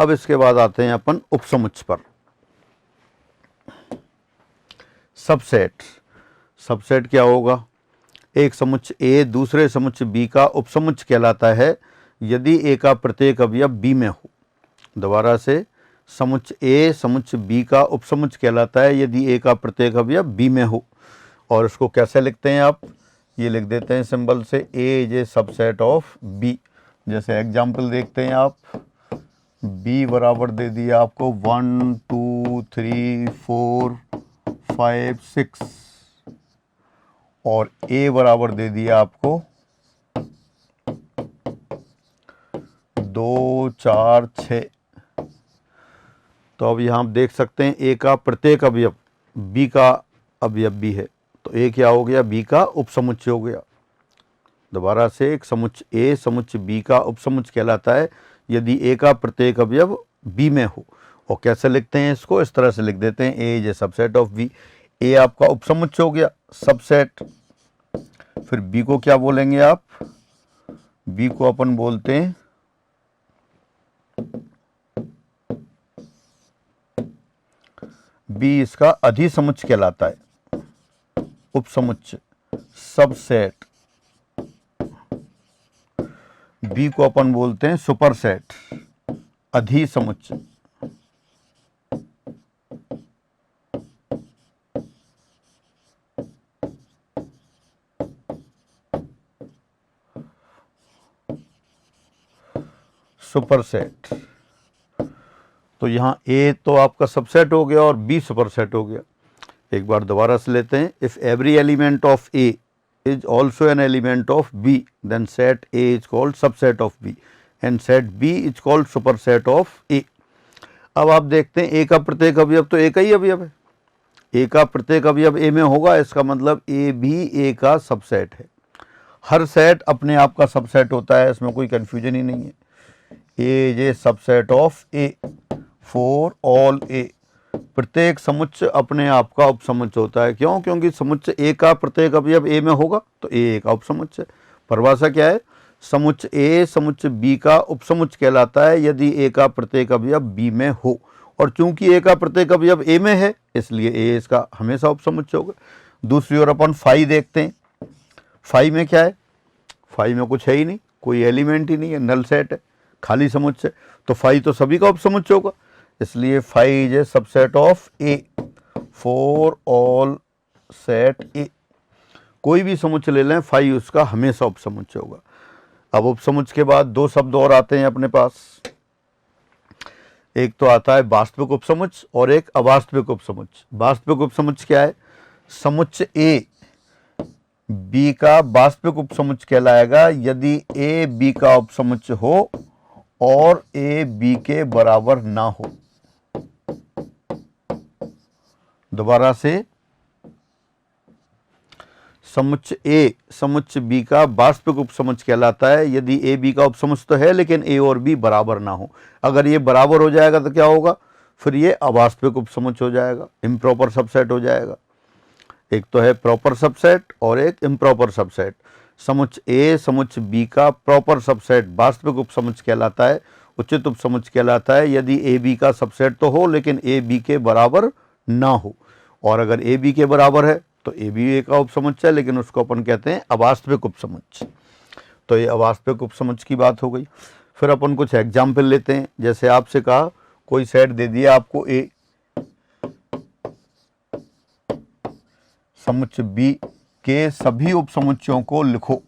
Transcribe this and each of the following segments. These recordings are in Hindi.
अब इसके बाद आते हैं अपन उपसमुच्चय पर। सबसेट, सबसेट क्या होगा? एक समुच्चय ए दूसरे समुच्चय बी का उपसमुच्चय कहलाता है यदि ए का प्रत्येक अवयव बी में हो। दोबारा से, समुच्चय ए समुच्चय बी का उपसमुच्चय कहलाता है यदि ए का प्रत्येक अवयव बी में हो। और इसको कैसे लिखते हैं आप? ये लिख देते हैं सिंबल से, A is a subset of B. जैसे एग्जाम्पल देखते हैं आप, बी बराबर दे दिया आपको 1 2 3 4 5 6 और ए बराबर दे दिया आपको 2 4 6। तो अब यहाँ आप देख सकते हैं ए का प्रत्येक अवयव बी का अवयव भी है, तो ए क्या हो गया? बी का उपसमुच्चय हो गया। दोबारा से, एक समुच्चय ए समुच्चय बी का उपसमुच्चय कहलाता है यदि ए का प्रत्येक अवयव बी में हो। और कैसे लिखते हैं इसको? इस तरह से लिख देते हैं, A is a subset of B. A आपका उपसमुच्चय हो गया, सबसेट। फिर बी को क्या बोलेंगे आप? बी को अपन बोलते हैं बी इसका अधिसमुच्चय कहलाता है, उपसमुच्चय, सबसेट। बी को अपन बोलते हैं सुपरसेट, अधिसमुच्चय। सुपरसेट। तो यहाँ ए तो आपका सबसेट हो गया और बी सुपरसेट हो गया। एक बार दोबारा से लेते हैं, if every element of A is also an element of B then set A is called subset of B and set B is called superset of A. अब आप देखते हैं ए का प्रत्येक अवयव तो ए का ही अवयव है, ए का प्रत्येक अवयव ए में होगा, इसका मतलब ए भी ए का सबसेट है। हर सेट अपने आप का सबसेट होता है, इसमें कोई कंफ्यूजन ही नहीं है। A is a subset of A for all A. प्रत्येक समुच्चय अपने आप का उपसमुच्चय होता है। क्यों? क्योंकि समुच्चय ए का प्रत्येक अवयव ए में होगा तो ए का उपसमुच्चय। परिभाषा क्या है? समुच्चय ए समुच्चय बी का उपसमुच्चय कहलाता है यदि ए का प्रत्येक अवयव बी में हो। और चूंकि ए का प्रत्येक अवयव ए में है इसलिए ए इसका हमेशा उपसमुच्चय होगा। दूसरी ओर अपन फाई देखते हैं। फाई में क्या है? फाई में कुछ है ही नहीं, कोई एलिमेंट ही नहीं है, नल सेट है, खाली समुच्चय। तो फाई तो सभी का उपसमुच्चय होगा, इसलिए phi is a subset of A for all set A. कोई भी समुच्चय ले लें, फाई उसका हमेशा उपसमुच्चय होगा। अब उपसमुच्चय के बाद दो शब्द और आते हैं अपने पास। एक तो आता है वास्तविक उपसमुच्चय और एक अवास्तविक उपसमुच्चय। वास्तविक उपसमुच्चय क्या है? समुच्चय ए बी का वास्तविक उपसमुच्चय कहलाएगा यदि ए बी का उपसमुच्चय हो और ए बी के बराबर ना हो। दोबारा से, समुच्चय ए समुच्चय बी का वास्तविक उपसमुच्चय कहलाता है यदि ए बी का उपसमुच्चय तो है लेकिन ए और बी बराबर ना हो। अगर ये बराबर हो जाएगा तो क्या होगा? फिर ये अवास्तविक उपसमुच्चय हो जाएगा, इम्प्रॉपर सबसेट हो जाएगा। एक तो है प्रॉपर सबसेट और एक इम्प्रॉपर सबसेट। समुच्चय ए समुच्चय बी का प्रॉपर सबसेट वास्तविक उपसमुच्चय कहलाता है, उचित उपसमुच्चय कहलाता है यदि ए बी का सबसेट तो हो लेकिन ए बी के बराबर ना हो। और अगर ए बी के बराबर है तो ए बी ए का उपसमुच्चय है, लेकिन उसको अपन कहते हैं अवास्तविक उपसमुच्चय। तो ये अवास्तविक उपसमुच्चय की बात हो गई। फिर अपन कुछ एग्जाम्पल लेते हैं। जैसे आपसे कहा कोई सेट दे दिया आपको ए, समुच्चय बी के सभी उपसमुच्चयों को लिखो।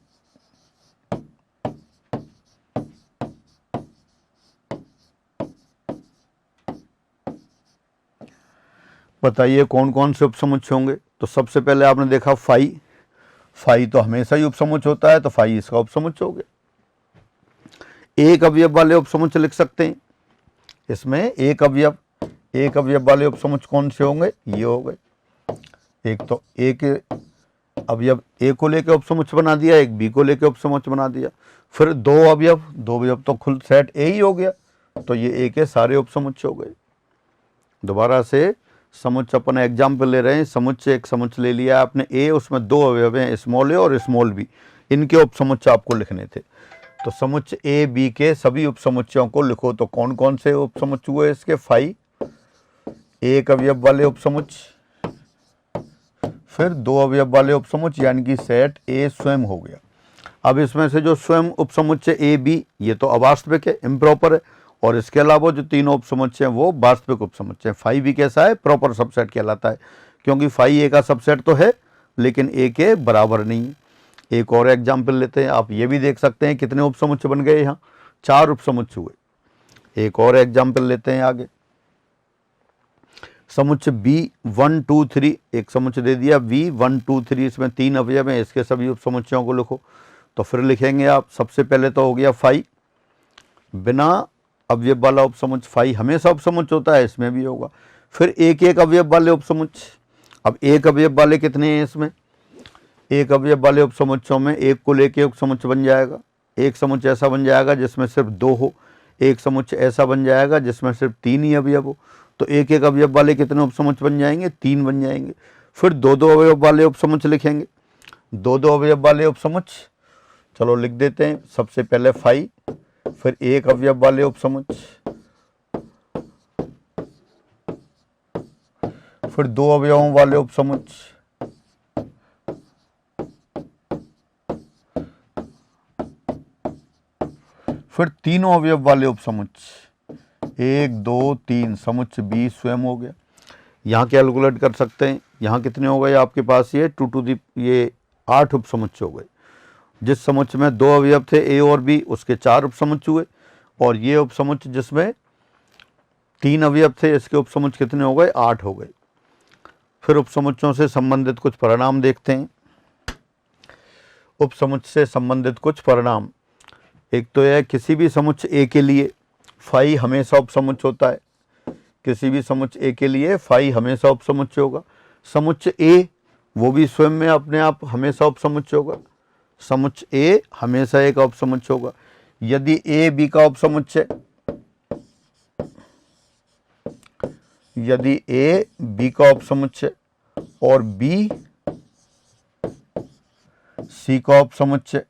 बताइए कौन कौन से उपसमुच्चय होंगे? तो सबसे पहले आपने देखा फाई। फाई तो हमेशा ही उपसमुच्चय होता है, तो फाई इसका उपसमुच्चय हो गया। एक अवयव वाले उपसमुच्चय लिख सकते हैं। इसमें एक अवयव वाले उपसमुच्चय कौन से होंगे? ये हो गए। एक तो एक अवयव ए को लेकर उपसमुच्चय बना दिया, एक बी को लेकर उपसमुच्चय बना दिया। फिर दो अवयव तो खुद सेट ए ही हो गया, तो ये ए के सारे उपसमुच्चय हो गए। दोबारा से समुच्चय अपन एग्जाम्पल ले रहे हैं। समुच्चय एक समुच्चय ले लिया आपने ए, उसमें दो अवयव हैं, स्मॉल ए और स्मॉल बी। इनके उपसमुच्चय आपको लिखने थे। तो समुच्चय ए बी के सभी उपसमुच्चयों को लिखो। तो कौन कौन से उपसमुच्चय हुए इसके? फाई, एक अवयव वाले उपसमुच्चय, फिर दो अवयव वाले उपसमुच्चय यानी कि सेट ए स्वयं हो गया। अब इसमें से जो स्वयं उपसमुच्चय ए बी ये तो अवास्तविक है, इम्प्रॉपर है, और इसके अलावा जो तीनों उपसमुच्चय हैं वो वास्तविक उपसमुच्चय। फाई भी कैसा है? प्रॉपर सबसेट कहलाता है, क्योंकि फाई ए का सबसेट तो है लेकिन ए के बराबर नहीं है। एक और एग्जाम्पल लेते हैं, आप ये भी देख सकते हैं कितने उपसमुच्चय बन गए, यहाँ 4 उपसमुच्चय हुए। एक और एग्जाम्पल लेते हैं आगे, समुच्चय बी 1 2 3, एक समुच्चय दे दिया बी 1 2 3, इसमें 3 अवयव हैं, इसके सभी उपसमुच्चयों को लिखो। तो फिर लिखेंगे आप, सबसे पहले तो हो गया फाई, बिना अवयव वाला उपसमुच्चय, फाई हमेशा उपसमुच्चय होता है, इसमें भी होगा। फिर एक एक अवयव वाले उपसमुच्चय। अब एक अवयव वाले कितने हैं इसमें? एक अवयव वाले उपसमुच्चयों में एक को लेके उपसमुच्चय बन जाएगा, एक समुच्चय ऐसा बन जाएगा जिसमें सिर्फ 2 हो, एक समुच्चय ऐसा बन जाएगा जिसमें सिर्फ 3 ही अवयव हो। तो एक एक अवयव वाले कितने उपसमुच्चय बन जाएंगे? 3 बन जाएंगे। फिर दो दो अवयव वाले उपसमुच्चय लिखेंगे, दो दो अवयव वाले उपसमुच्चय। चलो लिख देते हैं, सबसे पहले फाई, फिर एक अवयव वाले उपसमुच्चय, फिर 2 अवयवों वाले उपसमुच्चय, फिर तीनों अवयव वाले उपसमुच्चय, 1 2 3, समुच्चय बी स्वयं हो गया। यहाँ कैलकुलेट कर सकते हैं, यहाँ कितने हो गए आपके पास? ये 2 टू दी ये 8 उपसमुच्चय हो गए। जिस समुच्चय में 2 अवयव थे ए और बी उसके 4 उपसमुच्चय हुए, और ये उपसमुच्चय जिसमें 3 अवयव थे इसके उपसमुच्चय कितने हो गए? 8 हो गए। फिर उपसमुच्चयों से संबंधित कुछ परिणाम देखते हैं। उपसमुच्चय से संबंधित कुछ परिणाम, एक तो यह किसी भी समुच्चय ए के लिए फाई हमेशा उपसमुच्चय होता है, किसी भी समुच्चय ए के लिए फाई हमेशा उपसमुच्चय होगा। समुच्चय ए वो भी स्वयं में अपने आप हमेशा उपसमुच्चय होगा, समुच्चय ए हमेशा एक उपसमुच्चय होगा। यदि ए बी का उपसमुच्चय, यदि ए बी का उपसमुच्चय और बी सी का उपसमुच्चय,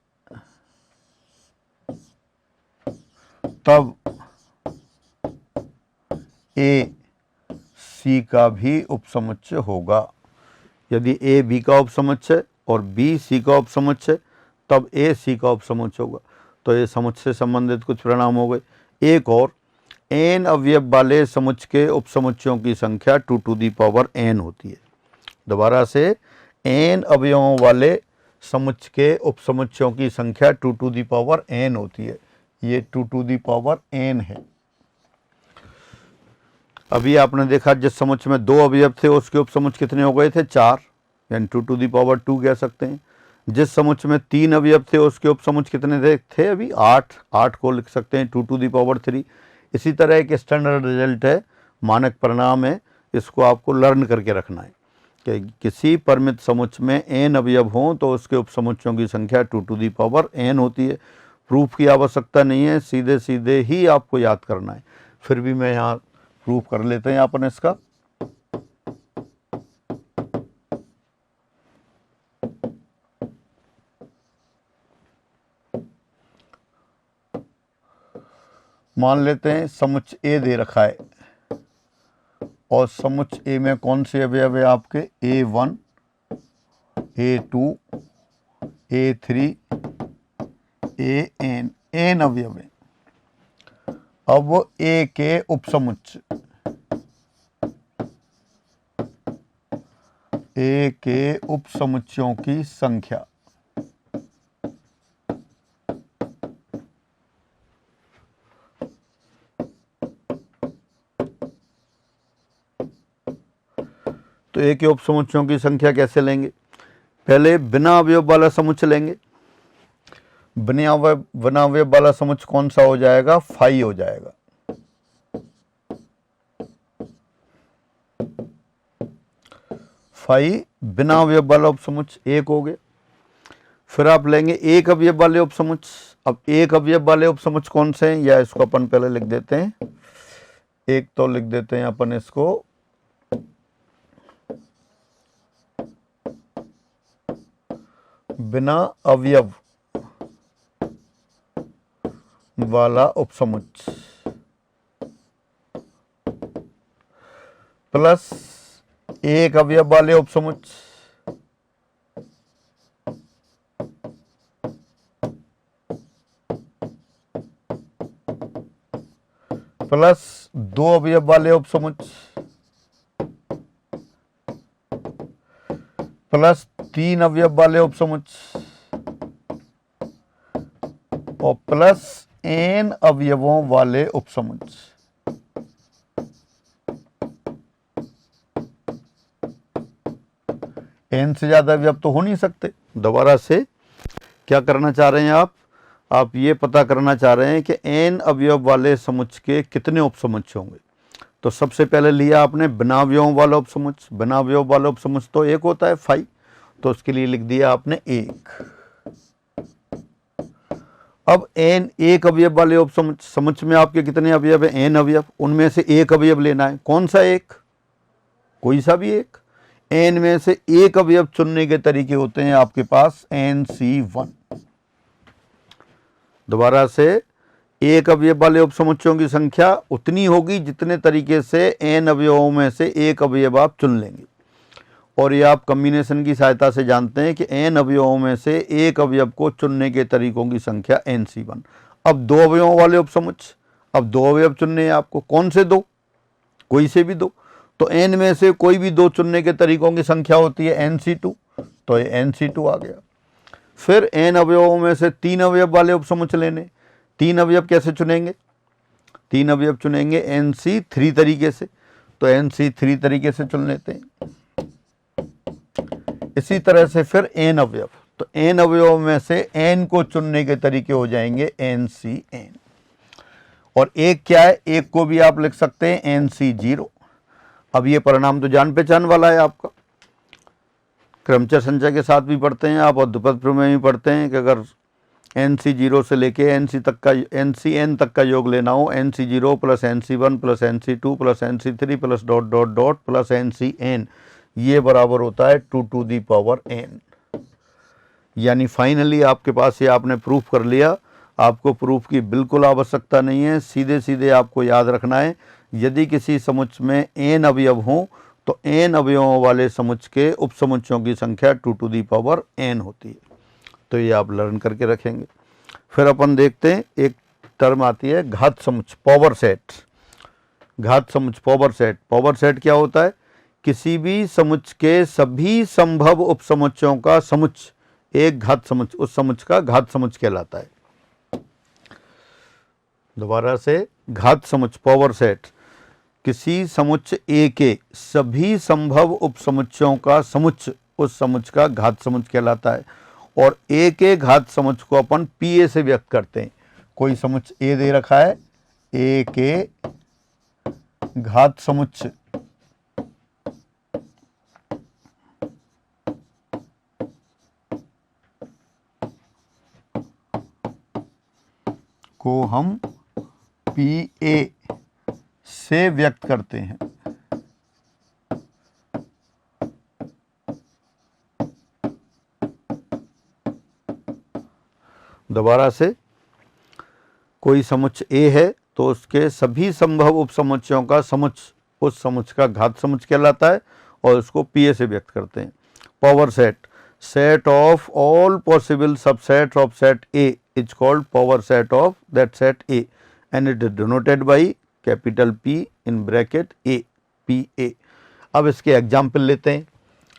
तब ए सी का भी उपसमुच्चय होगा। यदि ए बी का उपसमुच्चय और बी सी का उपसमुच्चय, तब ए सी का उपसमुच्चय होगा। तो ये समुच्चय से संबंधित कुछ परिणाम हो गए। एक और, एन अवयव वाले समुच्चय के उपसमुच्चयों की संख्या 2 टू दी पावर एन होती है। दोबारा से, एन अवयवों वाले समुच्चय के उपसमुच्चयों की संख्या 2 टू दी पावर एन होती है। ये 2 टू दी पावर एन है। अभी आपने देखा जिस समुच्चय में 2 अवयव थे उसके उपसमुच्चय कितने हो गए थे? 4, यानी 2 टू दी पावर 2 कह सकते हैं। जिस समुच्चय में 3 अवयव थे उसके उपसमुच्चय कितने थे? अभी 8, 8 को लिख सकते हैं 2 टू दी पावर 3। इसी तरह एक स्टैंडर्ड रिजल्ट है, मानक परिणाम है, इसको आपको लर्न करके रखना है कि किसी परिमित समुच्चय में एन अवयव हों तो उसके उपसमुच्चयों की संख्या 2 टू दी पावर एन होती है। प्रूफ की आवश्यकता नहीं है, सीधे सीधे ही आपको याद करना है। फिर भी मैं यहाँ प्रूफ कर लेते हैं अपन इसका। मान लेते हैं समुच्चय ए दे रखा है और समुच्चय ए में कौन से अवयव है आपके? A1, A2, A3, AN, N अवयव है। अब ए के उपसमुच्चय, ए के उपसमुच्चयों की संख्या, तो ए के उपसमुच्चयों की संख्या कैसे लेंगे? पहले बिना अवयव वाला समुच्चय लेंगे। बिना अवयव वाला समुच्चय कौन सा हो जाएगा? फाई हो जाएगा। फाई बिना अवयव वाला उपसमुच्चय 1 हो गया। फिर आप लेंगे एक अवयव वाले उपसमुच्चय। अब एक अवयव वाले उपसमुच्चय कौन से हैं, या इसको अपन पहले लिख देते हैं। एक तो लिख देते हैं अपन इसको बिना अवयव वाला उपसमुच्च प्लस एक अवयव वाले उपसमुच्च प्लस दो अवयव वाले उपसमुच्च प्लस तीन अवयव वाले उपसमुच्च और प्लस n अवयवों वाले उपसमुच्च। n से ज्यादा अवयव तो हो नहीं सकते। दोबारा से क्या करना चाह रहे हैं आप ये पता करना चाह रहे हैं कि n अवयव वाले समुच्च के कितने उपसमुच्च होंगे। तो सबसे पहले लिया आपने बिना अवयवों वाला उपसमुच्च। बिना अवयव वाला उपसमुच्च तो एक होता है फाई, तो उसके लिए लिख दिया आपने एक। अब n एक अवयव वाले उपसमुच्च, समुच्च में आपके कितने अवयव हैं? n अवयव। उनमें से एक अवयव लेना है। कौन सा एक? कोई सा भी एक। n में से एक अवयव चुनने के तरीके होते हैं आपके पास NC1। दोबारा से, एक अवयव वाले उपसमुच्चों की संख्या उतनी होगी जितने तरीके से n अवयवों में से एक अवयव आप चुन लेंगे। और ये आप कॉम्बिनेशन की सहायता से जानते हैं कि n अवयवों में से एक अवयव को चुनने के तरीकों की संख्या NC1। अब दो अवयवों वाले उपसमुच्च, अब दो अवयव चुनने हैं आपको। कौन से दो? कोई से भी दो। तो n में से कोई भी दो चुनने के तरीकों की संख्या होती है NC2, तो ये NC2 आ गया। फिर n अवयवों में से तीन अवयव वाले उपसमुच्च लेने। तीन अवयव कैसे चुनेंगे? तीन अवयव चुनेंगे NC3 तरीके से, तो NC3 तरीके से चुन लेते हैं। इसी तरह से फिर n अवयव, तो n अवयव में से n को चुनने के तरीके हो जाएंगे NCn। और एक क्या है? एक को भी आप लिख सकते हैं NC0। अब ये परिणाम तो जान पहचान वाला है आपका, क्रमचर संचय के साथ भी पढ़ते हैं आप और द्विपद प्रमेय में भी पढ़ते हैं कि अगर NC0 से लेके NCn तक का योग लेना हो, NC0 plus NC1 plus NC2 plus NC3 plus dot dot dot plus NCn, ये बराबर होता है 2 टू दी पावर n। यानी फाइनली आपके पास ये आपने प्रूफ कर लिया। आपको प्रूफ की बिल्कुल आवश्यकता नहीं है, सीधे सीधे आपको याद रखना है यदि किसी समुच्च में n अवयव हों तो n अवयवों वाले समुच्च के उपसमुच्चों की संख्या 2 टू दी पावर n होती है। तो ये आप लर्न करके रखेंगे। फिर अपन देखते हैं एक टर्म आती है घात समुच्च, पावर सेट। घात समुच्च, पावर सेट। पावर सेट क्या होता है? किसी भी समुच्च के सभी संभव उपसमुच्चों का समुच्च एक घात समुच्च, उस समुच्च का घात समुच्च कहलाता है। दोबारा से, घात समुच्च, पावर सेट, किसी समुच्च A के सभी संभव उपसमुच्चों का समुच्च उस समुच्च का घात समुच्च कहलाता है। और A के घात समुच्च को अपन PA से व्यक्त करते हैं। कोई समुच्च A दे रखा है, A के घात समुच्च को हम PA से व्यक्त करते हैं। दोबारा से, कोई समुच्च A है तो उसके सभी संभव उपसमुच्चों का समुच्च उस समुच्च का घात समुच्च कहलाता है और उसको PA से व्यक्त करते हैं। Power set, set of all possible subsets of set A is called power set of that set A and it is denoted by capital P in bracket A, PA। अब इसके एग्जाम्पल लेते हैं।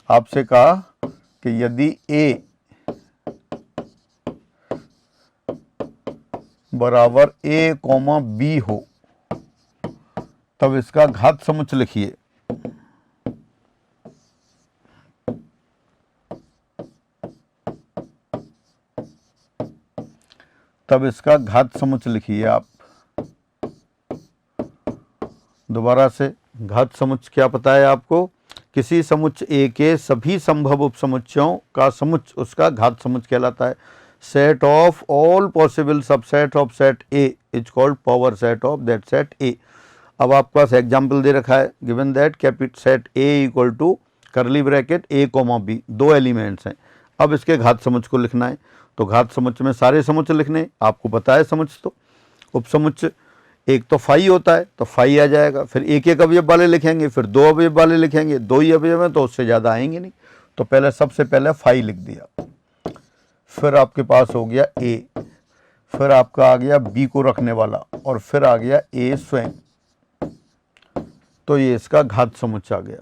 आपसे कहा कि यदि A बराबर A, B हो तब इसका घात समुच्च लिखिए। तब इसका घात समुच्च लिखिए आप। दोबारा से, घात समुच्च क्या पता है आपको? किसी समुच्च A के सभी संभव उपसमुच्चों का समुच्च उसका घात समुच्च कहलाता है। Set of all possible subset of set A is called power set of that set A। अब आपके पास एग्जाम्पल दे रखा है, given that capital set A equal to curly bracket A, B, दो एलिमेंट्स हैं। अब इसके घात समुच्च को लिखना है, तो घात समुच्च में सारे समुच्च लिखने, आपको पता है समुच्च। तो उपसमुच्चय, एक तो फाई होता है तो फाई आ जाएगा, फिर एक एक अवयव वाले लिखेंगे, फिर दो अवयव वाले लिखेंगे, दो ही अवयव हैं तो उससे ज़्यादा आएंगे नहीं, तो पहले सबसे पहले फाई लिख दिया। फिर आपके पास हो गया ए, फिर आपका आ गया बी को रखने वाला, और फिर आ गया ए स्वयं, तो ये इसका घात समुच्चय आ गया।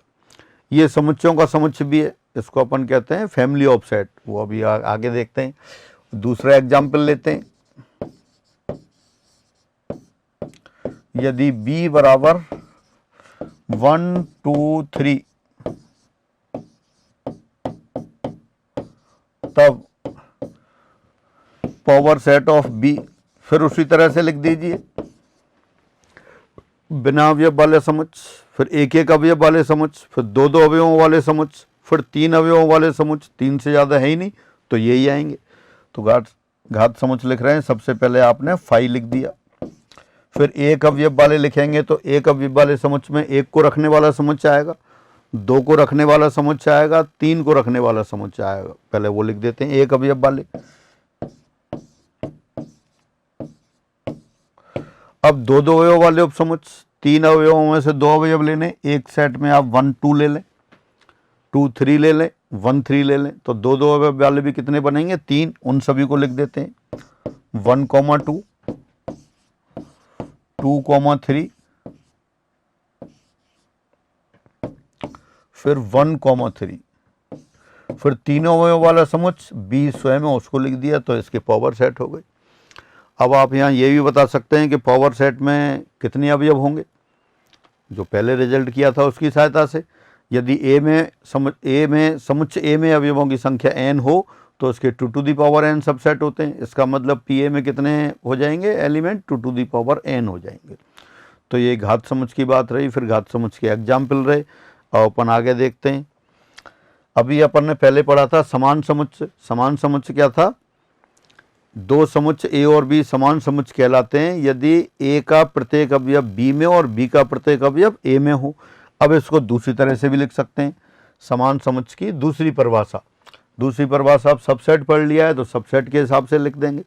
ये समुच्चयों का समुच्चय भी है, इसको अपन कहते हैं फैमिली ऑफ सेट, वो अभी आगे देखते हैं। दूसरा एग्जाम्पल लेते हैं, यदि b बराबर 1 2 3 तब पावर सेट ऑफ b, फिर उसी तरह से लिख दीजिए बिना अवयव वाले समुच्चय, फिर एक एक अवयव वाले समुच्चय, फिर दो दो अवयवों वाले समुच्चय, फिर तीन अवयवों वाले समुच्चय, तीन से ज़्यादा है ही नहीं तो यही आएंगे। तो घात समुच्चय लिख रहे हैं, सबसे पहले आपने फाई लिख दिया, फिर एक अवयव वाले लिखेंगे तो एक अवयव वाले समुच्चय में एक को रखने वाला समुच्चय आएगा, दो को रखने वाला समुच्चय आएगा, तीन को रखने वाला समुच्चय आएगा। पहले वो लिख देते हैं एक अवयव वाले। अब दो दो अवयव वाले उपसमुच्चय, तीन अवयवों में से दो अवयव लेने, एक सेट में आप 1 2 ले लें, 2 3 ले लें, 1 3 ले लें, तो दो दो अवयव वाले भी कितने बनेंगे? 3। उन सभी को लिख देते हैं 1 2 2 3, फिर 1 3, फिर तीनों अवयव वाला समुच्चय बी स्वयं है उसको लिख दिया, तो इसके पावर सेट हो गई। अब आप यहाँ ये भी बता सकते हैं कि पावर सेट में कितने अवयव होंगे, जो पहले रिजल्ट किया था उसकी सहायता से। यदि ए में समुच्चय ए में अवयवों की संख्या n हो तो उसके 2 to the power n subset होते हैं। इसका मतलब पी ए में कितने हो जाएंगे element? 2 to the power n हो जाएंगे। तो ये घात समुच्चय की बात रही। फिर घात समुच्चय के एग्जाम्पल रहे, और अपन आगे देखते हैं। अभी अपन ने पहले पढ़ा था समान समुच्चय। समान समुच्चय क्या था? दो समुच्चय ए और बी समान समुच्चय कहलाते हैं यदि ए का प्रत्येक अवयव बी में और बी का प्रत्येक अवयव ए में हो। अब इसको दूसरी तरह से भी लिख सकते हैं, समान समुच्चय की दूसरी परिभाषा। अब सबसेट पढ़ लिया है तो सबसेट के हिसाब से लिख देंगे।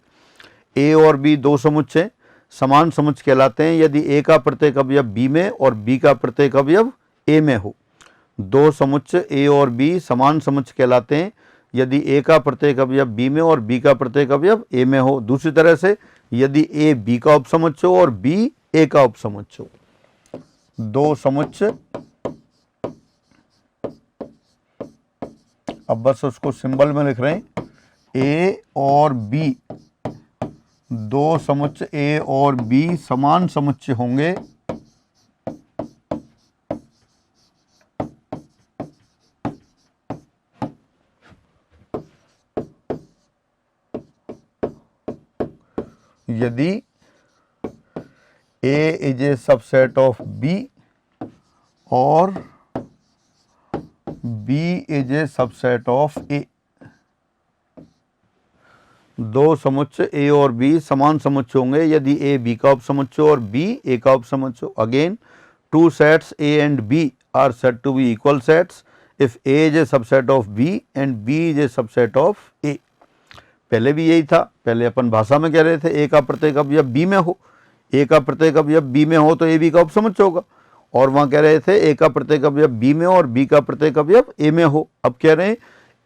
ए और बी दो समुच्चय समान समुच्चय कहलाते हैं यदि ए का प्रत्येक अवयव बी में और बी का प्रत्येक अवयव ए में हो। दो समुच्चय ए और बी समान समुच्चय कहलाते हैं यदि ए का प्रत्येक अवयव बी में और बी का प्रत्येक अवयव ए में हो। दूसरी तरह से यदि ए बी का उपसमुच्चय हो और बी ए का उपसमुच्चय हो। दो समुच्चय, अब बस उसको सिंबल में लिख रहे हैं, ए और बी दो समुच्चय ए और बी समान समुच्चय होंगे यदि A is a subset of B और B is a subset of A। दो समुच्चय A और B समान समुच्चय होंगे यदि A B का उपसमुच्चय और B A का उपसमुच्चय। Again two sets A and B are said to be equal sets if A is a subset of B and B is a subset of A। पहले भी यही था, पहले अपन भाषा में कह रहे थे ए का प्रत्येक अवयव बी में हो, ए का प्रत्येक अवयव बी में हो तो ए बी का उपसमुच्चय होगा, और वहां कह रहे थे ए का प्रत्येक अवयव बी में और बी का प्रत्येक अवयव ए में हो। अब कह रहे हैं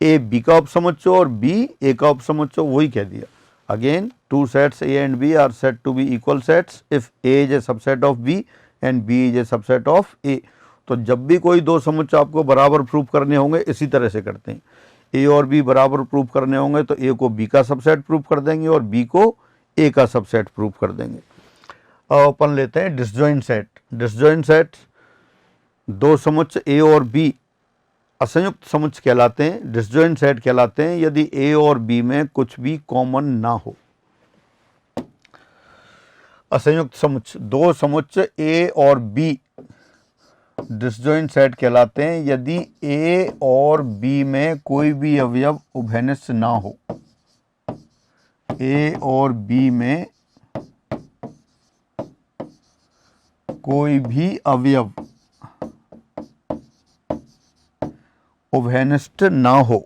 ए बी का उपसमुच्चय और बी ए का उपसमुच्चय, वही कह दिया। Again two sets A and B are said to be equal sets if A is a subset of B and B is a subset of A. तो जब भी कोई दो समुच्चय आपको बराबर प्रूव करने होंगे इसी तरह से करते हैं। ए और बी बराबर प्रूव करने होंगे तो ए को बी का सबसेट प्रूव कर देंगे और बी को ए का सबसेट प्रूव कर देंगे। अब अपन लेते हैं डिसजॉइंट सेट। डिसजॉइंट सेट दो समुच्चय ए और बी असंयुक्त समुच्चय कहलाते हैं, डिसजॉइंट सेट कहलाते हैं यदि ए और बी में कुछ भी कॉमन ना हो। असंयुक्त समुच्चय दो समुच्चय ए और बी डिसजॉइंट सेट कहलाते हैं यदि ए और बी में कोई भी अवयव उभयनिष्ठ ना हो। ए और बी में कोई भी अवयव उभयनिष्ठ ना हो।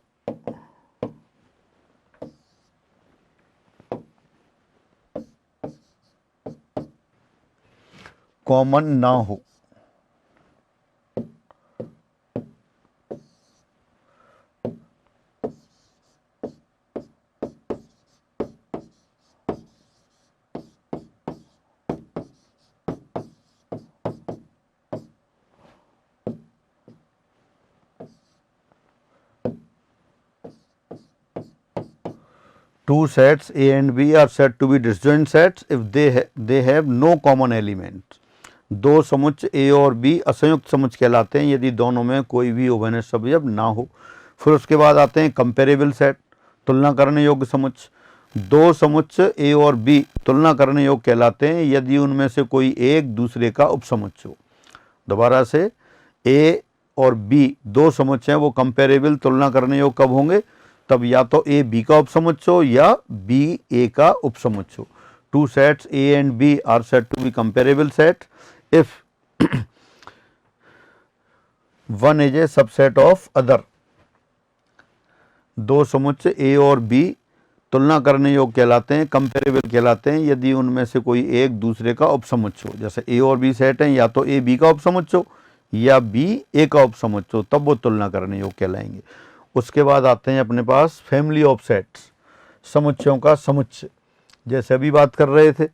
कॉमन ना हो। Two sets A and B are said to be disjoint sets if they have no common element. दो समुच्चय A और B असंयुक्त समुच्चय कहलाते हैं यदि दोनों में कोई भी उभयनिष्ठ अवयव ना हो। फिर उसके बाद आते हैं कंपेरेबल सेट, तुलना करने योग्य समुच्चय। दो समुच्चय A और B तुलना करने योग्य कहलाते हैं यदि उनमें से कोई एक दूसरे का उपसमुच्चय हो। दोबारा से, A और B दो समुच्चय हैं, वो कंपेरेबल तुलना करने योग्य कब होंगे? तब या तो A B का उपसमुच्चय हो या B A का उपसमुच्चय हो। Two sets A and B are said to be comparable set if one is a subset of other. दो समुच्चय A और B तुलना करने योग्य कहलाते हैं, कंपेरेबल कहलाते हैं यदि उनमें से कोई एक दूसरे का उपसमुच्चय हो। जैसे A और B सेट हैं, या तो A B का उपसमुच्चय हो या B A का उपसमुच्चय हो, तब वो तुलना करने योग्य कहलाएंगे। उसके बाद आते हैं अपने पास फैमिली ऑफ सेट्स, समुच्चयों का समुच्चय। जैसे अभी बात कर रहे थे,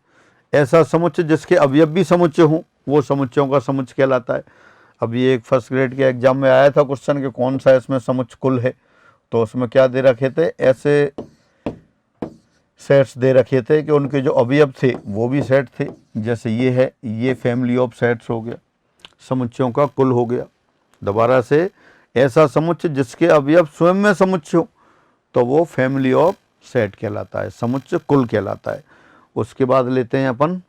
ऐसा समुच्चय जिसके अवयव भी समुच्चय हों वो समुच्चयों का समुच्चय कहलाता है। अभी एक फर्स्ट ग्रेड के एग्जाम में आया था क्वेश्चन कि कौन सा इसमें समुच्चय कुल है, तो उसमें क्या दे रखे थे, ऐसे सेट्स दे रखे थे कि उनके जो अवयव थे वो भी सेट थे। जैसे ये है, ये फैमिली ऑफ सेट्स हो गया, समुच्चयों का कुल हो गया। दोबारा से, ऐसा समुच्चय जिसके अवयव स्वयं में समुच्चय हो तो वो फैमिली ऑफ सेट कहलाता है, समुच्चय कुल कहलाता है। उसके बाद लेते हैं अपन,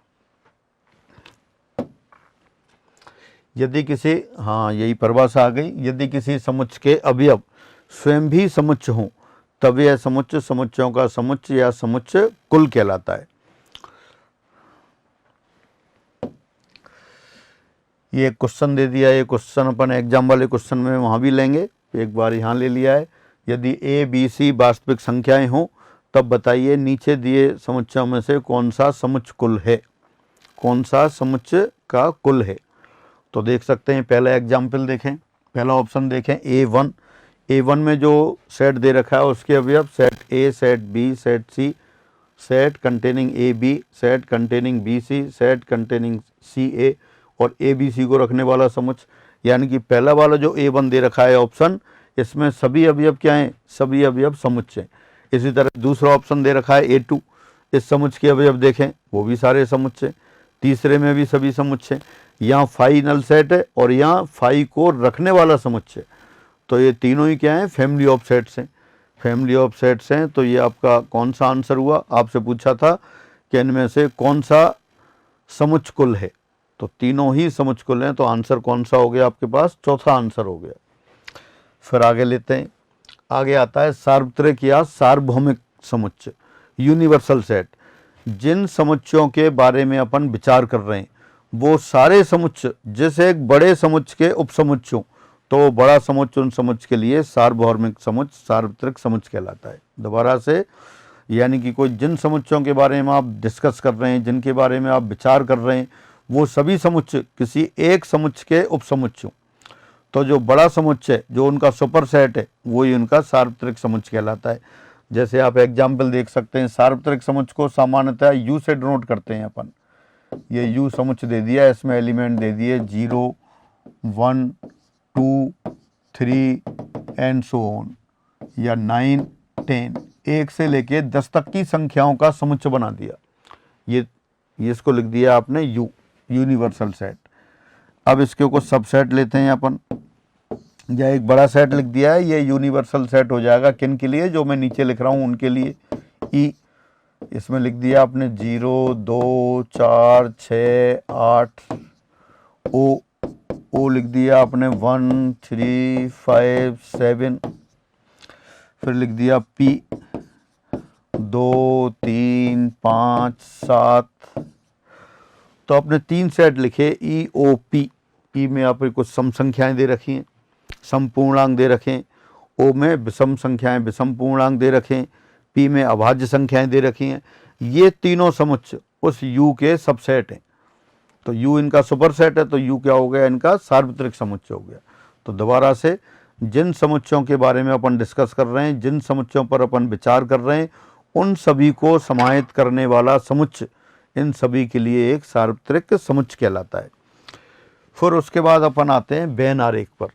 यदि किसी, हाँ यही परिभाषा आ गई, यदि किसी समुच्चय के अवयव स्वयं भी समुच्चय हों तब यह समुच्चय समुच्चयों का समुच्चय या समुच्चय कुल कहलाता है। ये क्वेश्चन दे दिया, ये क्वेश्चन अपन एग्जाम वाले क्वेश्चन में वहाँ भी लेंगे, एक बार यहाँ ले लिया है। यदि A B C वास्तविक संख्याएं हों तब बताइए नीचे दिए समुच्चयों में से कौन सा समुच्चय कुल है, कौन सा समुच्चय का कुल है। तो देख सकते हैं, पहला एग्जाम्पल देखें, पहला ऑप्शन देखें A1। A1 में जो सेट दे रखा है उसके अवयव set A, set B, set C, set containing AB, set containing BC, set containing CA और ABC को रखने वाला समुच्चय। यानी कि पहला वाला जो A1 दे रखा है ऑप्शन, इसमें सभी अवयव क्या हैं, सभी अवयव समुच्चय। इसी तरह दूसरा ऑप्शन दे रखा है A2, इस समुच्चय के अवयव देखें वो भी सारे समुच्चय। तीसरे में भी सभी समुच्चय। यहाँ फाइनल सेट है और यहाँ फाई को रखने वाला समुच्चय। तो ये तीनों ही क्या हैं, फैमिली ऑफ सेट्स हैं, फैमिली ऑफ सेट्स हैं। तो ये आपका कौन सा आंसर हुआ, आपसे पूछा था कि इनमें से कौन सा समुच्चय कुल है, तो तीनों ही समुच्चय कुल हैं। तो आंसर कौन सा हो गया आपके पास, चौथा आंसर हो गया। फिर आगे लेते हैं, आगे आता है सार्वत्रिक या सार्वभौमिक समुच्चय, यूनिवर्सल सेट। जिन समुच्चयों के बारे में अपन विचार कर रहे हैं वो सारे समुच्चय जैसे एक बड़े समुच्चय के उपसमुच्चयों, तो बड़ा समुच्चय उन समुच्चय के लिए सार्वभौमिक समुच्चय, सार्वत्रिक समुच्चय कहलाता है। दोबारा से, यानी कि कोई जिन समुच्चयों के बारे में आप डिस्कस कर रहे हैं, जिनके बारे में आप विचार कर रहे हैं, वो सभी समुच्चय किसी एक समुच्चय के उपसमुच्चयों, तो जो बड़ा समुच्चय जो उनका सुपर सेट है वही उनका सार्वत्रिक समुच्चय कहलाता है। जैसे आप एग्जाम्पल देख सकते हैं, सार्वत्रिक समुच्चय को सामान्यतः U से डिनोट करते हैं अपन। ये U समुच्चय दे दिया, इसमें एलिमेंट दे दिए 0, 1, 2, 3 एंड सो ऑन, या 9, 10, 1 से लेके 10 तक की संख्याओं का समुच्चय बना दिया। ये इसको लिख दिया आपने U, यूनिवर्सल सेट। अब इसके कुछ सबसेट लेते हैं अपन, या एक बड़ा सेट लिख दिया है, ये यूनिवर्सल सेट हो जाएगा किन के लिए, जो मैं नीचे लिख रहा हूँ उनके लिए। ई, इसमें लिख दिया आपने 0, 2, 4, 6, 8। ओ लिख दिया आपने 1, 3, 5, 7। फिर लिख दिया P 2, 3, 5, 7। तो आपने 3 सेट लिखे ई ओ पी। ई में आपने कुछ सम संख्याएं दे रखी हैं, सम पूर्णांक दे रखें। ओ में विषम संख्याएं, विषम पूर्णांक दे रखें। पी में अभाज्य संख्याएं दे रखी हैं। ये तीनों समुच्चय उस यू के सबसेट हैं। तो U इनका सुपर सेट है, तो U क्या हो गया, इनका सार्वत्रिक समुच्चय हो गया। तो दोबारा से जिन समुच्चयों के बारे में अपन डिस्कस कर रहे हैं, जिन समुच्चयों पर अपन विचार कर रहे हैं, उन सभी को समाहित करने वाला समुच्चय इन सभी के लिए एक सार्वत्रिक समुच्चय कहलाता है। फिर उसके बाद अपन आते हैं वेन आरेख पर।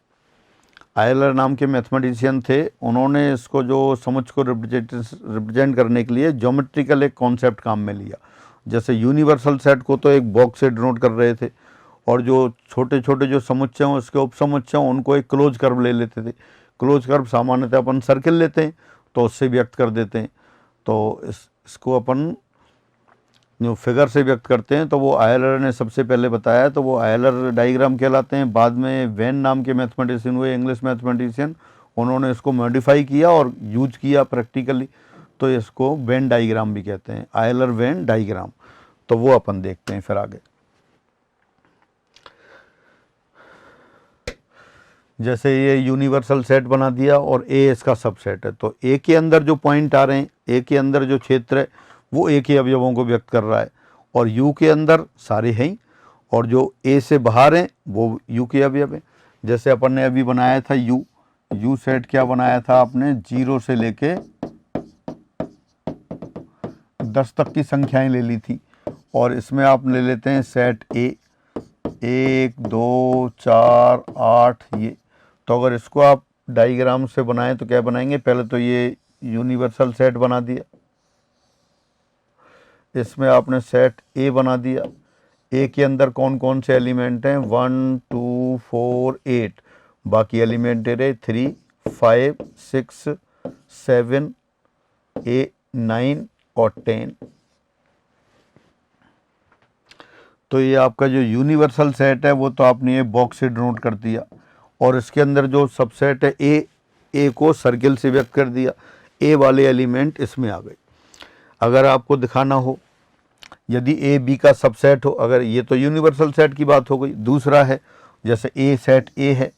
आयलर नाम के मैथमेटिशियन थे, उन्होंने इसको जो समुच्चय को रिप्रेजेंट करने के लिए ज्योमेट्रिकल एक कॉन्सेप्ट काम में लिया। जैसे यूनिवर्सल सेट को तो एक बॉक्स से डिनोट कर रहे थे, और जो छोटे छोटे जो समुच्चय हैं उसके उपसमुच्चय हैं उनको एक क्लोज कर्व ले लेते थे। क्लोज कर्व सामान्यतः अपन सर्किल लेते हैं तो उससे व्यक्त कर देते हैं। तो इसको अपन जो फिगर से व्यक्त करते हैं तो वो आयलर ने सबसे पहले बताया, तो वो आयलर डायग्राम कहलाते हैं। बाद में वेन नाम के मैथमेटिशियन हुए, इंग्लिश मैथमेटिशियन, उन्होंने इसको मॉडिफाई किया और यूज किया प्रैक्टिकली, तो इसको वेन डायग्राम भी कहते हैं, आयलर वेन डायग्राम। तो वो अपन देखते हैं फिर आगे। जैसे ये यूनिवर्सल सेट बना दिया और ए इसका सबसेट है, तो ए के अंदर जो पॉइंट आ रहे हैं, ए के अंदर जो क्षेत्र है वो ए के अवयवों को व्यक्त कर रहा है, और यू के अंदर सारे हैं ही, और जो ए से बाहर हैं वो यू के अवयव हैं। जैसे अपन ने अभी बनाया था यू सेट क्या बनाया था आपने, 0 से लेके 10 तक की संख्याएं ले ली थी, और इसमें आप ले लेते हैं सेट ए, 1 2 4 8 ये। तो अगर इसको आप डायग्राम से बनाएं तो क्या बनाएंगे, पहले तो ये यूनिवर्सल सेट बना दिया, इसमें आपने सेट ए बना दिया। ए के अंदर कौन कौन से एलिमेंट हैं, 1 2 4 8, बाकी एलिमेंट दे रहे 3 5 6 7 8 9 और 10। तो ये आपका जो यूनिवर्सल सेट है वो तो आपने ये बॉक्स से डिनोट कर दिया, और इसके अंदर जो सबसेट है ए को सर्किल से व्यक्त कर दिया, ए वाले एलिमेंट इसमें आ गए। अगर आपको दिखाना हो यदि ए बी का सबसेट हो, अगर ये तो यूनिवर्सल सेट की बात हो गई, दूसरा है जैसे ए सेट ए है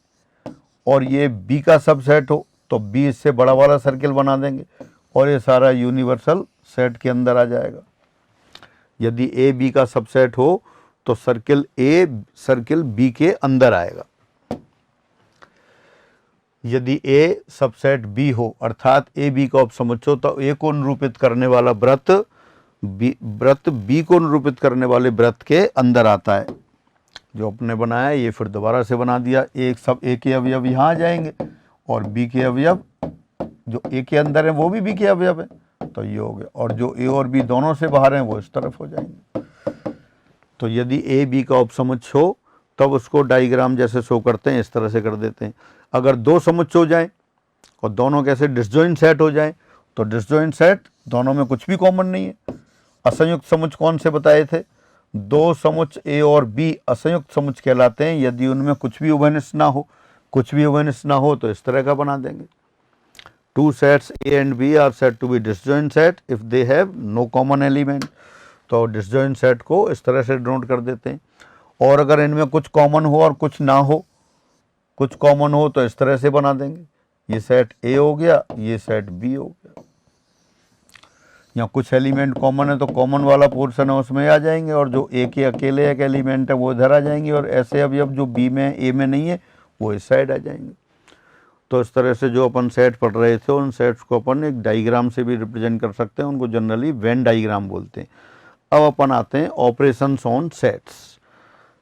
और ये बी का सबसेट हो, तो बी इससे बड़ा वाला सर्किल बना देंगे और ये सारा यूनिवर्सल सेट के अंदर आ जाएगा। यदि ए बी का सबसेट हो तो सर्किल ए सर्किल बी के अंदर आएगा। यदि ए सबसेट बी हो अर्थात ए बी का उपसमुच्चय हो, तो ए को निरूपित करने वाला व्रत बी को निरूपित करने वाले व्रत के अंदर आता है। जो अपने बनाया ये फिर दोबारा से बना दिया, एक सब ए के अवयव यहाँ आ जाएंगे और बी के अवयव जो ए के अंदर है वो भी बी के अवयव है, तो ये हो गया, और जो ए और बी दोनों से बाहर हैं वो इस तरफ हो जाएंगे। तो यदि ए बी का उपसमुच्चय हो तब उसको डायग्राम जैसे शो करते हैं इस तरह से कर देते हैं। अगर दो समुच्चय हो जाएं और दोनों कैसे डिसजॉइंट सेट हो जाएं, तो डिसजॉइंट सेट दोनों में कुछ भी कॉमन नहीं है। असंयुक्त समुच्चय कौन से बताए थे, दो समुच्चय ए और बी असंयुक्त समुच्चय कहलाते हैं यदि उनमें कुछ भी उभयनिष्ठ ना हो। कुछ भी उभयनिष्ठ ना हो तो इस तरह का बना देंगे। Two sets A and B are said to be disjoint set if they have no common element. तो डिसजॉइंट सेट को इस तरह से डिनोट कर देते हैं। और अगर इनमें कुछ कॉमन हो और कुछ ना हो, कुछ कॉमन हो तो इस तरह से बना देंगे। ये सेट ए हो गया, ये सेट बी हो गया। या कुछ एलिमेंट कॉमन है तो कॉमन वाला पोर्शन है उसमें आ जाएंगे, और जो ए के अकेले एक एलिमेंट है वो इधर आ जाएंगे, और ऐसे अवयव जो बी में ए में नहीं है वो इस साइड आ जाएंगे। तो इस तरह से जो अपन सेट पढ़ रहे थे उन सेट्स को अपन एक डायग्राम से भी रिप्रेजेंट कर सकते हैं, उनको जनरली वेन डायग्राम बोलते हैं। अब अपन आते हैं ऑपरेशंस ऑन सेट्स,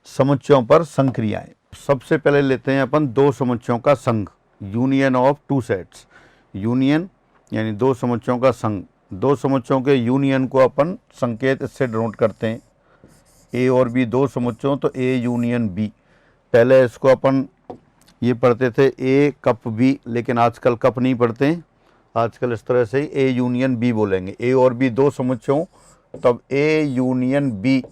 समुच्चयों पर संक्रियाएं। सबसे पहले लेते हैं अपन दो समुच्चयों का संघ, union of two sets. Union यानी दो समुच्चयों का संघ। दो समुच्चयों के यूनियन को अपन संकेत इससे डिनोट करते हैं। ए और बी दो समुच्चयों तो ए यूनियन बी। पहले इसको अपन ये पढ़ते थे ए कप बी, लेकिन आजकल कप नहीं पढ़ते हैं, आजकल इस तरह से ही ए यूनियन बी बोलेंगे। ए और बी दो समुच्चयों तब A union B.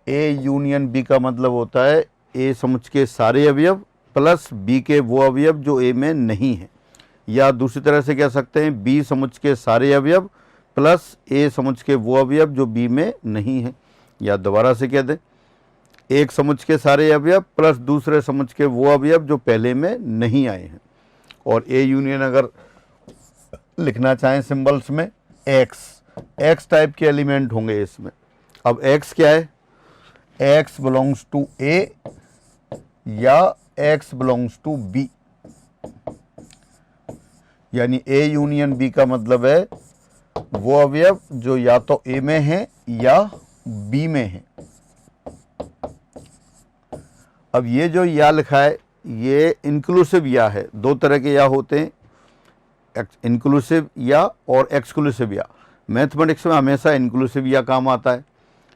A union B का मतलब होता है ए समुच्चय के सारे अवयव प्लस बी के वो अवयव जो ए में नहीं है, या दूसरी तरह से कह सकते हैं बी समुच्चय के सारे अवयव प्लस ए समुच्चय के वो अवयव जो बी में नहीं है। या दोबारा से कह दें, एक समुच्चय के सारे अवयव प्लस दूसरे समुच्चय के वो अवयव जो पहले में नहीं आए हैं। और ए यूनियन अगर लिखना चाहें सिंबल्स में, एक्स टाइप के एलिमेंट होंगे इसमें। अब एक्स क्या है, x बिलोंग्स टू A या x बिलोंग्स टू B, यानी A यूनियन B का मतलब है वो अवयव जो या तो A में है या B में है। अब ये जो या लिखा है ये इंक्लूसिव या है। दो तरह के या होते हैं, इंक्लूसिव या और एक्सक्लूसिव या। मैथमेटिक्स में हमेशा इंक्लूसिव या काम आता है।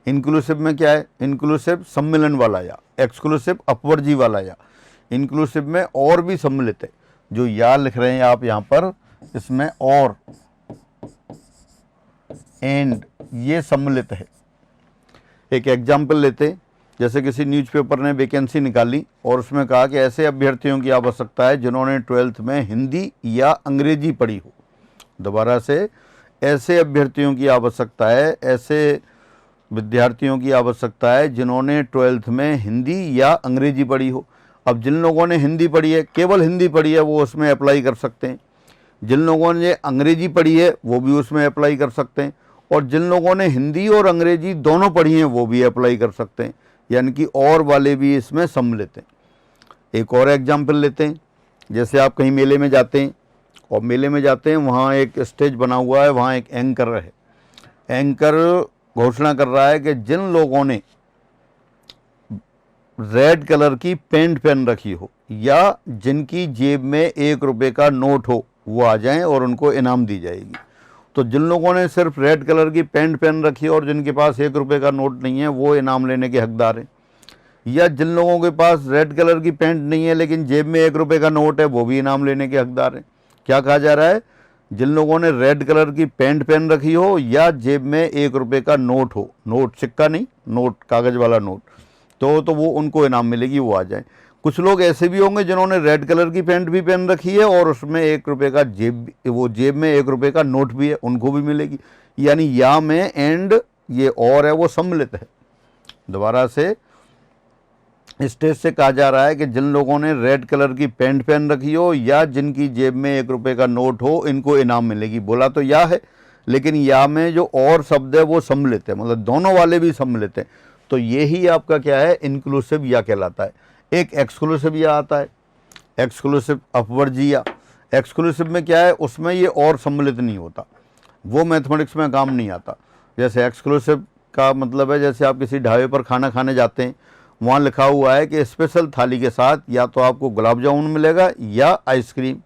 इंक्लूसिव में क्या है? इंक्लूसिव सम्मिलन वाला या, एक्सक्लूसिव अपवर्जी वाला या। इंक्लूसिव में और भी सम्मिलित है। जो या लिख रहे हैं आप यहाँ पर, इसमें और, एंड, ये सम्मिलित है। एक एग्जाम्पल लेते हैं, जैसे किसी न्यूज़पेपर ने वैकेंसी निकाली और उसमें कहा कि ऐसे अभ्यर्थियों की आवश्यकता है जिन्होंने 12th में हिंदी या अंग्रेजी पढ़ी हो। दोबारा से, ऐसे अभ्यर्थियों की आवश्यकता है, ऐसे विद्यार्थियों की आवश्यकता है जिन्होंने 12th में हिंदी या अंग्रेजी पढ़ी हो। अब जिन लोगों ने हिंदी पढ़ी है, केवल हिंदी पढ़ी है, वो उसमें अप्लाई कर सकते हैं। जिन लोगों ने अंग्रेजी पढ़ी है वो भी उसमें अप्लाई कर सकते हैं, और जिन लोगों ने हिंदी और अंग्रेजी दोनों पढ़ी हैं वो भी अप्लाई कर सकते हैं, यानी कि और वाले भी इसमें सम्मिलित हैं। एक और एग्जाम्पल लेते हैं, जैसे आप कहीं मेले में जाते हैं और मेले में जाते हैं, वहाँ एक स्टेज बना हुआ है, वहाँ एक एंकर है। एंकर घोषणा कर रहा है कि जिन लोगों ने रेड कलर की पेंट पहन रखी हो या जिनकी जेब में 1 रुपये का नोट हो वो आ जाएं और उनको इनाम दी जाएगी। तो जिन लोगों ने सिर्फ रेड कलर की पेंट पहन रखी है और जिनके पास 1 रुपये का नोट नहीं है वो इनाम लेने के हकदार हैं, या जिन लोगों के पास रेड कलर की पेंट नहीं है लेकिन जेब में 1 रुपये का नोट है वो भी इनाम लेने के हकदार हैं। क्या कहा जा रहा है? जिन लोगों ने रेड कलर की पेंट पहन रखी हो या जेब में 1 रुपये का नोट हो, नोट सिक्का नहीं, नोट कागज़ वाला नोट, तो वो उनको इनाम मिलेगी, वो आ जाए। कुछ लोग ऐसे भी होंगे जिन्होंने रेड कलर की पेंट भी पहन रखी है और उसमें 1 रुपये का जेब में 1 रुपये का नोट भी है, उनको भी मिलेगी। यानी या में एंड ये और है वो सम्मिलित है। दोबारा से, स्टेज से कहा जा रहा है कि जिन लोगों ने रेड कलर की पेंट पहन रखी हो या जिनकी जेब में 1 रुपये का नोट हो, इनको इनाम मिलेगी। बोला तो या है, लेकिन या में जो और शब्द है वो सम्मिलित है, मतलब दोनों वाले भी सम्मिलित हैं। तो यही आपका क्या है? इंक्लूसिव या कहलाता है। एक एक्सक्लूसिव या आता है, एक्सक्लूसिव अपवर्जी या। एक्सक्लूसिव में क्या है? उसमें ये और सम्मिलित नहीं होता, वो मैथमेटिक्स में काम नहीं आता। जैसे एक्सक्लूसिव का मतलब है, जैसे आप किसी ढाबे पर खाना खाने जाते हैं, वहाँ लिखा हुआ है कि स्पेशल थाली के साथ या तो आपको गुलाब जामुन मिलेगा या आइसक्रीम।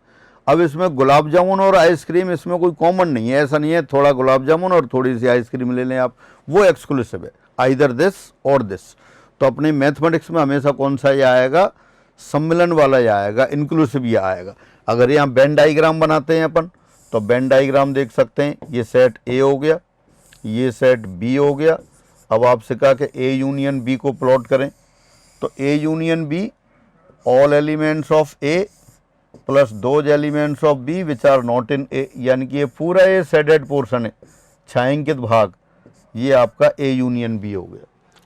अब इसमें गुलाब जामुन और आइसक्रीम इसमें कोई कॉमन नहीं है, ऐसा नहीं है थोड़ा गुलाब जामुन और थोड़ी सी आइसक्रीम ले लें आप, वो एक्सक्लूसिव है, आइदर दिस और दिस। तो अपने मैथमेटिक्स में हमेशा कौन सा या आएगा? सम्मिलन वाला या आएगा, इंक्लूसिव या आएगा। अगर यहाँ वेन डाइग्राम बनाते हैं अपन, तो वेन डाइग्राम देख सकते हैं, ये सेट ए हो गया, ये सेट बी हो गया। अब आपसे कहा कि ए यूनियन बी को प्लॉट करें, तो A union B, all elements of A plus those elements of B which are not in A, यानी कि ये पूरा ये शेडेड पोर्शन है, छायांकित भाग, ये आपका ए यूनियन बी हो गया।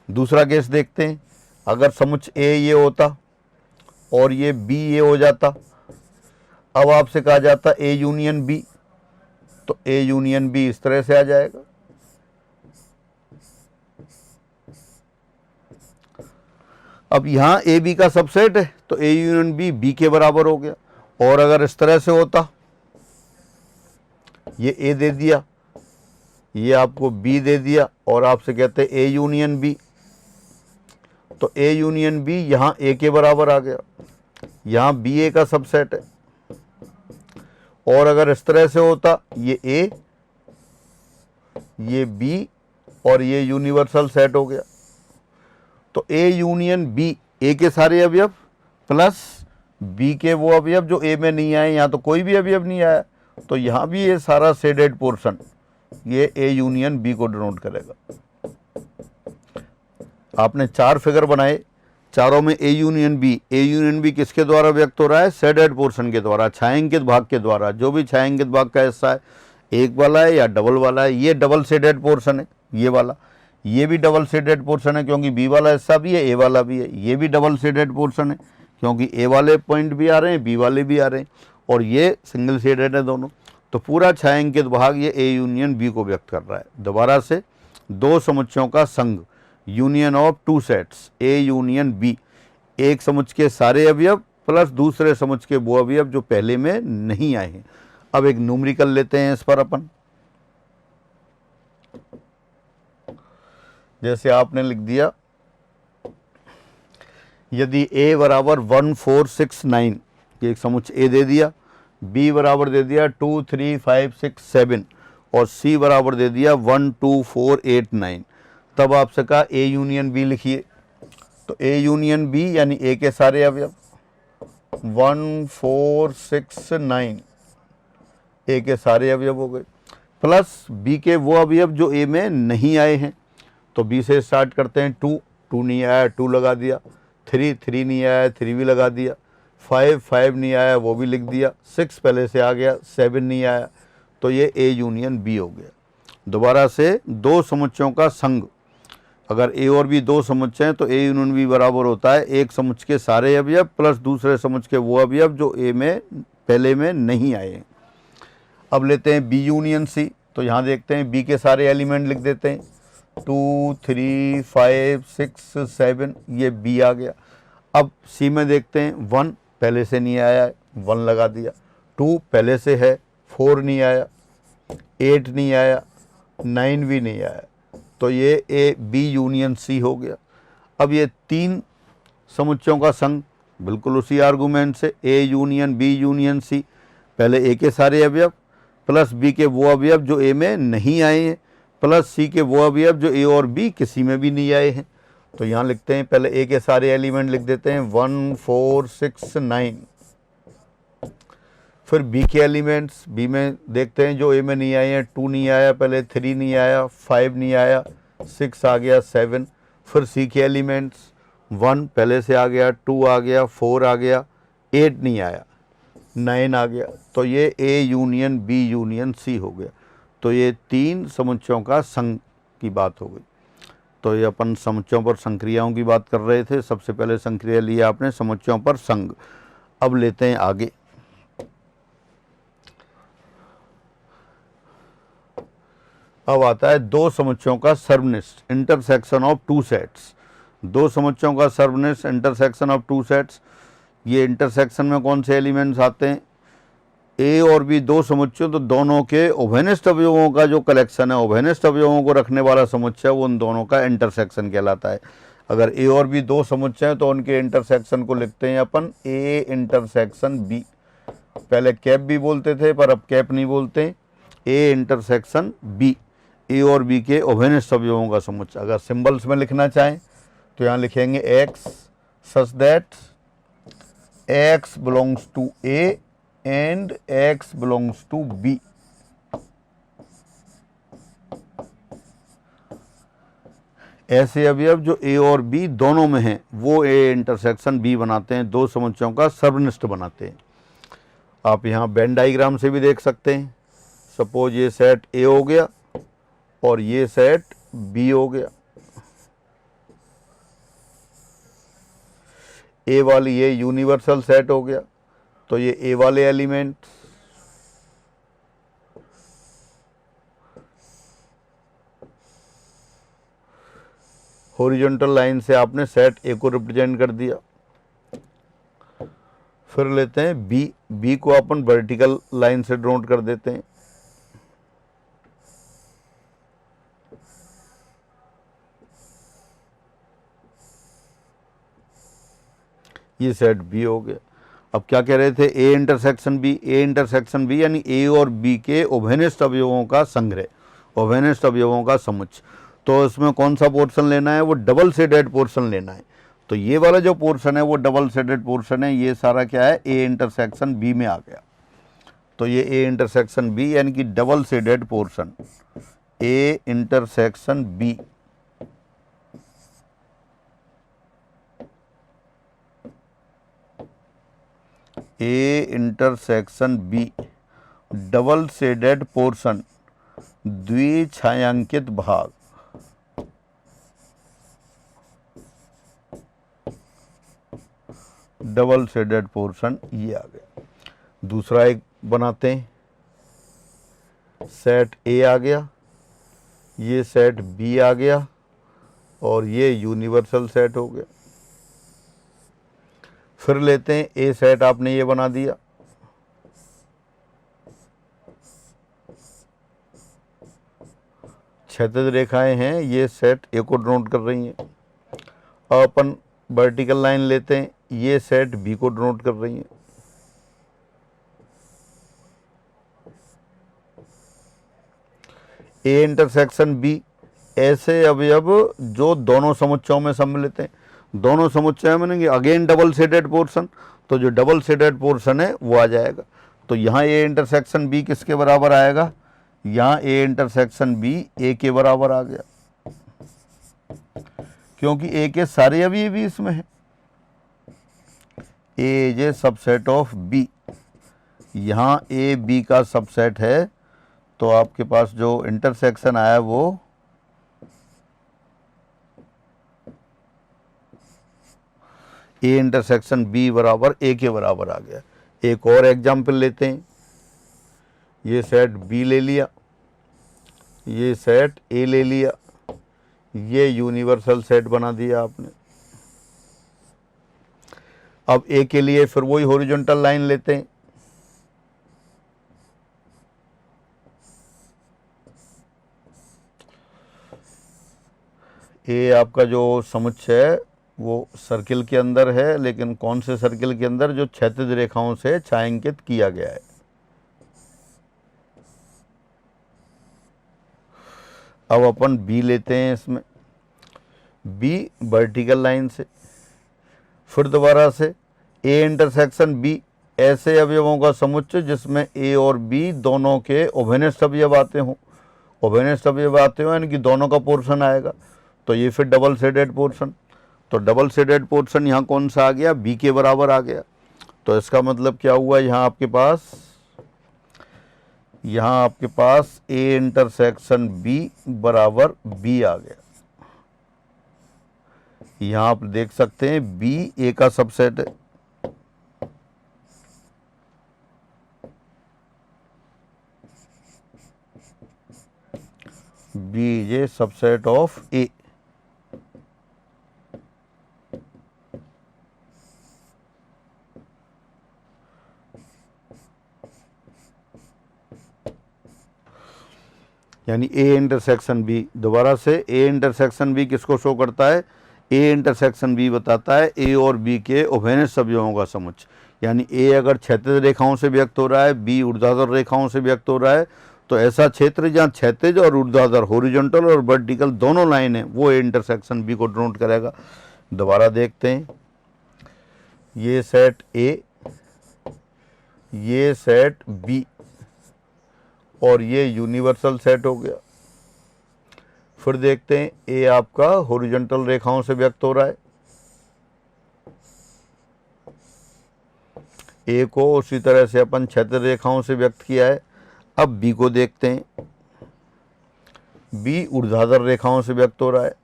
दूसरा केस देखते हैं, अगर समुच्चय ए ये होता और ये बी ये हो जाता, अब आपसे कहा जाता ए यूनियन बी, तो ए यूनियन बी इस तरह से आ जाएगा। अब यहाँ ए बी का सबसेट है तो ए यूनियन बी बी के बराबर हो गया। और अगर इस तरह से होता, ये ए दे दिया, ये आपको बी दे दिया और आपसे कहते ए यूनियन बी, तो ए यूनियन बी यहाँ ए के बराबर आ गया, यहाँ बी ए का सबसेट है। और अगर इस तरह से होता, ये ए, ये बी और ये यूनिवर्सल सेट हो गया, तो ए यूनियन बी, ए के सारे अवयव प्लस बी के वो अवयव जो ए में नहीं आए, यहाँ तो कोई भी अवयव नहीं आया, तो यहाँ भी ये सारा शेडेड पोर्शन ये ए यूनियन बी को डिनोट करेगा। आपने 4 फिगर बनाए, चारों में ए यूनियन बी किसके द्वारा व्यक्त हो रहा है? शेडेड पोर्शन के द्वारा, छायांकित भाग के द्वारा। जो भी छायांकित भाग का हिस्सा है, एक वाला है या डबल वाला है, ये डबल शेडेड पोर्शन है, ये वाला, ये भी डबल शेडेड पोर्शन है क्योंकि बी वाला हिस्सा भी है, ए वाला भी है। ये भी डबल शेडेड पोर्शन है क्योंकि ए वाले पॉइंट भी आ रहे हैं, बी वाले भी आ रहे हैं, और ये सिंगल शेडेड है दोनों। तो पूरा छायांकित भाग ये ए यूनियन बी को व्यक्त कर रहा है। दोबारा से, दो समुच्चयों का संघ, union of two sets A union B, एक समुच्चय के सारे अवयव प्लस दूसरे समुच्चय के वो अवयव जो पहले में नहीं आए हैं। अब एक न्यूमेरिकल लेते हैं इस पर अपन। जैसे आपने लिख दिया, यदि a बराबर 1 4 6 9, ये एक समुच्चय a दे दिया, b बराबर दे दिया 2 3 5 6 7 और c बराबर दे दिया 1 2 4 8 9, तब आपसे कहा a यूनियन b लिखिए। तो a यूनियन b यानी a के सारे अवयव 1 4 6 9 a के सारे अवयव हो गए, प्लस b के वो अवयव जो a में नहीं आए हैं। तो b से स्टार्ट करते हैं। 2 2 नहीं आया, 2 लगा दिया। 3 3 नहीं आया, 3 भी लगा दिया। 5 5 नहीं आया, वो भी लिख दिया। 6 पहले से आ गया, 7 नहीं आया, तो ये a यूनियन b हो गया। दोबारा से दो समुच्चयों का संघ, अगर a और b दो समुच्चय हैं तो a यूनियन b बराबर होता है एक समुच्चय के सारे अवयव प्लस दूसरे समुच्चय के वो अवयव जो a में पहले में नहीं आए हैं। अब लेते हैं b यूनियन c। तो यहाँ देखते हैं b के सारे एलिमेंट लिख देते हैं। 2 3 5 6 7, ये b आ गया। अब c में देखते हैं 1 पहले से नहीं आया है, 1 लगा दिया। 2 पहले से है, 4 नहीं आया, 8 नहीं आया, 9 भी नहीं आया, तो ये ए बी यूनियन सी हो गया। अब ये तीन समुच्चयों का संघ बिल्कुल उसी आर्गूमेंट से A union B union C, पहले ए के सारे अवयव प्लस बी के वो अवयव जो ए में नहीं आए हैं प्लस सी के वो अवयव जो ए और बी किसी में भी नहीं आए हैं। तो यहाँ लिखते हैं, पहले ए के सारे एलिमेंट लिख देते हैं 1 4 6 9, फिर बी के एलिमेंट्स बी में देखते हैं जो ए में नहीं आए हैं। 2 नहीं आया, पहले 3 नहीं आया, 5 नहीं आया, 6 आ गया, 7। फिर सी के एलिमेंट्स 1 पहले से आ गया, 2 आ गया, 4 आ गया, 8 नहीं आया, 9 आ गया, तो ये A union B union C हो गया। तो ये तीन समुच्चयों का संघ की बात हो गई। तो ये अपन समुच्चयों पर संक्रियाओं की बात कर रहे थे। सबसे पहले संक्रिया लिया आपने समुच्चयों पर संघ। अब लेते हैं आगे। अब आता है दो समुच्चयों का सर्वनिष्ठ, इंटरसेक्शन ऑफ टू सेट्स। दो समुच्चयों का सर्वनिष्ठ, इंटरसेक्शन ऑफ टू सेट्स। ये इंटरसेक्शन में कौन से एलिमेंट्स आते हैं? ए और बी दो समुच्चय, तो दोनों के उभयनिष्ठ अवयवों का जो कलेक्शन है, उभयनिष्ठ अवयवों को रखने वाला समुच्चय, वो उन दोनों का इंटरसेक्शन कहलाता है। अगर ए और बी दो समुच्चय हैं तो उनके इंटरसेक्शन को लिखते हैं अपन ए इंटरसेक्शन बी। पहले कैप भी बोलते थे पर अब कैप नहीं बोलते, ए इंटरसेक्शन बी, ए और बी के उभयनिष्ठ अवयवों का समुच्चय। अगर सिंबल्स में लिखना चाहें तो यहाँ लिखेंगे x such that x belongs to A and x belongs to b। ऐसे अवयव जो a और b दोनों में हैं वो a इंटरसेक्शन b बनाते हैं, दो समुच्चयों का सर्वनिष्ठ बनाते हैं। आप यहाँ वेन डायग्राम से भी देख सकते हैं। सपोज ये सेट a हो गया और ये सेट b हो गया। a वाली ये यूनिवर्सल सेट हो गया, तो ये ए वाले एलिमेंट हॉरिजॉन्टल लाइन से आपने सेट ए को रिप्रेजेंट कर दिया। फिर लेते हैं बी, बी को अपन वर्टिकल लाइन से ड्रॉ कर देते हैं। ये सेट बी हो गया। अब क्या कह रहे थे? A intersection B, A intersection B यानी ए और बी के उभयनिष्ठ अवयवों का संग्रह, उभयनिष्ठ अवयवों का समुच्चय। तो इसमें कौन सा पोर्शन लेना है? वो डबल शेडेड पोर्शन लेना है। तो ये वाला जो पोर्शन है वो डबल शेडेड पोर्शन है। ये सारा क्या है? ए इंटरसेक्शन बी में आ गया। तो ये ए इंटरसेक्शन बी यानी कि double shaded portion, A intersection B. A intersection B double shaded portion, द्विछायांकित भाग। डबल शेडेड पोर्शन ये आ गया। दूसरा एक बनाते हैं, सेट ए आ गया, ये सेट बी आ गया, और ये यूनिवर्सल सेट हो गया। फिर लेते हैं ए सेट, आपने ये बना दिया, क्षैतिज रेखाएं हैं, ये सेट ए को डिनोट कर रही हैं। अब अपन वर्टिकल लाइन लेते हैं, ये सेट बी को डिनोट कर रही हैं। ए इंटरसेक्शन बी, ऐसे अवयव जो दोनों समुच्चयों में सम्मिलित हैं। दोनों समुच्चय में अगेन डबल शेडेड पोर्शन, तो जो डबल शेडेड पोर्शन है वो आ जाएगा। तो यहाँ ए इंटरसेक्शन बी किसके बराबर आएगा, यहाँ ए इंटरसेक्शन बी ए के बराबर आ गया, क्योंकि ए के सारे अवयव भी इसमें है। A is a subset of B, यहाँ ए बी का सबसेट है, तो आपके पास जो इंटरसेक्शन आया वो ए इंटरसेक्शन बी बराबर ए के बराबर आ गया। एक और एग्जाम्पल लेते हैं, ये सेट बी ले लिया, ये सेट ए ले लिया, ये यूनिवर्सल सेट बना दिया आपने। अब ए के लिए फिर वही हॉरिजॉन्टल लाइन लेते हैं, ए आपका जो समुच्चय है वो सर्किल के अंदर है, लेकिन कौन से सर्किल के अंदर, जो क्षैतिज रेखाओं से छायांकित किया गया है। अब अपन बी लेते हैं, इसमें बी वर्टिकल लाइन से, फिर दोबारा से ए इंटरसेक्शन बी, ऐसे अवयवों का समुच्चय जिसमें ए और बी दोनों के उभयनिष्ठ अवयव आते हों। उभयनिष्ठ अवयव आते हो यानी कि दोनों का पोर्शन आएगा, तो ये फिर डबल शेडेड पोर्शन। तो डबल शेडेड पोर्शन यहाँ कौन सा आ गया, बी के बराबर आ गया। तो इसका मतलब क्या हुआ, यहाँ आपके पास ए इंटरसेक्शन बी बराबर बी आ गया। यहाँ आप देख सकते हैं बी ए का सबसेट है, B is a subset of A. यानी ए इंटरसेक्शन बी, दोबारा से ए इंटरसेक्शन बी किसको शो करता है, ए इंटरसेक्शन बी बताता है ए और बी के उभयनिष्ठ अवयवों का समुच्चय। यानी ए अगर क्षैतिज रेखाओं से व्यक्त हो रहा है, बी ऊर्ध्वाधर रेखाओं से व्यक्त हो रहा है, तो ऐसा क्षेत्र जहाँ क्षैतिज और ऊर्ध्वाधर, हॉरिजॉन्टल और वर्टिकल दोनों लाइन है, वो ए इंटरसेक्शन बी को डिनोट करेगा। दोबारा देखते हैं, ये सेट ए, ये सेट बी, और ये यूनिवर्सल सेट हो गया। फिर देखते हैं ए आपका हॉरिजॉन्टल रेखाओं से व्यक्त हो रहा है, ए को उसी तरह से अपन क्षैतिज रेखाओं से व्यक्त किया है। अब बी को देखते हैं, बी ऊर्ध्वाधर रेखाओं से व्यक्त हो रहा है।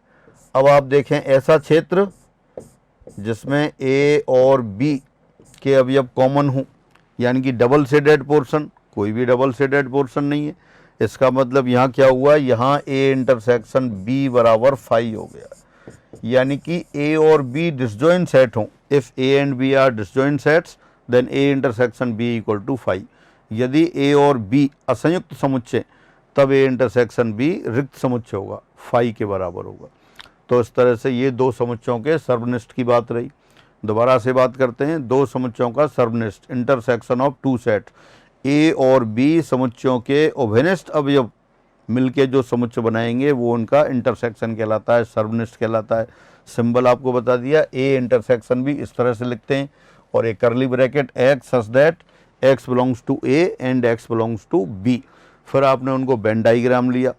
अब आप देखें ऐसा क्षेत्र जिसमें ए और बी के अवयव कॉमन हों, यानी कि डबल शेडेड पोर्शन, कोई भी डबल शेडेड पोर्शन नहीं है। इसका मतलब यहाँ क्या हुआ, यहाँ ए इंटरसेक्शन बी बराबर 5 हो गया, यानी कि ए और बी डिसजॉइंट सेट हों। If A and B are disjoint sets then A intersection B equal to 5। यदि ए और बी असंयुक्त समुच्चय, तब ए इंटरसेक्शन बी रिक्त समुच्चय होगा, 5 के बराबर होगा। तो इस तरह से ये दो समुच्चयों के सर्वनिष्ठ की बात रही। दोबारा से बात करते हैं, दो समुच्चयों का सर्वनिष्ठ, इंटरसेक्शन ऑफ टू सेट। ए और बी समुच्चयों के उभयनिष्ठ अवयव मिलके जो समुच्चय बनाएंगे वो उनका इंटरसेक्शन कहलाता है, सर्वनिष्ठ कहलाता है। सिंबल आपको बता दिया, ए इंटरसेक्शन भी इस तरह से लिखते हैं, और एक curly bracket x such that x belongs to A and x belongs to B. फिर आपने उनको वेन डाइग्राम लिया,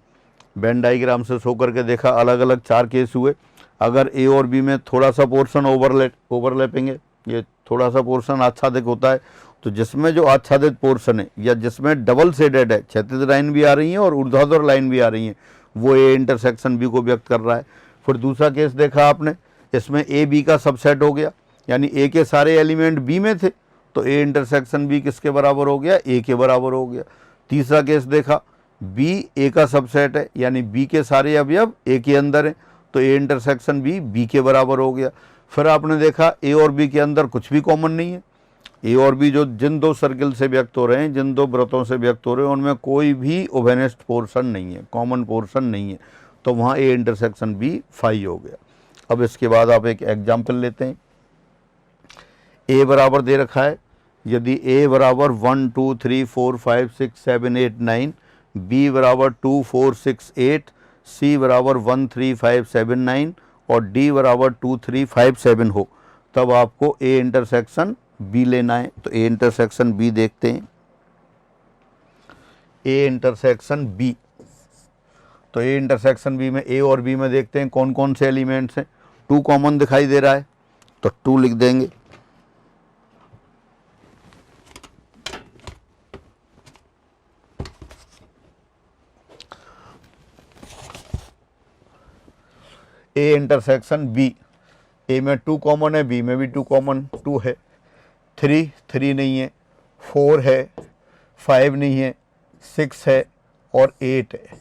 वेन डाइग्राम से शो करके देखा, अलग अलग 4 केस हुए। अगर ए और बी में थोड़ा सा पोर्शन ओवरलैपिंग है, ये थोड़ा सा पोर्शन आच्छादित होता है, तो जिसमें जो आच्छादित पोर्शन है या जिसमें डबल शेडेड है, क्षैतिज लाइन भी आ रही है और ऊर्ध्वाधर लाइन भी आ रही है, वो ए इंटरसेक्शन बी को व्यक्त कर रहा है। फिर दूसरा केस देखा आपने, इसमें ए बी का सबसेट हो गया, यानी ए के सारे एलिमेंट बी में थे, तो ए इंटरसेक्शन बी किसके बराबर हो गया, ए के बराबर हो गया। तीसरा केस देखा, बी ए का सबसेट है, यानी बी के सारे अवयव ए के अंदर हैं, तो ए इंटरसेक्शन बी बी के बराबर हो गया। फिर आपने देखा ए और बी के अंदर कुछ भी कॉमन नहीं है। ए और बी जो जिन दो सर्किल से व्यक्त हो रहे हैं, जिन दो वृत्तों से व्यक्त हो रहे हैं, उनमें कोई भी ओवेनेस्ट पोर्शन नहीं है, कॉमन पोर्शन नहीं है, तो वहाँ ए इंटरसेक्शन बी फाई हो गया। अब इसके बाद आप एक एग्जाम्पल लेते हैं। ए बराबर दे रखा है, यदि ए बराबर 1 2 3 4 5 6 7 8 9, बी बराबर 2 4 6 8, सी बराबर 1 3 5 7 9 और डी बराबर 2 3 5 7 हो, तब आपको ए इंटरसेक्शन बी लेना है। तो ए इंटरसेक्शन बी देखते हैं। ए इंटरसेक्शन बी, तो ए इंटरसेक्शन बी में ए और बी में देखते हैं कौन कौन से एलिमेंट्स हैं। 2 कॉमन दिखाई दे रहा है तो 2 लिख देंगे। ए इंटरसेक्शन बी, ए में 2 कॉमन है, बी में भी 2 कॉमन, 2 है। 3 नहीं है, 4 है, 5 नहीं है, 6 है और 8 है।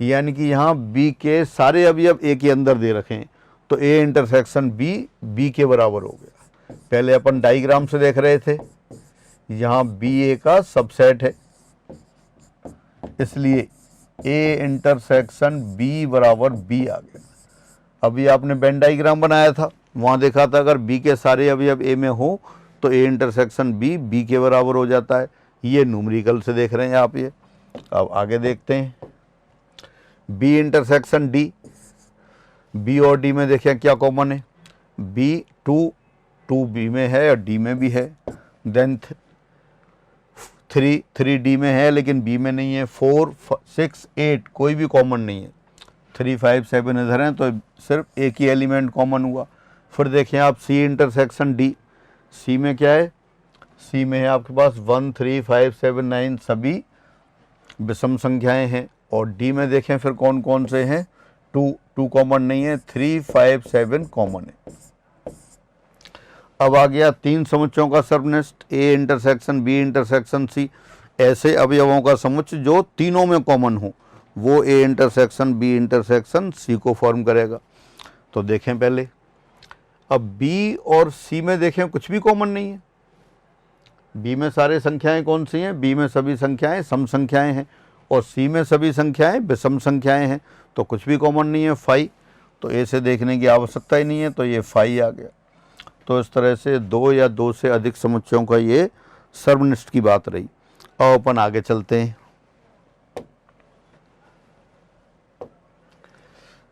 यानी कि यहाँ बी के सारे अवयव ए के अंदर दे रखे हैं, तो ए इंटरसेक्शन बी बी के बराबर हो गया। पहले अपन डायग्राम से देख रहे थे, यहाँ बी ए का सबसेट है, इसलिए ए इंटरसेक्शन बी बराबर बी आ गया। अभी आपने वेन डायग्राम बनाया था, वहाँ देखा था अगर बी के सारे अवयव ए में हो तो ए इंटरसेक्शन बी बी के बराबर हो जाता है। ये न्यूमेरिकल से देख रहे हैं आप ये। अब आगे देखते हैं, बी इंटरसेक्शन डी, बी और डी में देखें क्या कॉमन है। बी 2 बी में है और डी में भी है। देन 3 डी में है लेकिन बी में नहीं है। 4 6 8 कोई भी कॉमन नहीं है। 3 5 7 इधर हैं तो सिर्फ एक ही एलिमेंट कॉमन हुआ। फिर देखें आप सी इंटरसेक्शन डी, सी में क्या है, सी में है आपके पास 1 3 5 7 9 सभी विषम संख्याएं हैं। और डी में देखें फिर कौन कौन से हैं, 2 कॉमन नहीं है, 3 5 7 कॉमन है। अब आ गया 3 समुच्चयों का सर्वनिष्ठ, A intersection B intersection C, ऐसे अवयवों का समुच्चय जो तीनों में कॉमन हो वो A intersection B intersection C को फॉर्म करेगा। तो देखें पहले, अब बी और सी में देखें कुछ भी कॉमन नहीं है। बी में सारे संख्याएं कौन सी हैं, बी में सभी संख्याएं सम संख्याएं हैं और सी में सभी संख्याएं विषम संख्याएं हैं, तो कुछ भी कॉमन नहीं है, फाई। तो ए से देखने की आवश्यकता ही नहीं है, तो ये फाई आ गया। तो इस तरह से 2 या 2 से अधिक समुच्चयों का ये सर्वनिष्ठ की बात रही। अब अपन आगे चलते हैं।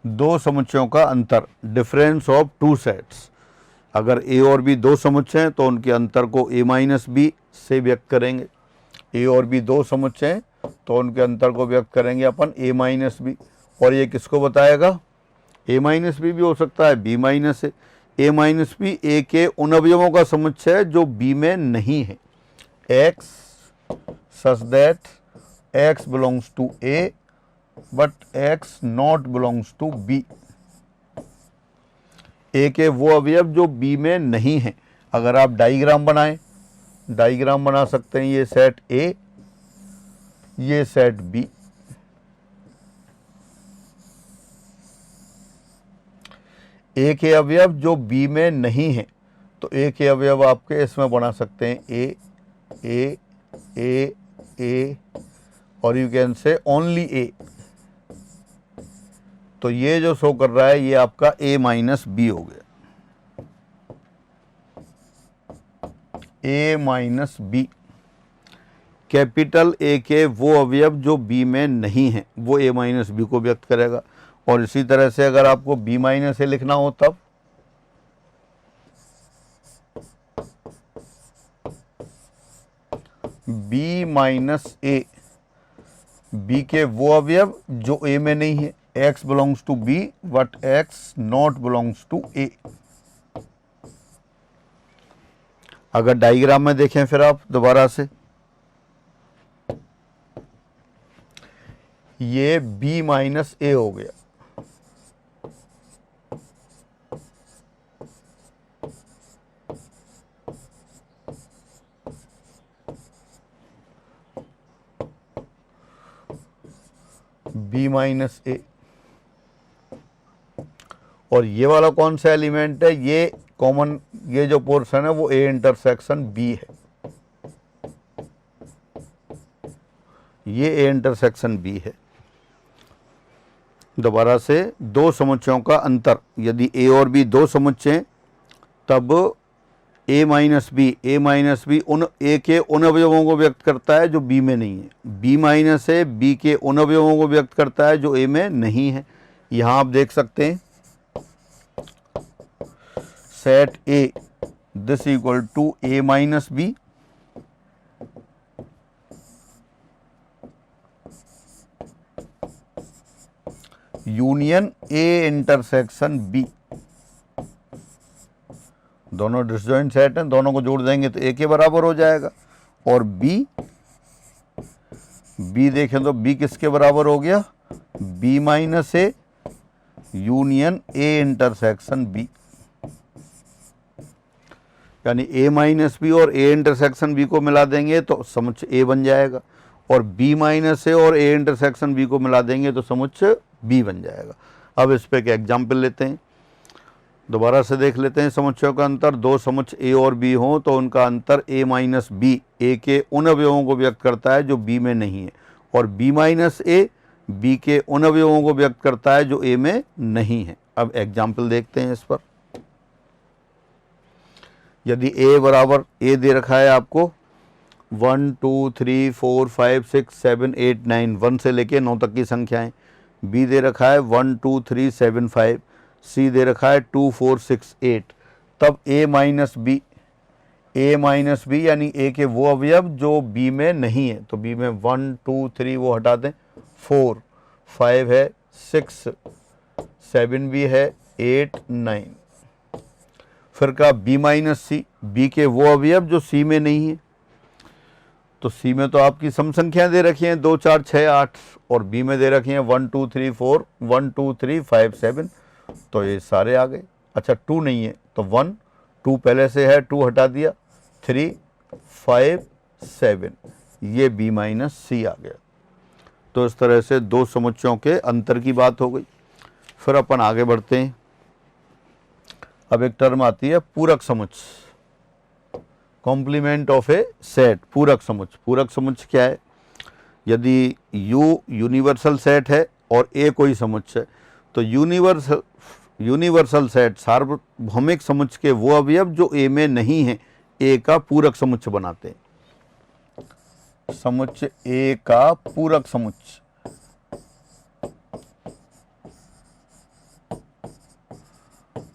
2 समुच्चयों का अंतर, डिफरेंस ऑफ 2 सेट्स। अगर ए और बी 2 समुच्चय हैं तो उनके अंतर को ए माइनस बी से व्यक्त करेंगे। ए और बी 2 समुच्चय हैं तो उनके अंतर को व्यक्त करेंगे अपन ए माइनस बी। और ये किसको बताएगा, ए माइनस बी भी हो सकता है, बी माइनस है। ए माइनस बी ए के उन अवयवों का समुच्चय है जो बी में नहीं है। X such that x belongs to A but X not belongs to B. A के वो अवयव जो बी में नहीं है। अगर आप डायग्राम बनाएं, डायग्राम बना सकते हैं, ये सेट ए, ये सेट बी। ए के अवयव जो बी में नहीं है, तो ए के अवयव आपके इसमें बना सकते हैं ए ए ए ए और यू कैन से ओनली ए। तो ये जो शो कर रहा है ये आपका ए माइनस बी हो गया, ए माइनस बी। कैपिटल ए के वो अवयव जो बी में नहीं है वो ए माइनस बी को व्यक्त करेगा। और इसी तरह से अगर आपको बी माइनस ए लिखना हो तब बी माइनस ए, बी के वो अवयव जो ए में नहीं है, x belongs to B but x not belongs to A. अगर डायग्राम में देखें फिर आप दोबारा से, ये b माइनस ए हो गया, b माइनस ए। और ये वाला कौन सा एलिमेंट है, ये कॉमन, ये जो पोर्शन है वो ए इंटरसेक्शन बी है, ये ए इंटरसेक्शन बी है। दोबारा से दो समुच्चयों का अंतर, यदि ए और बी दो समुच्चय तब ए माइनस बी उन ए के उन अवयवों को व्यक्त करता है जो बी में नहीं है, बी माइनस ए बी के उन अवयवों को व्यक्त करता है जो ए में नहीं है। यहाँ आप देख सकते हैं set A this equal to A minus B, union A intersection B. दोनों डिसजॉइंट सेट हैं, दोनों को जोड़ देंगे तो ए के बराबर हो जाएगा। और बी देखें तो बी किसके बराबर हो गया, B minus A union A intersection B, यानी ए माइनस बी और ए इंटरसेक्शन बी को मिला देंगे तो समुच्चय ए बन जाएगा, और बी माइनस ए और ए इंटरसेक्शन बी को मिला देंगे तो समुच्चय बी बन जाएगा। अब इस पे एक एग्जाम्पल लेते हैं, दोबारा से देख लेते हैं समुच्चयों का अंतर। दो समुच्चय ए और बी हों तो उनका अंतर ए माइनस बी ए के उन अवयवों को व्यक्त करता है जो बी में नहीं है, और बी माइनस ए बी के उन अवयवों को व्यक्त करता है जो ए में नहीं है। अब एग्जाम्पल देखते हैं इस पर। यदि ए बराबर, ए दे रखा है आपको 1 2 3 4 5 6 7 8 9, 1 से लेके 9 तक की संख्याएं, बी दे रखा है 1 2 3 7 5, सी दे रखा है 2 4 6 8, तब ए माइनस बी यानी ए के वो अवयव जो बी में नहीं है, तो बी में 1 2 3 वो हटा दें, 4 5 है, 6 7 भी है, 8 9। फिर का बी माइनस सी, बी के वो अवयव जो सी में नहीं है, तो सी में तो आपकी सम संख्याएं दे रखी हैं 2 4 6 8, और बी में दे रखी हैं 1 2 3 4 1 2 3 5 7, तो ये सारे आ गए। अच्छा 2 नहीं है तो 1 2 पहले से है, 2 हटा दिया, 3 5 7, ये बी माइनस सी आ गया। तो इस तरह से दो समुच्चयों के अंतर की बात हो गई। फिर अपन आगे बढ़ते हैं। अब एक टर्म आती है पूरक समुच्चय, कॉम्प्लीमेंट ऑफ ए सेट। पूरक समुच्चय, पूरक समुच्चय क्या है, यदि U यूनिवर्सल सेट है और A कोई समुच्चय, तो यूनिवर्सल सेट सार्वभौमिक समुच्चय के वो अवयव जो A में नहीं है A का पूरक समुच्चय बनाते हैं। समुच्चय A का पूरक समुच्चय,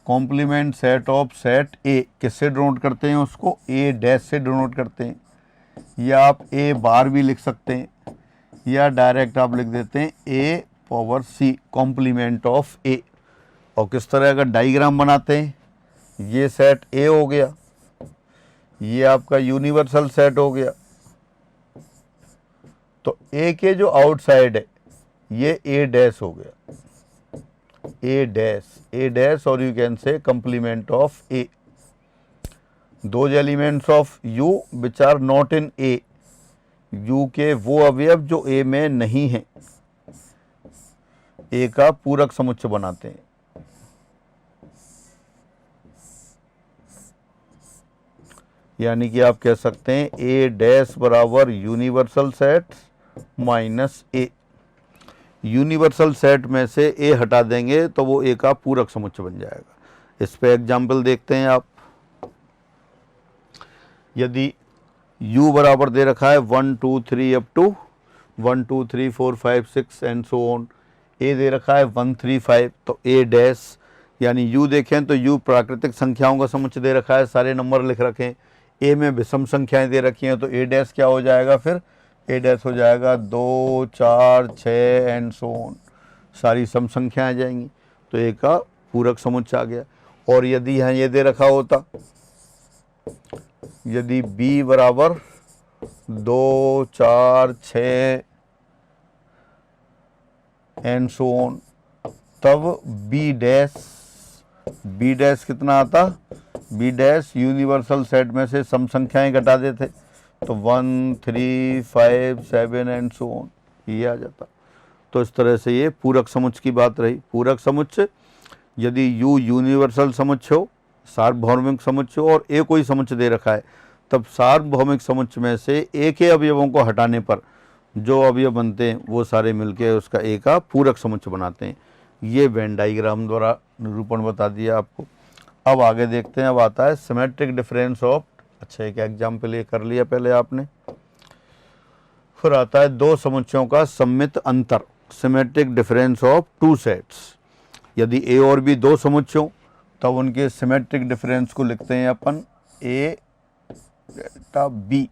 complement set of set A किससे डिनोट करते हैं, उसको A डैश से डिनोट करते हैं, या आप A बार भी लिख सकते हैं, या डायरेक्ट आप लिख देते हैं A power C complement of A। और किस तरह अगर डायग्राम बनाते हैं, ये सेट A हो गया, ये आपका यूनिवर्सल सेट हो गया, तो A के जो आउटसाइड है ये A डैश हो गया, A डैश, और you can say complement of A। Those elements of U which are not in A, U के वो अवयव जो A में नहीं है A का पूरक समुच्चय बनाते हैं। यानी कि आप कह सकते हैं A डैश बराबर universal set minus A। Universal set में से A हटा देंगे तो वो A का पूरक समुच्चय बन जाएगा। इस पे एग्जाम्पल देखते हैं आप। यदि U बराबर दे रखा है 1 2 3 up to 1 2 3 4 5 6 and so on, A दे रखा है 1 3 5, तो A डैश, यानी U देखें तो U प्राकृतिक संख्याओं का समुच्चय दे रखा है, सारे नंबर लिख रखे हैं, A में विषम संख्याएं दे रखी हैं, तो A डैश क्या हो जाएगा, फिर A डैश हो जाएगा 2 4 6 एंड सो ऑन, सारी सम संख्याएं आ जाएंगी, तो A का पूरक समुच्चय आ गया। और यदि यहाँ ये दे रखा होता, यदि B बराबर 2 4 6 एंड सो ऑन, तब B डैश कितना आता, B डैश यूनिवर्सल सेट में से सम संख्याएं घटा देते, तो 1 3 5 7 एंड सो ऑन, ये आ जाता। तो इस तरह से ये पूरक समुच्चय की बात रही। पूरक समुच्चय यदि U यूनिवर्सल समुच्चय हो, सार्वभौमिक समुच्चय हो और A कोई समुच्चय दे रखा है, तब सार्वभौमिक समुच्चय में से A के अवयवों को हटाने पर जो अवयव बनते हैं वो सारे मिलके उसका A का पूरक समुच्चय बनाते हैं। ये वेन डायग्राम द्वारा निरूपण बता दिया आपको। अब आगे देखते हैं, अब आता है सिमेट्रिक डिफरेंस ऑफ, अच्छा एक एग्जाम्पल ये कर लिया पहले आपने। फिर आता है दो समुच्चयों का सम्मित अंतर, symmetric difference of two sets. यदि A और B दो समुच्चयों, तब उनके सिमेट्रिक डिफरेंस को लिखते हैं अपन A डेल्टा B।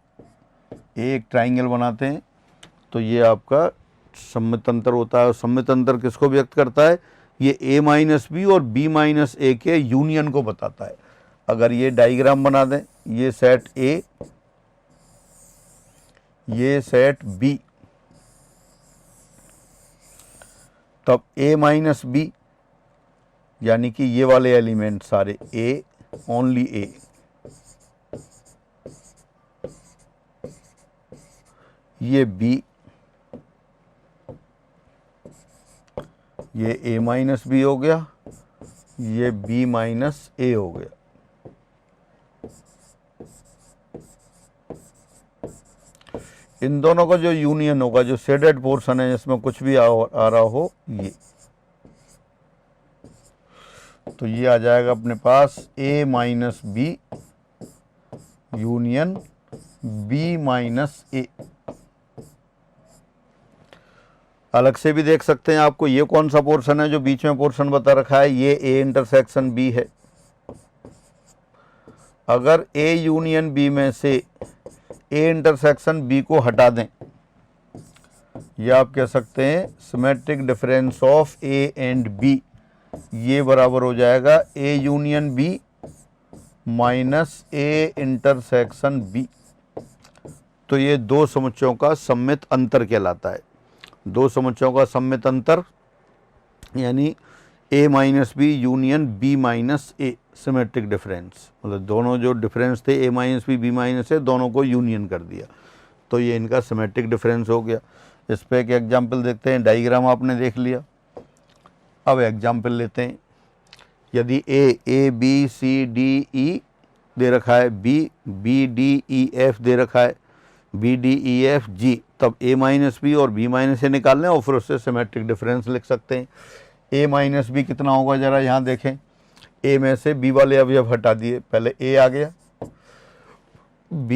एक ट्राइंगल बनाते हैं तो ये आपका सम्मित अंतर होता है। और सम्मित अंतर किसको व्यक्त करता है? ये A माइनस बी और B माइनस A के यूनियन को बताता है। अगर ये डायग्राम बना दें, ये सेट A, ये सेट B, तब A माइनस बी यानी कि ये वाले एलिमेंट सारे A, ओनली A, ये B, ये A माइनस बी हो गया, ये B माइनस A हो गया। इन दोनों का जो यूनियन होगा, जो शेडेड पोर्शन है जिसमें कुछ भी आ रहा हो, ये तो ये आ जाएगा अपने पास A minus B union B minus A। अलग से भी देख सकते हैं आपको, ये कौन सा पोर्शन है जो बीच में पोर्शन बता रखा है, ये A इंटरसेक्शन B है। अगर A यूनियन B में से A इंटरसेक्शन B को हटा दें, या आप कह सकते हैं symmetric difference of A and B, ये बराबर हो जाएगा A union B minus A intersection B। तो ये दो समुच्चयों का सम्मित अंतर कहलाता है। दो समुच्चयों का सम्मित अंतर यानी A minus B union B minus A, symmetric difference, मतलब दोनों जो डिफरेंस थे A minus B B minus A, दोनों को यूनियन कर दिया, तो ये इनका सिमेट्रिक डिफरेंस हो गया। इस पर एक एग्जाम्पल देखते हैं। डायग्राम आपने देख लिया, अब एग्जाम्पल लेते हैं। यदि A B C D E दे रखा है, B D E F दे रखा है, B D E F G, तब A माइनस बी और B माइनस A निकाल लें और फिर उससे सिमेट्रिक डिफरेंस लिख सकते हैं। A माइनस बी कितना होगा ज़रा यहाँ देखें। A में से B वाले अवयव हटा दिए, पहले A आ गया, B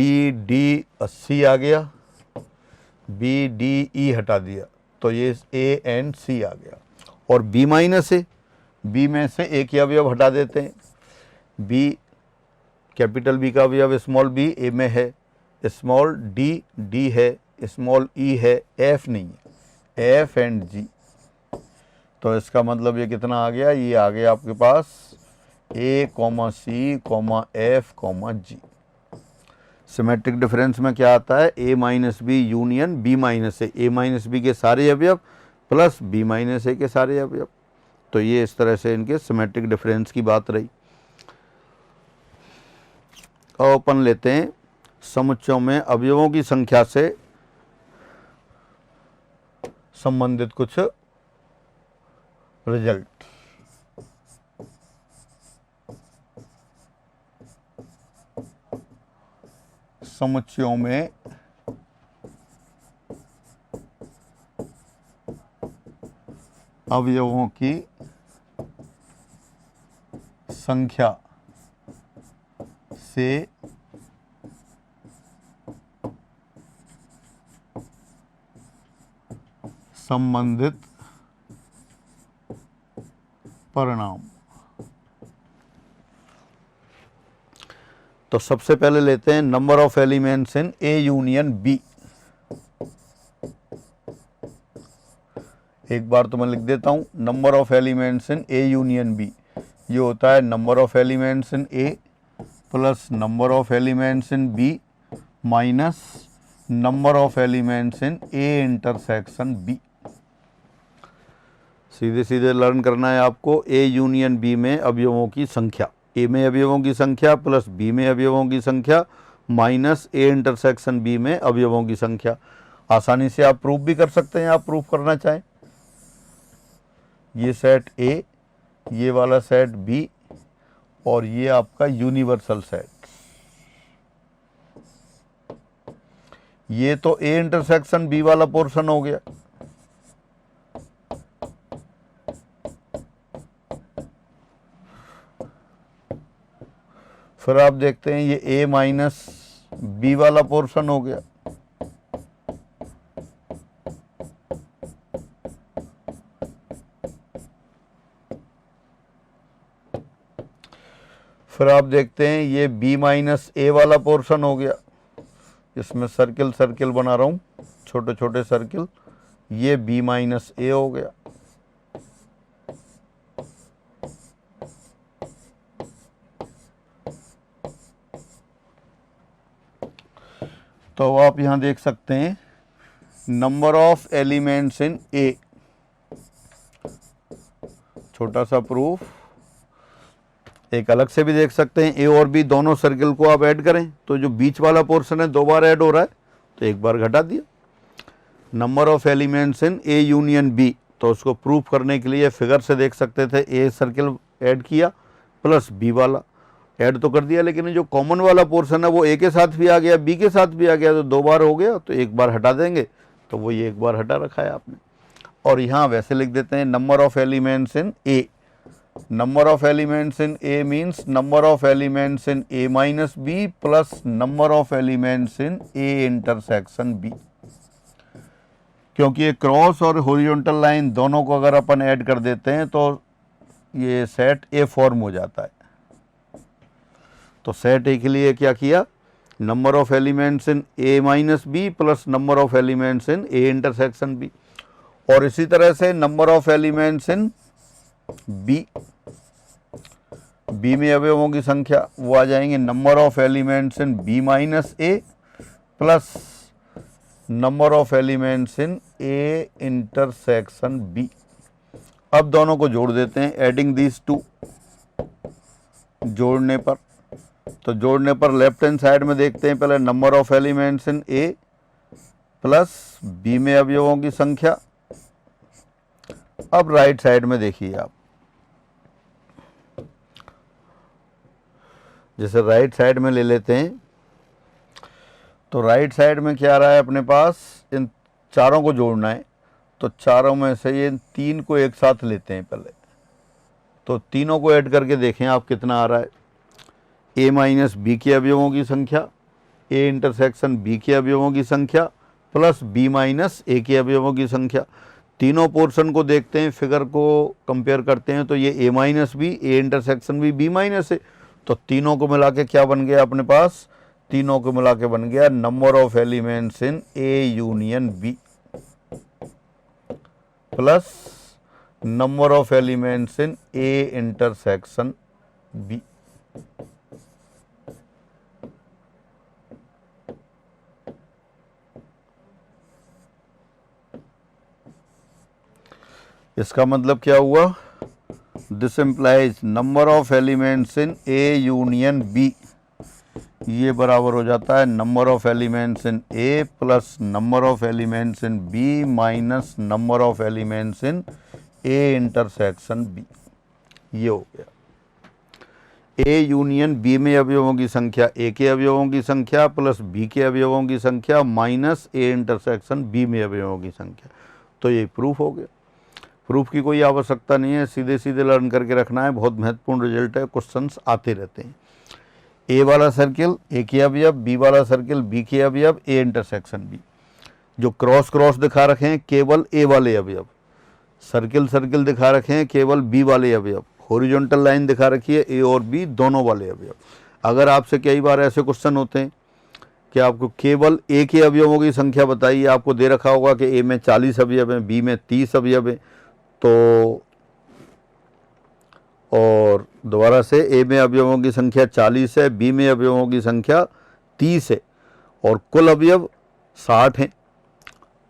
D C आ गया, B D E हटा दिया, तो ये A एंड C आ गया। और B माइनस A, B में से एक ही अवयव हटा देते हैं। B, कैपिटल B का अवयव स्मॉल b A में है, स्मॉल D है, स्मॉल E है, F नहीं है, F एंड G। तो इसका मतलब ये कितना आ गया? ये आ गया आपके पास A, C, F, G। Symmetric difference में क्या आता है? A minus B union B minus A minus B के सारे अवयव प्लस B माइनस A के सारे अवयव। तो ये इस तरह से इनके सिमेट्रिक डिफरेंस की बात रही। अब अपन लेते हैं समुच्चयों में अवयवों की संख्या से संबंधित कुछ रिजल्ट। समुच्चयों में अवयवों की संख्या से संबंधित परिणाम। तो सबसे पहले लेते हैं number of elements in A union B। एक बार तो मैं लिख देता हूं, number of elements in A union B, ये होता है number of elements in A plus number of elements in B minus number of elements in A intersection B। सीधे सीधे लर्न करना है आपको। A यूनियन B में अवयवों की संख्या, A में अवयवों की संख्या प्लस B में अवयवों की संख्या माइनस A इंटरसेक्शन B में अवयवों की संख्या। आसानी से आप प्रूफ भी कर सकते हैं, आप प्रूफ करना चाहें। ये सेट A, ये वाला सेट बी, और ये आपका यूनिवर्सल सेट। ये तो ए इंटरसेक्शन बी वाला पोर्शन हो गया। फिर आप देखते हैं ये ए माइनस बी वाला पोर्शन हो गया। फिर आप देखते हैं ये b माइनस ए वाला पोर्शन हो गया। इसमें सर्किल सर्किल बना रहा हूँ, छोटे छोटे सर्किल। ये b माइनस ए हो गया। तो आप यहाँ देख सकते हैं नंबर ऑफ एलिमेंट्स इन ए, छोटा सा प्रूफ। एक अलग से भी देख सकते हैं, ए और बी दोनों सर्किल को आप ऐड करें तो जो बीच वाला पोर्शन है 2 बार ऐड हो रहा है, तो 1 बार घटा दिया। Number of elements in A union B, तो उसको प्रूफ करने के लिए फिगर से देख सकते थे, ए सर्किल ऐड किया प्लस बी वाला ऐड तो कर दिया, लेकिन जो कॉमन वाला पोर्शन है वो ए के साथ भी आ गया, बी के साथ भी आ गया, तो 2 बार हो गया, तो 1 बार हटा देंगे, तो वो ये 1 बार हटा रखा है आपने। और यहाँ वैसे लिख देते हैं number of elements in A. Number of elements in A means number of elements in A minus B plus number of elements in A intersection B। क्योंकि ये क्रॉस और हॉरिजॉन्टल लाइन दोनों को अगर अपन ऐड कर देते हैं तो ये सेट ए फॉर्म हो जाता है। तो सेट ए के लिए क्या किया, number of elements in A minus B plus number of elements in A intersection B। और इसी तरह से number of elements in B, B में अवयवों की संख्या वो आ जाएंगे number of elements in B minus A plus number of elements in A intersection B. अब दोनों को जोड़ देते हैं, एडिंग दीज टू, जोड़ने पर। तो जोड़ने पर लेफ्ट हैंड साइड में देखते हैं पहले number of elements in A plus B में अवयवों की संख्या। अब राइट साइड में देखिए आप, जैसे राइट साइड में ले लेते हैं, तो राइट साइड में क्या आ रहा है अपने पास, इन चारों को जोड़ना है। तो चारों में से ये 3 को एक साथ लेते हैं पहले, तो तीनों को ऐड करके देखें आप कितना आ रहा है। ए माइनस बी के अवयवों की संख्या, ए इंटरसेक्शन बी के अवयवों की संख्या प्लस बी माइनस ए के अवयवों की संख्या। तीनों पोर्शन को देखते हैं, फिगर को कंपेयर करते हैं, तो ये ए माइनस बी, ए इंटरसेक्शन भी बी माइनस है, तो तीनों को मिला के क्या बन गया अपने पास, तीनों को मिला के बन गया number of elements in A union B plus number of elements in A intersection B. इसका मतलब क्या हुआ, this implies number of elements in A union B, ये बराबर हो जाता है number of elements in A plus number of elements in B minus number of elements in A intersection B. ये हो गया ए यूनियन बी में अवयवों की संख्या ए के अवयवों की संख्या प्लस बी के अवयवों की संख्या माइनस ए इंटरसेक्शन बी में अवयवों की संख्या। तो ये प्रूफ हो गया। प्रूफ की कोई आवश्यकता नहीं है, सीधे सीधे लर्न करके रखना है, बहुत महत्वपूर्ण रिजल्ट है, क्वेश्चंस आते रहते हैं। ए वाला सर्किल ए के अवयव, बी वाला सर्किल बी के अवयव, ए इंटरसेक्शन बी। जो क्रॉस क्रॉस दिखा रखे हैं केवल ए वाले अवयव, सर्किल सर्किल दिखा रखे हैं केवल बी वाले अवयव, हॉरिजॉन्टल लाइन दिखा रखी है ए और बी दोनों वाले अवयव। अगर आपसे कई बार ऐसे क्वेश्चन होते हैं कि आपको केवल ए के अवयवों की संख्या बताइए, आपको दे रखा होगा कि ए में 40 अवयव हैं, बी में 30 अवयव हैं, तो और दोबारा से ए में अवयवों की संख्या 40 है, बी में अवयवों की संख्या 30 है और कुल अवयव 60 हैं,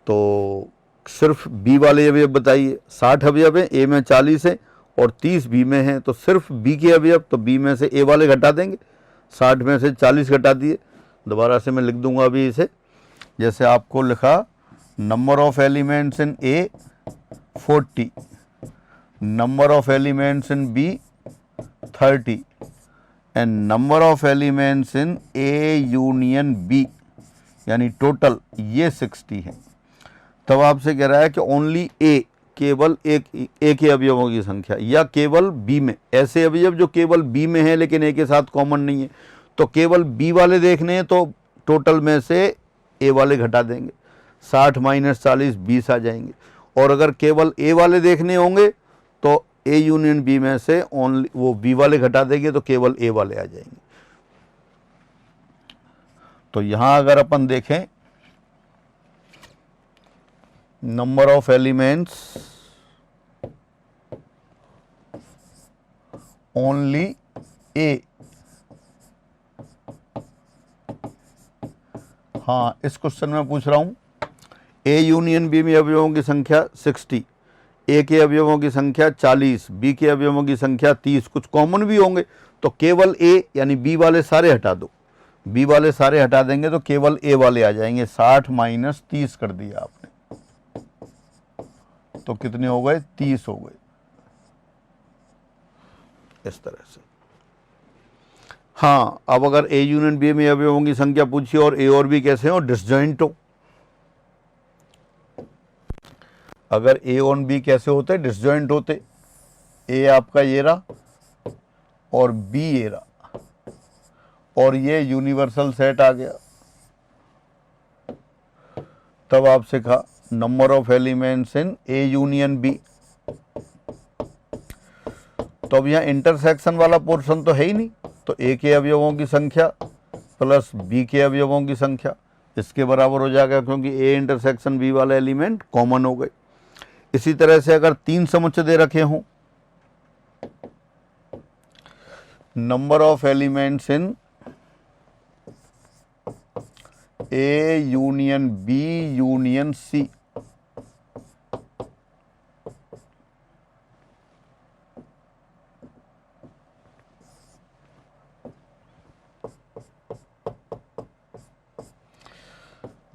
तो सिर्फ बी वाले अवयव बताइए। 60 अवयव हैं, ए में 40 है और 30 बी में हैं, तो सिर्फ बी के अवयव, तो बी में से ए वाले घटा देंगे, 60 में से 40 घटा दिए। दोबारा से मैं लिख दूंगा अभी इसे, जैसे आपको लिखा number of elements in A 40 number of elements in B 30 and number of elements in A union B यानी टोटल ये 60 है। तब आपसे कह रहा है कि ओनली A, केवल एक A के अवयवों की संख्या, या केवल B में, ऐसे अवयव जो केवल B में है लेकिन A के साथ कॉमन नहीं है, तो केवल B वाले देखने हैं तो टोटल में से A वाले घटा देंगे, 60 - 40 20 आ जाएंगे। और अगर केवल A वाले देखने होंगे तो A यूनियन B में से ओनली वो B वाले घटा देंगे तो केवल A वाले आ जाएंगे। तो यहाँ अगर अपन देखें number of elements only A, हाँ इस क्वेश्चन में पूछ रहा हूँ A यूनियन B में अवयवों की संख्या 60, A के अवयवों की संख्या 40, B के अवयवों की संख्या 30, कुछ कॉमन भी होंगे तो केवल A यानी B वाले सारे हटा दो, B वाले सारे हटा देंगे तो केवल A वाले आ जाएंगे। 60 - 30 कर दिया आपने तो कितने हो गए? 30 हो गए, इस तरह से। हाँ, अब अगर A यूनियन B में अवयवों की संख्या पूछिए और A और B कैसे हो? डिसजॉइंट हो। अगर A और B कैसे होते? डिसजॉइंट होते। A आपका ये रहा और B ये रहा और ये यूनिवर्सल सेट आ गया। तब आपसे कहा number of elements in A union B। तो अब यहाँ इंटरसेक्शन वाला पोर्शन तो है ही नहीं, तो A के अवयवों की संख्या प्लस B के अवयवों की संख्या इसके बराबर हो जाएगा, क्योंकि A इंटरसेक्शन B वाला एलिमेंट कॉमन हो गए। इसी तरह से अगर 3 समुच्चय दे रखे हों, number of elements in A union B union C,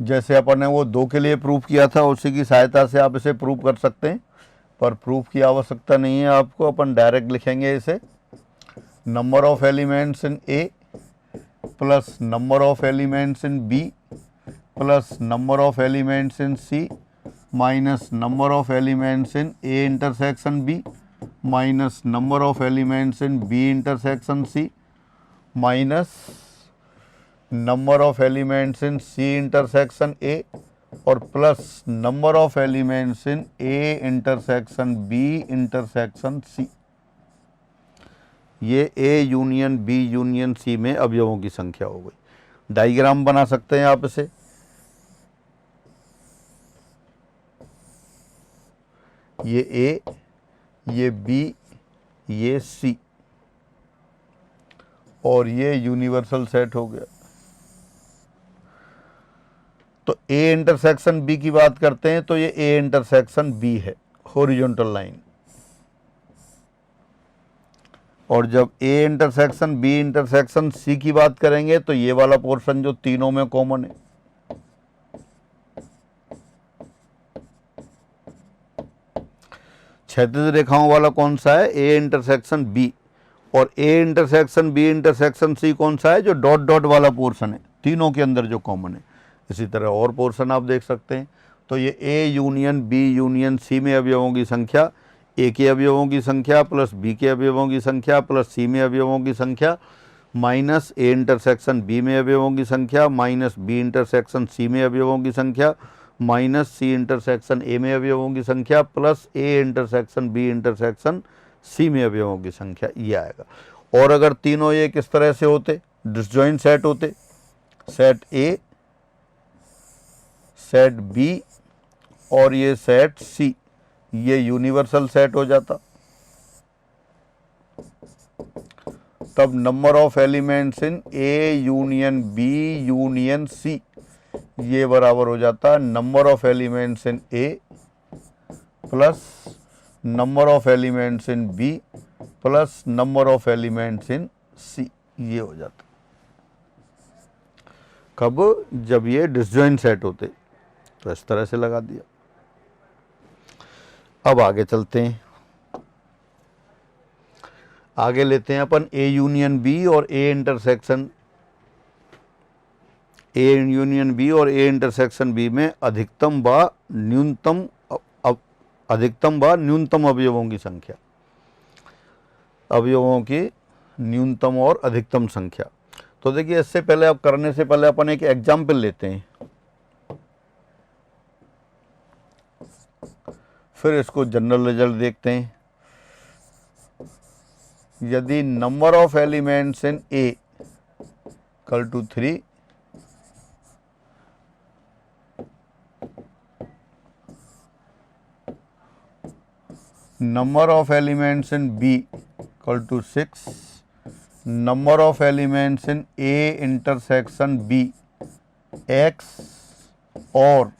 जैसे अपन ने वो 2 के लिए प्रूफ किया था उसी की सहायता से आप इसे प्रूफ कर सकते हैं, पर प्रूफ की आवश्यकता नहीं है आपको, अपन डायरेक्ट लिखेंगे इसे number of elements in A plus number of elements in B plus number of elements in C minus number of elements in A intersection B minus number of elements in B intersection C minus number of elements in C intersection A और plus number of elements in A intersection B intersection C। ये A union B union C में अवयवों की संख्या हो गई। डायग्राम बना सकते हैं आप इसे। ये A, ये B, ये C और ये यूनिवर्सल सेट हो गया। तो A इंटरसेक्शन B की बात करते हैं तो ये A इंटरसेक्शन B है, हॉरिजॉन्टल लाइन। और जब A intersection B intersection C की बात करेंगे तो ये वाला पोर्शन जो तीनों में कॉमन है। क्षैतिज रेखाओं वाला कौन सा है? A intersection B। और A intersection B intersection C कौन सा है? जो डॉट डॉट वाला पोर्शन है, तीनों के अंदर जो कॉमन है। इसी तरह और पोर्शन आप देख सकते हैं। तो ये A union B union C में अवयवों की संख्या, A के अवयवों की संख्या प्लस B के अवयवों की संख्या प्लस C में अवयवों की संख्या माइनस A इंटरसेक्शन B में अवयवों की संख्या माइनस B इंटरसेक्शन C में अवयवों की संख्या माइनस C इंटरसेक्शन A में अवयवों की संख्या plus A intersection B intersection C में अवयवों की संख्या, ये आएगा। और अगर तीनों ये किस तरह से होते? डिसजॉइंट सेट होते। सेट A, सेट B और ये सेट C, ये यूनिवर्सल सेट हो जाता। तब number of elements in A union B union C ये बराबर हो जाता number of elements in A plus number of elements in B plus number of elements in C, ये हो जाता। कब? जब ये डिसजॉइंट सेट होते। तो इस तरह से लगा दिया। अब आगे चलते हैं। आगे लेते हैं अपन ए यूनियन बी और ए इंटरसेक्शन बी में अधिकतम व न्यूनतम अवयवों की संख्या, अवयवों की न्यूनतम और अधिकतम संख्या। तो देखिए इससे पहले, अब करने से पहले अपन एक एग्जाम्पल लेते हैं, फिर इसको जनरल रिजल्ट देखते हैं। यदि number of elements in A equal to 3, number of elements in B equal to 6, number of elements in A intersection B X, और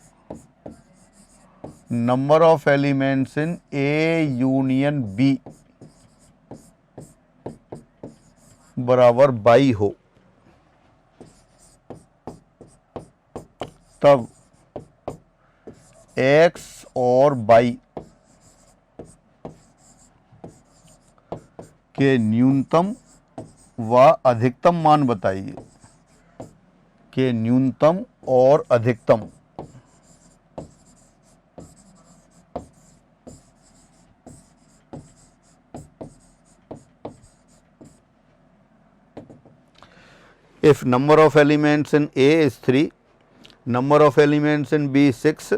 number of elements in A union B बराबर 22 हो, तब X और Y के न्यूनतम व अधिकतम मान बताइए, के न्यूनतम और अधिकतम। If number of elements in A is 3, number of elements in B is 6,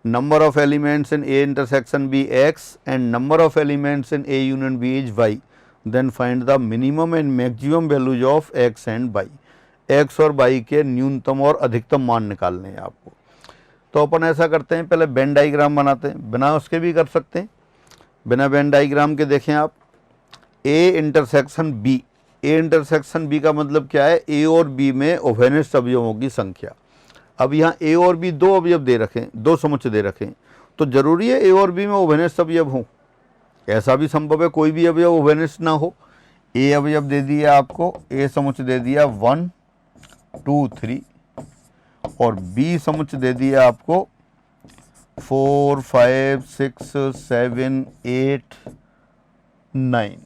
number of elements in A intersection B X, and number of elements in A union B is Y, then find the minimum and maximum values of X and Y. X और Y के न्यूनतम और अधिकतम मान निकालने हैं आपको। तो अपन ऐसा करते हैं, पहले वेन डायग्राम बनाते हैं, बिना उसके भी कर सकते हैं। बिना वेन डायग्राम के देखें आप, A intersection B, A intersection B का मतलब क्या है, ए और बी में ओवेनिस्ट अवयवों की संख्या। अब यहाँ ए और बी दो अवयव दे रखें, दो समुच्चय दे रखें, तो जरूरी है ए और बी में ओवेनिस्ट अवयव हों? ऐसा भी संभव है कोई भी अवयव ओवेनिस्ट ना हो। ए अवयव दे दिया आपको, ए समुच्चय दे दिया 1 2 3, और बी समुच्चय दे दिया आपको 4 5 6 7 8 9।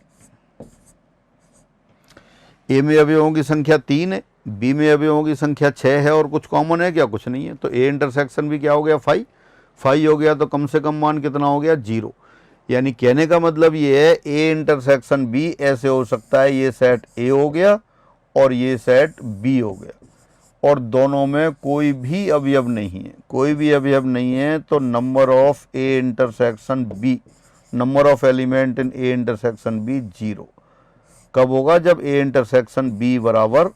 ए में अवयवों की संख्या 3 है, बी में अवयवों की संख्या 6 है, और कुछ कॉमन है क्या? कुछ नहीं है। तो ए इंटरसेक्शन भी क्या हो गया? 5 हो गया, तो कम से कम मान कितना हो गया? 0। यानी कहने का मतलब ये है, ए इंटरसेक्शन बी ऐसे हो सकता है, ये सेट ए हो गया और ये सेट बी हो गया, और दोनों में कोई भी अवयव नहीं है, कोई भी अवयव नहीं है, तो number of A intersection B, number of element in A intersection B 0। कब होगा? जब ए इंटरसेक्शन बी बराबर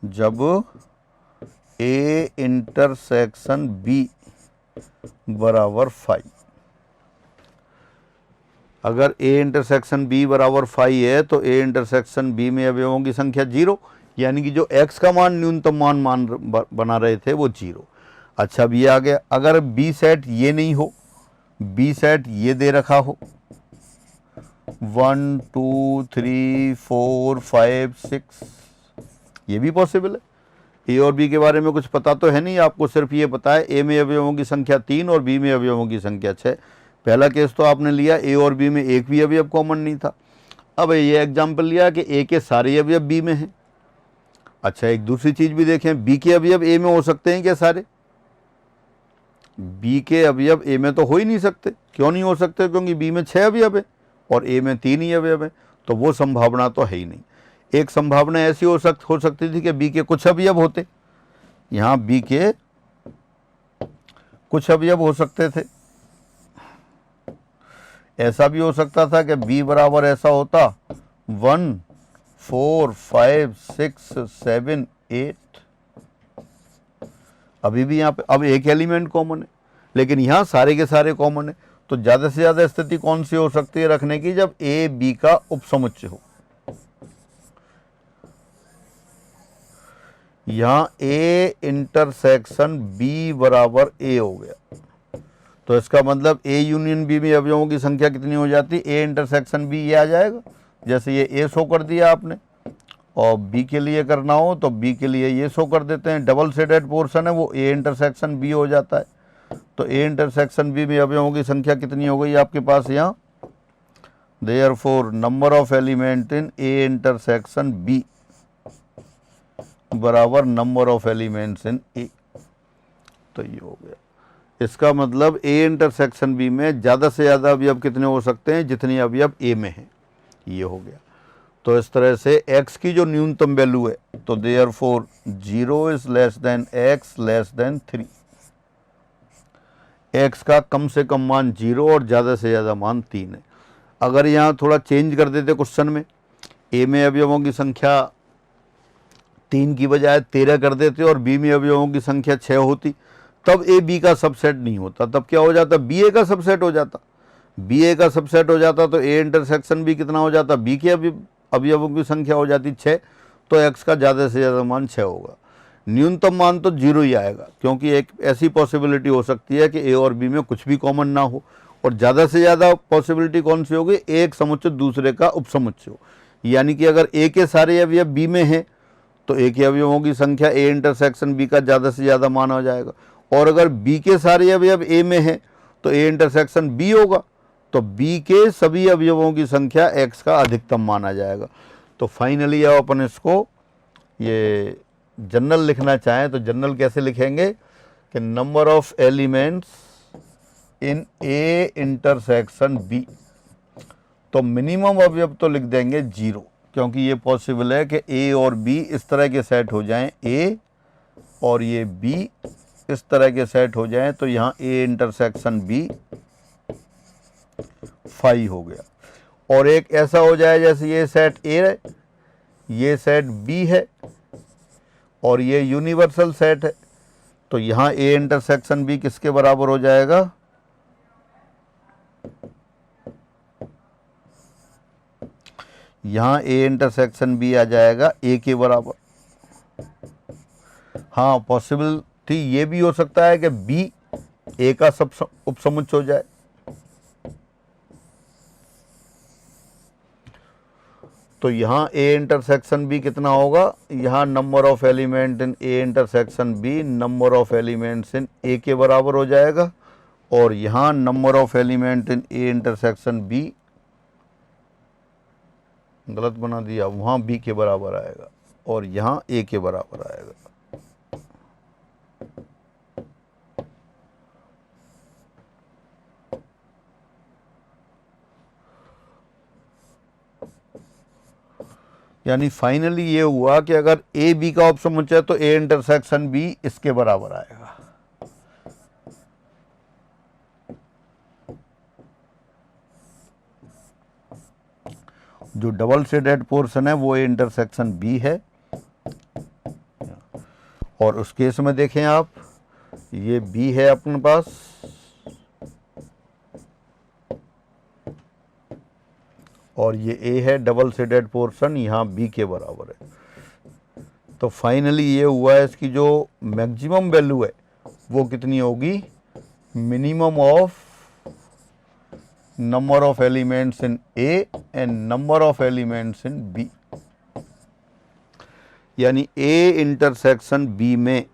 जब ए इंटरसेक्शन बी बराबर 5। अगर ए इंटरसेक्शन बी बराबर 5 है तो ए इंटरसेक्शन बी में अवयवों की संख्या 0, यानी कि जो x का मान न्यूनतम मान बना रहे थे वो 0। अच्छा, अब ये आ गया, अगर बी सेट ये नहीं हो, बी सेट ये दे रखा हो 1 2 3 4 5 6, ये भी पॉसिबल है। ए और बी के बारे में कुछ पता तो है नहीं आपको, सिर्फ ये पता है ए में अवयवों की संख्या 3 और बी में अवयवों की संख्या 6। पहला केस तो आपने लिया, ए और बी में एक भी अवयव कॉमन नहीं था। अब ये एग्जाम्पल लिया कि ए के सारे अवयव बी में हैं। अच्छा, एक दूसरी चीज भी देखें, बी के अवयव ए में हो सकते हैं क्या सारे? बी के अवयव ए में तो हो ही नहीं सकते। क्यों नहीं हो सकते? क्योंकि बी में 6 अवयव है और ए में 3 ही अवयव है, तो वो संभावना तो है ही नहीं। एक संभावना ऐसी हो सकती थी कि बी के कुछ अवयव होते, यहाँ बी के कुछ अवयव हो सकते थे। ऐसा भी हो सकता था कि बी बराबर ऐसा होता 1 4 5 6 7 8। अभी भी यहाँ पे अब एक एलिमेंट कॉमन है, लेकिन यहाँ सारे के सारे कॉमन है। तो ज़्यादा से ज़्यादा स्थिति कौन सी हो सकती है रखने की? जब ए बी का उपसमुच्चय हो। यहाँ ए इंटरसेक्शन बी बराबर ए हो गया, तो इसका मतलब ए यूनियन बी में अवयवों की संख्या कितनी हो जाती है? ए इंटरसेक्शन बी ये आ जाएगा, जैसे ये ए शो कर दिया आपने, और बी के लिए करना हो तो बी के लिए ये शो कर देते हैं। डबल शेडेड पोर्शन है वो ए इंटरसेक्शन बी हो जाता है। तो ए इंटरसेक्शन बी में अवयवों की संख्या कितनी हो गई आपके पास यहाँ? Therefore number of element in A intersection B बराबर number of elements in A. तो ये हो गया। इसका मतलब ए इंटरसेक्शन बी में ज़्यादा से ज़्यादा अवयव कितने हो सकते हैं? जितने अवयव ए में हैं। ये हो गया। तो इस तरह से x की जो न्यूनतम वैल्यू है, तो therefore 0 is less than x less than 3। x का कम से कम मान 0 और ज़्यादा से ज़्यादा मान 3 है। अगर यहाँ थोड़ा चेंज कर देते क्वेश्चन में, a में अवयवों की संख्या 3 की बजाय 13 कर देते और b में अवयवों की संख्या 6 होती, तब a b का सबसेट नहीं होता। तब क्या हो जाता? b a का सबसेट हो जाता। b a का सबसेट हो जाता तो a इंटरसेक्शन b कितना हो जाता? b के अवयवों की संख्या हो जाती 6। तो x का ज़्यादा से ज़्यादा मान 6 होगा। न्यूनतम मान तो 0 ही आएगा, क्योंकि एक ऐसी पॉसिबिलिटी हो सकती है कि a और b में कुछ भी कॉमन ना हो। और ज़्यादा से ज़्यादा पॉसिबिलिटी कौन सी होगी? एक समुच्चय दूसरे का उपसमुच्चय हो। यानी कि अगर a के सारे अवयव b में हैं तो a के अवयवों की संख्या a इंटरसेक्शन b का ज़्यादा से ज़्यादा मान हो जाएगा। और अगर b के सारे अवयव a में हैं तो a इंटरसेक्शन b होगा, तो b के सभी अवयवों की संख्या x का अधिकतम माना जाएगा। तो फाइनली अब अपन इसको ये जनरल लिखना चाहें तो जनरल कैसे लिखेंगे कि number of elements in a intersection b, तो मिनिमम अवयव तो लिख देंगे 0, क्योंकि ये पॉसिबल है कि a और b इस तरह के सेट हो जाएं, a और ये b इस तरह के सेट हो जाएं, तो यहाँ a इंटरसेक्शन b 5 हो गया। और एक ऐसा हो जाए जैसे ये सेट A है, ये सेट B है और ये यूनिवर्सल सेट है, तो यहाँ A इंटरसेक्शन B किसके बराबर हो जाएगा? यहाँ A इंटरसेक्शन B आ जाएगा A के बराबर। हाँ, पॉसिबिलिटी ये भी हो सकता है कि B A का सब उपसमुच्चय हो जाए। तो यहाँ A इंटरसेक्शन B कितना होगा? यहाँ number of element in A intersection B number of elements in A के बराबर हो जाएगा। और यहाँ number of element in A intersection B, गलत बना दिया, वहाँ B के बराबर आएगा और यहाँ A के बराबर आएगा। यानी फाइनली ये हुआ कि अगर ए बी का उपसमुच्चय है तो ए इंटरसेक्शन बी इसके बराबर आएगा। जो डबल शेडेड पोर्शन है वो ए इंटरसेक्शन बी है। और उस केस में देखें आप, ये बी है अपने पास और ये A है डबल शेडेड पोर्शन, यहाँ B के बराबर है। तो फाइनली ये हुआ है इसकी जो मैक्सिमम वैल्यू है वो कितनी होगी? Minimum of number of elements in A and number of elements in B। यानी A इंटरसेक्शन B में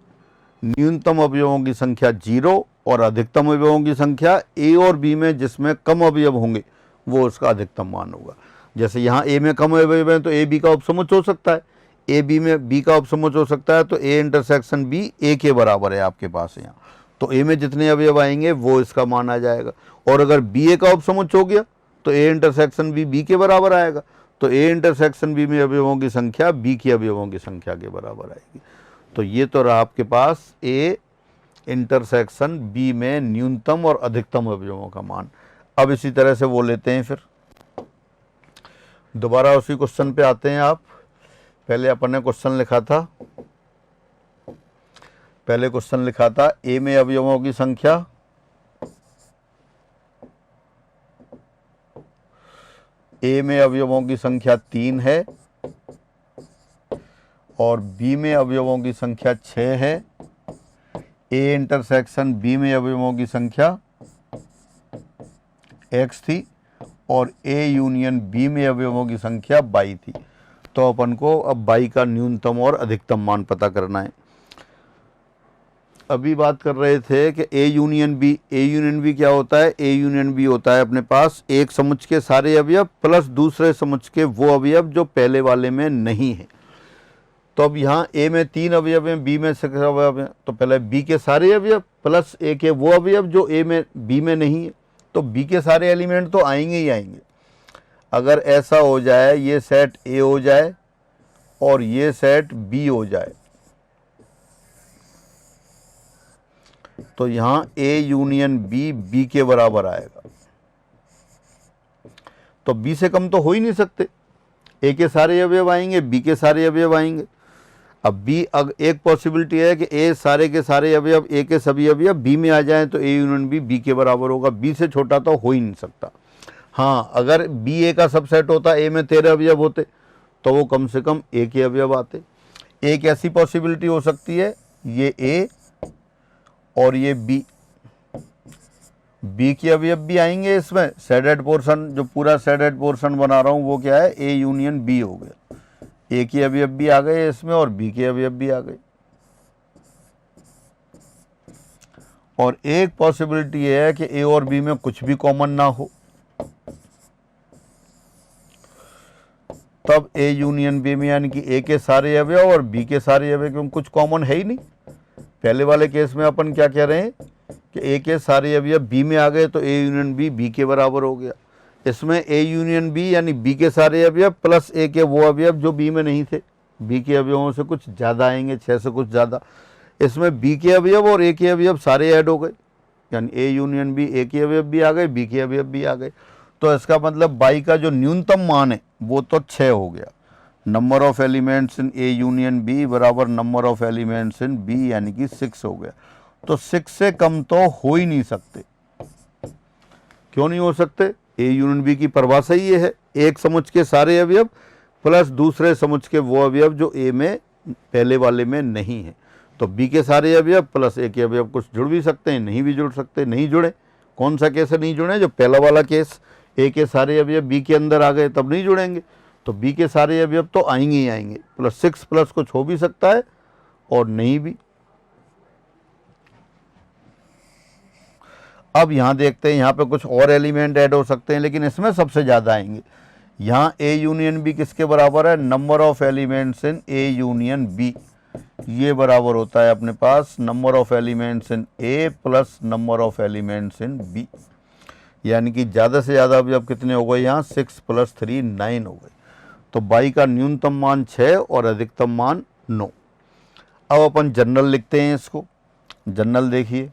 न्यूनतम अवयवों की संख्या 0 और अधिकतम अवयवों की संख्या A और B में जिसमें कम अवयव होंगे वो उसका अधिकतम मान होगा। जैसे यहाँ A में कम अवयव हैं तो A B का उपसमुच्चय हो सकता है, A B में B का उपसमुच्चय हो सकता है, तो A इंटरसेक्शन B A के बराबर है आपके पास यहाँ। तो A में जितने अवयव आएंगे वो इसका मान आ जाएगा। और अगर B A का उपसमुच्चय हो गया तो A इंटरसेक्शन B B के बराबर आएगा। तो A इंटरसेक्शन B में अवयवों की संख्या B की अवयवों की संख्या के बराबर आएगी। तो ये तो रहा आपके पास A इंटरसेक्शन B में न्यूनतम और अधिकतम अवयवों का मान। अब इसी तरह से वो लेते हैं, फिर दोबारा उसी क्वेश्चन पे आते हैं आप। पहले अपन ने क्वेश्चन लिखा था, पहले क्वेश्चन लिखा था A में अवयवों की संख्या A में अवयवों की संख्या 3 है और B में अवयवों की संख्या 6 है। A इंटरसेक्शन B में अवयवों की संख्या x थी और A यूनियन B में अवयवों की संख्या y थी। तो अपन को अब बाई का न्यूनतम और अधिकतम मान पता करना है। अभी बात कर रहे थे कि A union B, A union B क्या होता है? ए यूनियन बी होता है अपने पास एक समुच्चय के सारे अवयव प्लस दूसरे समुच्चय के वो अवयव जो पहले वाले में नहीं है। तो अब यहाँ ए में 3 अवयव हैं, बी में 6 अवयव हैं, तो पहले बी के सारे अवयव प्लस ए के वो अवयव जो ए में बी में नहीं है, तो बी के सारे एलिमेंट तो आएंगे ही आएंगे। अगर ऐसा हो जाए, ये सेट ए हो जाए और ये सेट बी हो जाए, तो यहाँ ए यूनियन बी बी के बराबर आएगा। तो बी से कम तो हो ही नहीं सकते, ए के सारे अवयव आएंगे, बी के सारे अवयव आएंगे। अब बी एक पॉसिबिलिटी है कि ए सारे के सारे अवयव, ए के सभी अवयव बी में आ जाएं, तो ए यूनियन बी बी के बराबर होगा। बी से छोटा तो हो ही नहीं सकता। हाँ, अगर बी ए का सबसेट होता, ए में 13 अवयव होते, तो वो कम से कम ए के अवयव आते। एक ऐसी पॉसिबिलिटी हो सकती है, ये ए और ये बी, बी के अवयव भी आएंगे इसमें। शेडेड पोर्शन, जो पूरा शेडेड पोर्शन बना रहा हूँ वो क्या है? ए यूनियन बी हो गया। ए के अवयव भी आ गए इसमें और बी के अवयव भी आ गए। और एक पॉसिबिलिटी है कि ए और बी में कुछ भी कॉमन ना हो, तब ए यूनियन बी में यानी कि ए के सारे अवयव और बी के सारे अवयव में कुछ कॉमन है ही नहीं। पहले वाले केस में अपन क्या कह रहे हैं कि ए के सारे अवयव बी में आ गए, तो ए यूनियन बी बी के बराबर हो गया। इसमें ए यूनियन बी यानी बी के सारे अवयव प्लस ए के वो अवयव जो बी में नहीं थे, बी के अवयवों से कुछ ज़्यादा आएंगे, 6 से कुछ ज़्यादा। इसमें बी के अवयव और ए के अवयव सारे ऐड हो गए, यानी ए यूनियन बी, ए के अवयव भी आ गए, बी के अवयव भी आ गए। तो इसका मतलब बाई का जो न्यूनतम मान है वो तो 6 हो गया। Number of elements in A union B बराबर number of elements in B, यानी कि 6 हो गया। तो 6 से कम तो हो ही नहीं सकते। क्यों नहीं हो सकते? ए यूनियन बी की परिभाषा ही ये है, एक समुच्चय के सारे अवयव प्लस दूसरे समुच्चय के वो अवयव जो ए में पहले वाले में नहीं है। तो बी के सारे अवयव प्लस ए के अवयव कुछ जुड़ भी सकते हैं, नहीं भी जुड़ सकते। नहीं जुड़े, कौन सा केस नहीं जुड़े? जो पहला वाला केस, ए के सारे अवयव बी के अंदर आ गए तब नहीं जुड़ेंगे। तो बी के सारे अवयव तो आएंगे ही आएंगे। प्लस 6 प्लस कुछ हो भी सकता है और नहीं भी। अब यहाँ देखते हैं, यहाँ पे कुछ और एलिमेंट ऐड हो सकते हैं, लेकिन इसमें सबसे ज़्यादा आएंगे। यहाँ ए यूनियन बी किसके बराबर है? Number of elements in A union B. ये बराबर होता है अपने पास number of elements in A plus number of elements in B, यानी कि ज़्यादा से ज़्यादा अभी अब कितने हो गए? यहाँ 6 + 3 9 हो गए। तो बाई का न्यूनतम मान 6 और अधिकतम मान 9। अब अपन जनरल लिखते हैं इसको। जनरल देखिए,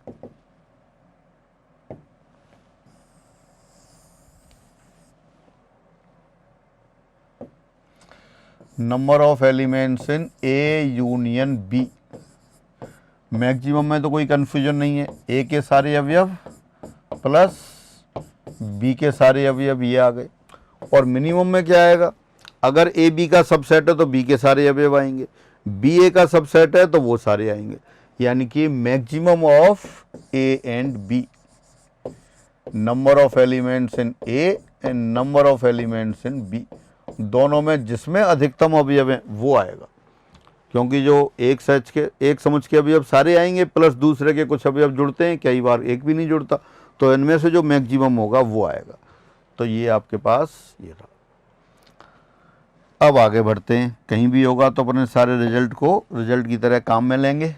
number of elements in A union B. Maximum में तो कोई कंफ्यूजन नहीं है, ए के सारे अवयव प्लस बी के सारे अवयव ये आ गए। और मिनिमम में क्या आएगा? अगर ए बी का सबसेट है तो बी के सारे अवयव आएंगे, बी ए का सबसेट है तो वो सारे आएंगे, यानी कि maximum of A and B, number of elements in A and number of elements in B, दोनों में जिसमें अधिकतम अवयव हैं वो आएगा। क्योंकि जो एक समुच्चय के अवयव सारे आएंगे प्लस दूसरे के कुछ अवयव जुड़ते हैं, कई बार एक भी नहीं जुड़ता, तो इनमें से जो मैक्सिमम होगा वो आएगा। तो ये आपके पास ये रहा। अब आगे बढ़ते हैं, कहीं भी होगा तो अपने सारे रिजल्ट की तरह काम में लेंगे।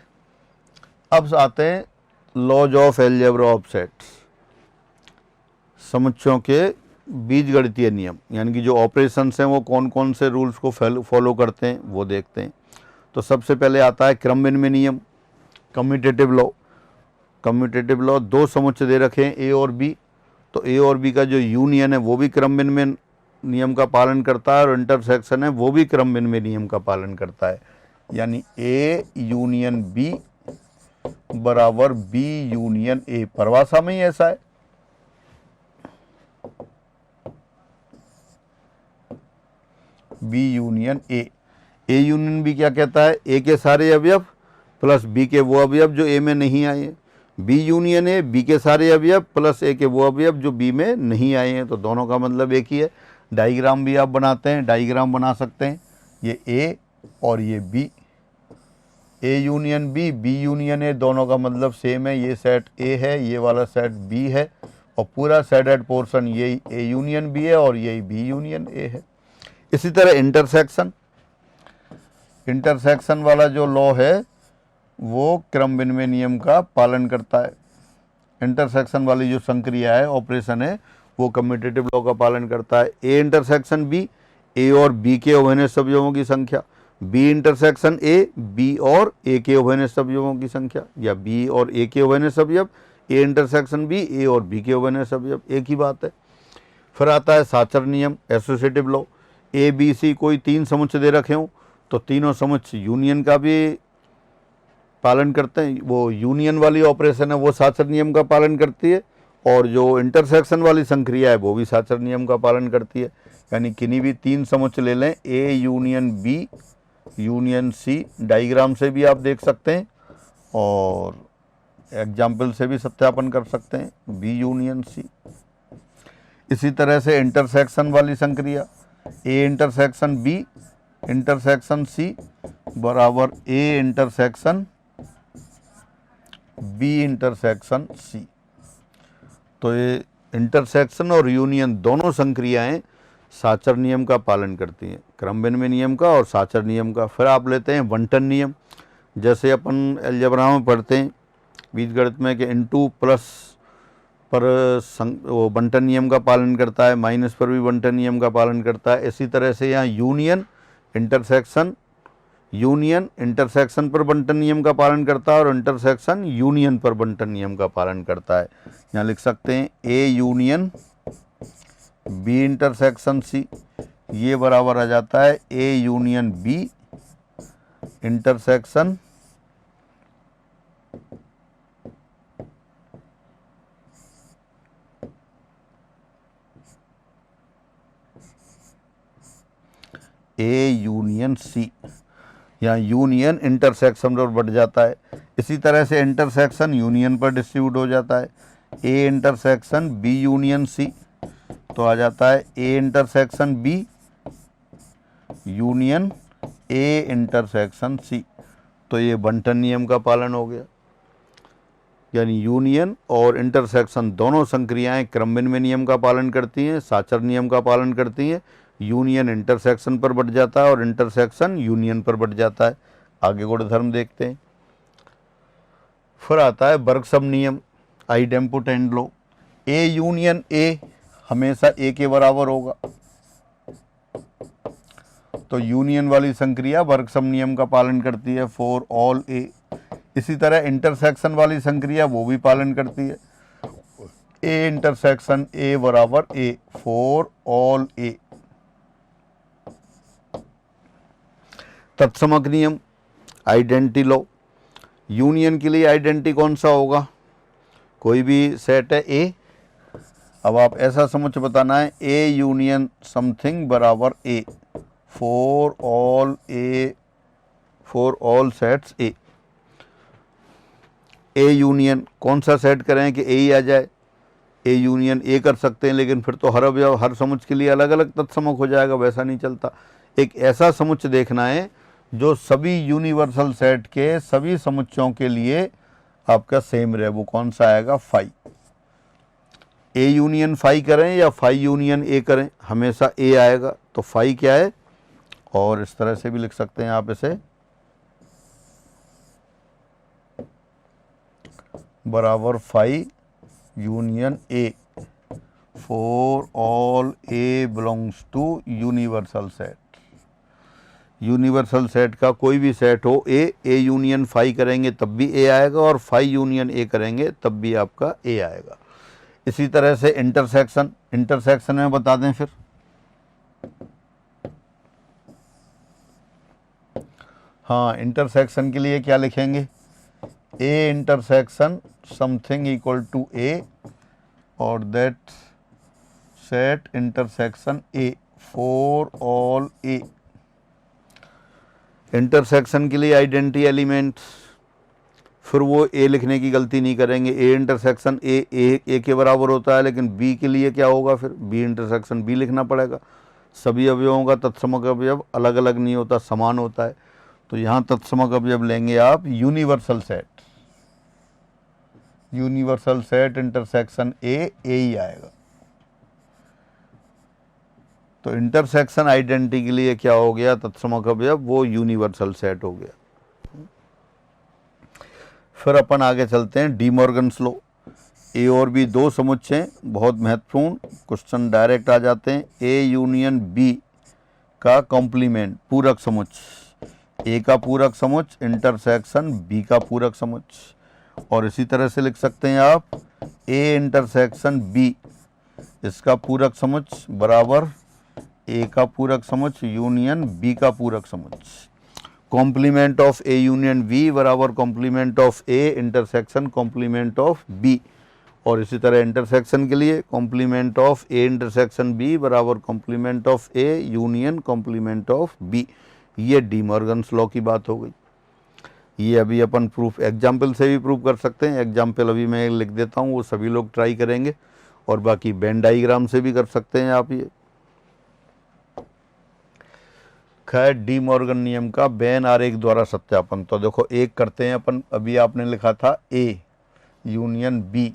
अब आते हैं laws of algebra of sets, समुच्चयों के बीजगणितीय नियम, यानी कि जो ऑपरेशंस हैं वो कौन कौन से रूल्स को फॉलो करते हैं वो देखते हैं। तो सबसे पहले आता है क्रम विनिमय नियम, कम्यूटेटिव लॉ। कम्यूटेटिव लॉ, दो समुच्चय दे रखे हैं ए और बी, तो ए और बी का जो यूनियन है वो भी क्रम विनिमय नियम का पालन करता है, और इंटरसेक्शन है वो भी क्रम विनिमय नियम का पालन करता है। यानी ए यूनियन बी बराबर बी यूनियन ए, परिभाषा में ही ऐसा है। B union A, A union B क्या कहता है? ए के सारे अवयव प्लस बी के वो अवयव जो ए में नहीं आए हैं। बी यूनियन ए, बी के सारे अवयव प्लस ए के वो अवयव जो बी में नहीं आए हैं। तो दोनों का मतलब एक ही है। डायग्राम भी आप बनाते हैं, डायग्राम बना सकते हैं। ये ए और ये B, A union B, B union A, दोनों का मतलब सेम है। ये सेट ए है, ये वाला सेट बी है, और पूरा सेटेड पोर्शन यही ए यूनियन बी है और यही बी यूनियन ए है। इसी तरह इंटरसेक्शन, इंटरसेक्शन वाला जो लॉ है वो क्रम विनिमय नियम का पालन करता है। इंटरसेक्शन वाली जो संक्रिया है, ऑपरेशन है, वो कम्यूटेटिव लॉ का पालन करता है। ए इंटरसेक्शन बी, ए और बी के उभयनिष्ठ संयोजकों की संख्या, बी इंटरसेक्शन ए, बी और ए के उभयनिष्ठ संयोजकों की संख्या, या बी और ए के उभयनिष्ठ संयोग, ए इंटरसेक्शन बी, ए और बी के उभयनिष्ठ संयोग, एक ही बात है। फिर आता है साचर नियम, associative law. A B C कोई 3 समुच्चय दे रखे हों तो तीनों समुच्चय यूनियन का भी पालन करते हैं। वो यूनियन वाली ऑपरेशन है वो साचर नियम का पालन करती है, और जो इंटरसेक्शन वाली संक्रिया है वो भी साचर नियम का पालन करती है। यानी किन्हीं भी 3 समुच्चय ले लें, A union B union C, diagram से भी आप देख सकते हैं और एग्जाम्पल से भी सत्यापन कर सकते हैं, बी यूनियन सी। इसी तरह से इंटरसेक्शन वाली संक्रिया, A intersection B intersection C बराबर A intersection B intersection C. तो ये इंटरसेक्शन और यूनियन दोनों संक्रियाएं साचर नियम का पालन करती हैं, क्रम विनिमय नियम का और साचर नियम का। फिर आप लेते हैं बंटन नियम, जैसे अपन अलजेब्रा में पढ़ते हैं बीजगणित में कि इनटू प्लस पर वो बंटन नियम का पालन करता है, माइनस पर भी बंटन नियम का पालन करता है। इसी तरह से यहाँ यूनियन इंटरसेक्शन पर बंटन नियम का पालन करता है और इंटरसेक्शन यूनियन पर बंटन नियम का पालन करता है। यहाँ लिख सकते हैं A union B intersection C, ये बराबर आ जाता है A union B intersection A union C. यहाँ यूनियन इंटरसेक्शन पर बढ़ जाता है। इसी तरह से इंटरसेक्शन यूनियन पर डिस्ट्रीब्यूट हो जाता है, A intersection B union C, तो आ जाता है A intersection B union A intersection C. तो ये बंटन नियम का पालन हो गया। यानी यूनियन और इंटरसेक्शन दोनों संक्रियाएं क्रम विनिमय नियम का पालन करती हैं, साचर नियम का पालन करती हैं। यूनियन इंटरसेक्शन पर बढ़ जाता है और इंटरसेक्शन यूनियन पर बढ़ जाता है। आगे गुणधर्म देखते हैं। फिर आता है बर्गसम नियम, आइडेम्पोटेंट लॉ। ए यूनियन ए हमेशा ए के बराबर होगा, तो यूनियन वाली संक्रिया बर्गसम नियम का पालन करती है फॉर ऑल ए। इसी तरह इंटरसेक्शन वाली संक्रिया वो भी पालन करती है, ए इंटरसेक्शन ए बराबर ए फॉर ऑल ए। तत्समक नियम, आइडेंटिटी लॉ। यूनियन के लिए आइडेंटिटी कौन सा होगा? कोई भी सेट है ए, अब आप ऐसा समुच्चय बताना है ए यूनियन समथिंग बराबर ए for all sets A. A union कौन सा सेट करें कि ए ही आ जाए? ए यूनियन ए कर सकते हैं, लेकिन फिर तो हर समुच्चय के लिए अलग अलग तत्समक हो जाएगा, वैसा नहीं चलता। एक ऐसा समुच्चय देखना है जो सभी यूनिवर्सल सेट के सभी समुच्चयों के लिए आपका सेम रहे। वो कौन सा आएगा? फाई। ए यूनियन फाई करें या फाई यूनियन ए करें, हमेशा ए आएगा। तो फाई क्या है? और इस तरह से भी लिख सकते हैं आप इसे, बराबर phi union A for all A belongs to universal set. Universal set का कोई भी सेट हो ए यूनियन फाई करेंगे तब भी ए आएगा, और फाई यूनियन ए करेंगे तब भी आपका ए आएगा। इसी तरह से इंटरसेक्शन में बता दें फिर। हाँ, इंटरसेक्शन के लिए क्या लिखेंगे? A intersection something equal to A और that set intersection A for all A. Intersection के लिए आइडेंटिटी एलिमेंट्स, फिर वो ए लिखने की गलती नहीं करेंगे। ए इंटरसेक्शन ए के बराबर होता है, लेकिन बी के लिए क्या होगा? फिर बी इंटरसेक्शन बी लिखना पड़ेगा। सभी अवयवों का तत्समक अवयव अलग अलग नहीं होता, समान होता है। तो यहाँ तत्समक अवयव लेंगे आप universal set, universal set intersection A ही आएगा। तो इंटरसेक्शन आइडेंटिटी के लिए क्या हो गया, तत्समक अवयव वो यूनिवर्सल सेट हो गया। फिर अपन आगे चलते हैं डी मॉर्गन्स लॉ। ए और बी दो समुच्चय, बहुत महत्वपूर्ण क्वेश्चन डायरेक्ट आ जाते हैं। ए यूनियन बी का कॉम्प्लीमेंट, पूरक समुच्चय, ए का पूरक समुच्चय इंटरसेक्शन बी का पूरक समुच्चय। और इसी तरह से लिख सकते हैं आप ए इंटरसेक्शन बी, इसका पूरक समुच्चय बराबर ए का पूरक समुच्चय यूनियन बी का पूरक समुच्चय। Complement of A union B बराबर complement of A intersection complement of B. और इसी तरह इंटरसेक्शन के लिए complement of A intersection B बराबर complement of A union complement of B. ये डी मॉर्गन्स लॉ की बात हो गई। ये अभी अपन प्रूफ एग्जाम्पल से भी प्रूव कर सकते हैं। एग्जाम्पल अभी मैं लिख देता हूँ, वो सभी लोग ट्राई करेंगे। और बाकी वेन डाइग्राम से भी कर सकते हैं आप ये। खैर डी मॉर्गन नियम का वेन आरेख द्वारा सत्यापन। तो देखो एक करते हैं अपन, अभी आपने लिखा था ए यूनियन बी,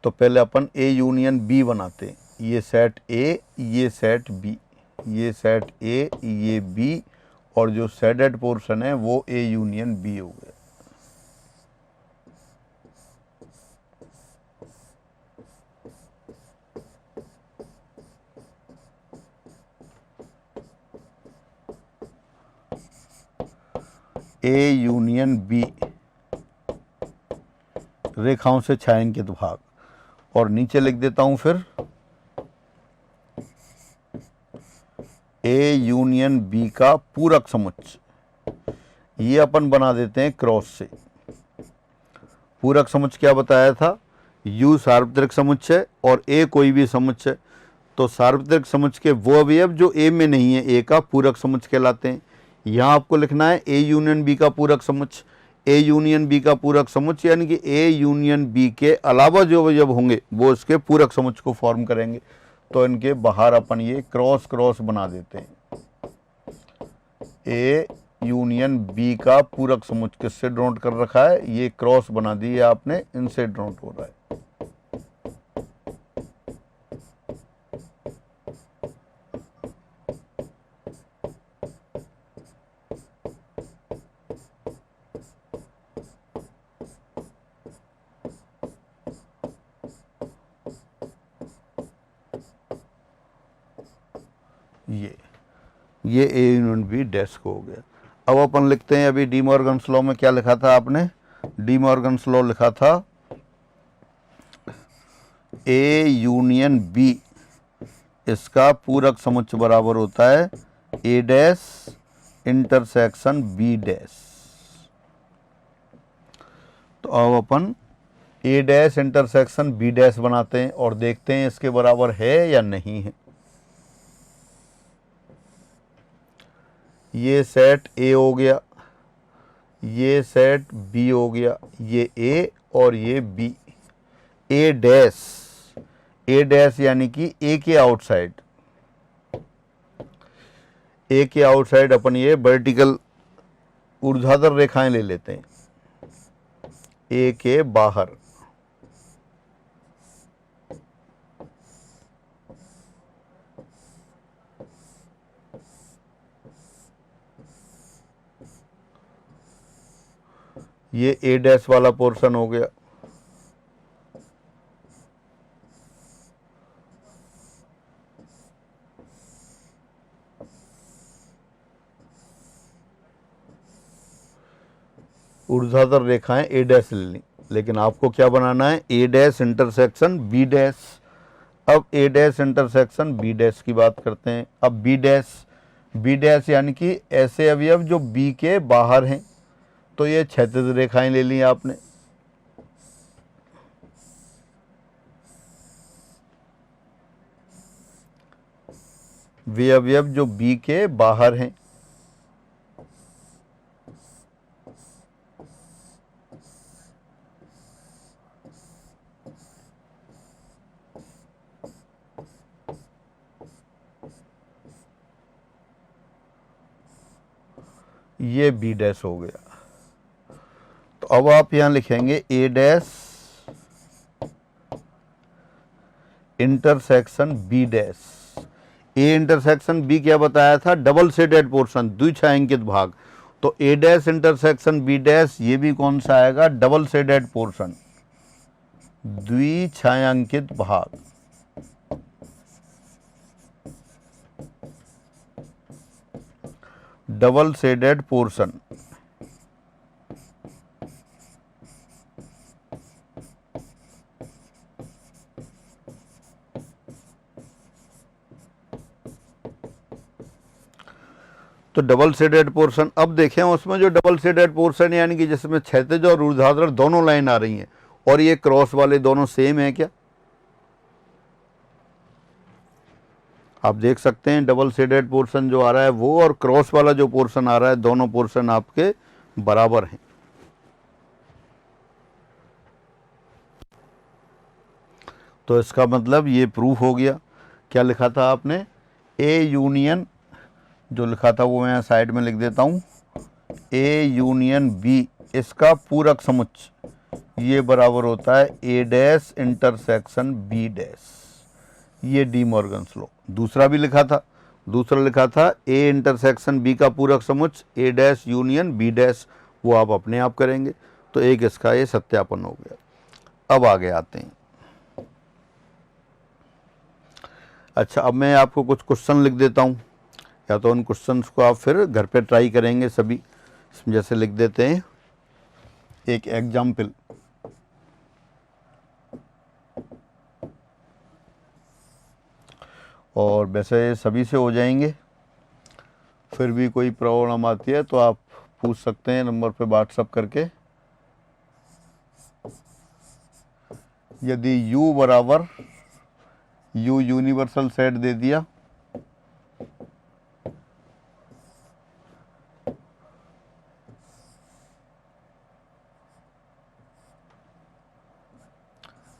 तो पहले अपन ए यूनियन बी बनाते हैं। ये सेट ए, ये सेट बी, ये सेट ए, ये बी, और जो शेडेड पोर्शन है वो ए यूनियन बी हो गया। ए यूनियन बी रेखाओं से छायांकित भाग। और नीचे लिख देता हूं फिर ए यूनियन बी का पूरक समुच्चय। ये अपन बना देते हैं क्रॉस से। पूरक समुच्चय क्या बताया था, यू सार्वत्रिक समुच्चय और ए कोई भी समुच्चय। तो सार्वत्रिक समुच्चय के वो अवयव जो ए में नहीं है, ए का पूरक समुच्चय कहलाते हैं। यहाँ आपको लिखना है ए यूनियन बी का पूरक समुच्चय। ए यूनियन बी का पूरक समुच्चय यानी कि ए यूनियन बी के अलावा जो अवयव होंगे वो इसके पूरक समुच्चय को फॉर्म करेंगे। तो इनके बाहर अपन ये क्रॉस क्रॉस बना देते हैं। ए यूनियन बी का पूरक समुच्चय किससे ड्रॉट कर रखा है, ये क्रॉस बना दी है आपने, इनसे ड्रॉट हो रहा है। ये ए यूनियन बी डैश को हो गया। अब अपन लिखते हैं अभी डी मॉर्गन्स लॉ में क्या लिखा था आपने, डी मॉर्गन्स लॉ लिखा था ए यूनियन बी, इसका पूरक समुच्चय बराबर होता है ए डैश इंटरसेक्शन बी डैश। तो अब अपन ए डैश इंटरसेक्शन बी डैश बनाते हैं और देखते हैं इसके बराबर है या नहीं है। ये सेट ए हो गया, ये सेट बी हो गया, ये ए और ये बी। ए डैश यानी कि ए के आउटसाइड, ए के आउटसाइड अपन ये वर्टिकल ऊर्ध्वाधर रेखाएं ले लेते हैं। ए के बाहर ये ए डैश वाला पोर्शन हो गया। ऊर्ध्वाधर रेखाएं ए डैश ले ली, लेकिन आपको क्या बनाना है, ए डैश इंटरसेक्शन बी डैश। अब ए डैश इंटरसेक्शन बी डैश की बात करते हैं। अब बी डैश यानी कि ऐसे अवयव जो बी के बाहर हैं। तो ये क्षैतिज रेखाएं ले ली आपने। वे अवयव जो बी के बाहर हैं। ये बी डैश हो गया। तो अब आप यहाँ लिखेंगे A dash intersection B dash. A intersection B क्या बताया था? डबल शेडेड पोर्शन, द्विछायांकित भाग। तो A dash intersection B dash ये भी कौन सा आएगा? डबल शेडेड पोर्शन, द्विछायांकित भाग। Double shaded portion. तो डबल शेडेड पोर्शन, अब देखें उसमें जो डबल शेडेड पोर्शन यानी कि जिसमें क्षैतिज और ऊर्ध्वाधर दोनों लाइन आ रही हैं और ये क्रॉस वाले दोनों सेम है क्या? आप देख सकते हैं डबल शेडेड पोर्शन जो आ रहा है वो और क्रॉस वाला जो पोर्शन आ रहा है, दोनों पोर्शन आपके बराबर हैं। तो इसका मतलब ये प्रूफ हो गया। क्या लिखा था आपने? ए यूनियन, जो लिखा था वो मैं साइड में लिख देता हूँ, ए यूनियन बी इसका पूरक समुच्चय ये बराबर होता है ए डैश इंटरसेक्शन बी डैश। ये डी मॉर्गन्स लॉ। दूसरा भी लिखा था, दूसरा लिखा था ए इंटरसेक्शन बी का पूरक समुच्चय ए डैश यूनियन बी डैश, वो आप अपने आप करेंगे। तो एक इसका ये सत्यापन हो गया। अब आगे आते हैं। अच्छा, अब मैं आपको कुछ क्वेश्चन लिख देता हूँ, या तो उन क्वेश्चंस को आप फिर घर पे ट्राई करेंगे सभी। जैसे लिख देते हैं एक एग्जाम्पल। और वैसे सभी से हो जाएंगे, फिर भी कोई प्रॉब्लम आती है तो आप पूछ सकते हैं नंबर पे व्हाट्सअप करके। यदि u बराबर u यूनिवर्सल सेट दे दिया,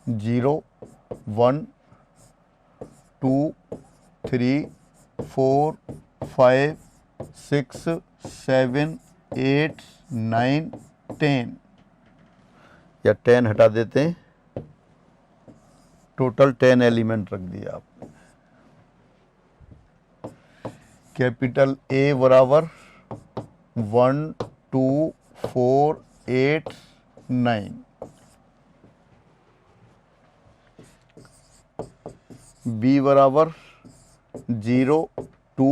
जीरो 1 2 3 4 5 6 7 8 9 10, या 10 हटा देते हैं, टोटल 10 एलिमेंट रख दिया आपने। कैपिटल ए बराबर 1 2 4 8 9, बी बराबर 0 2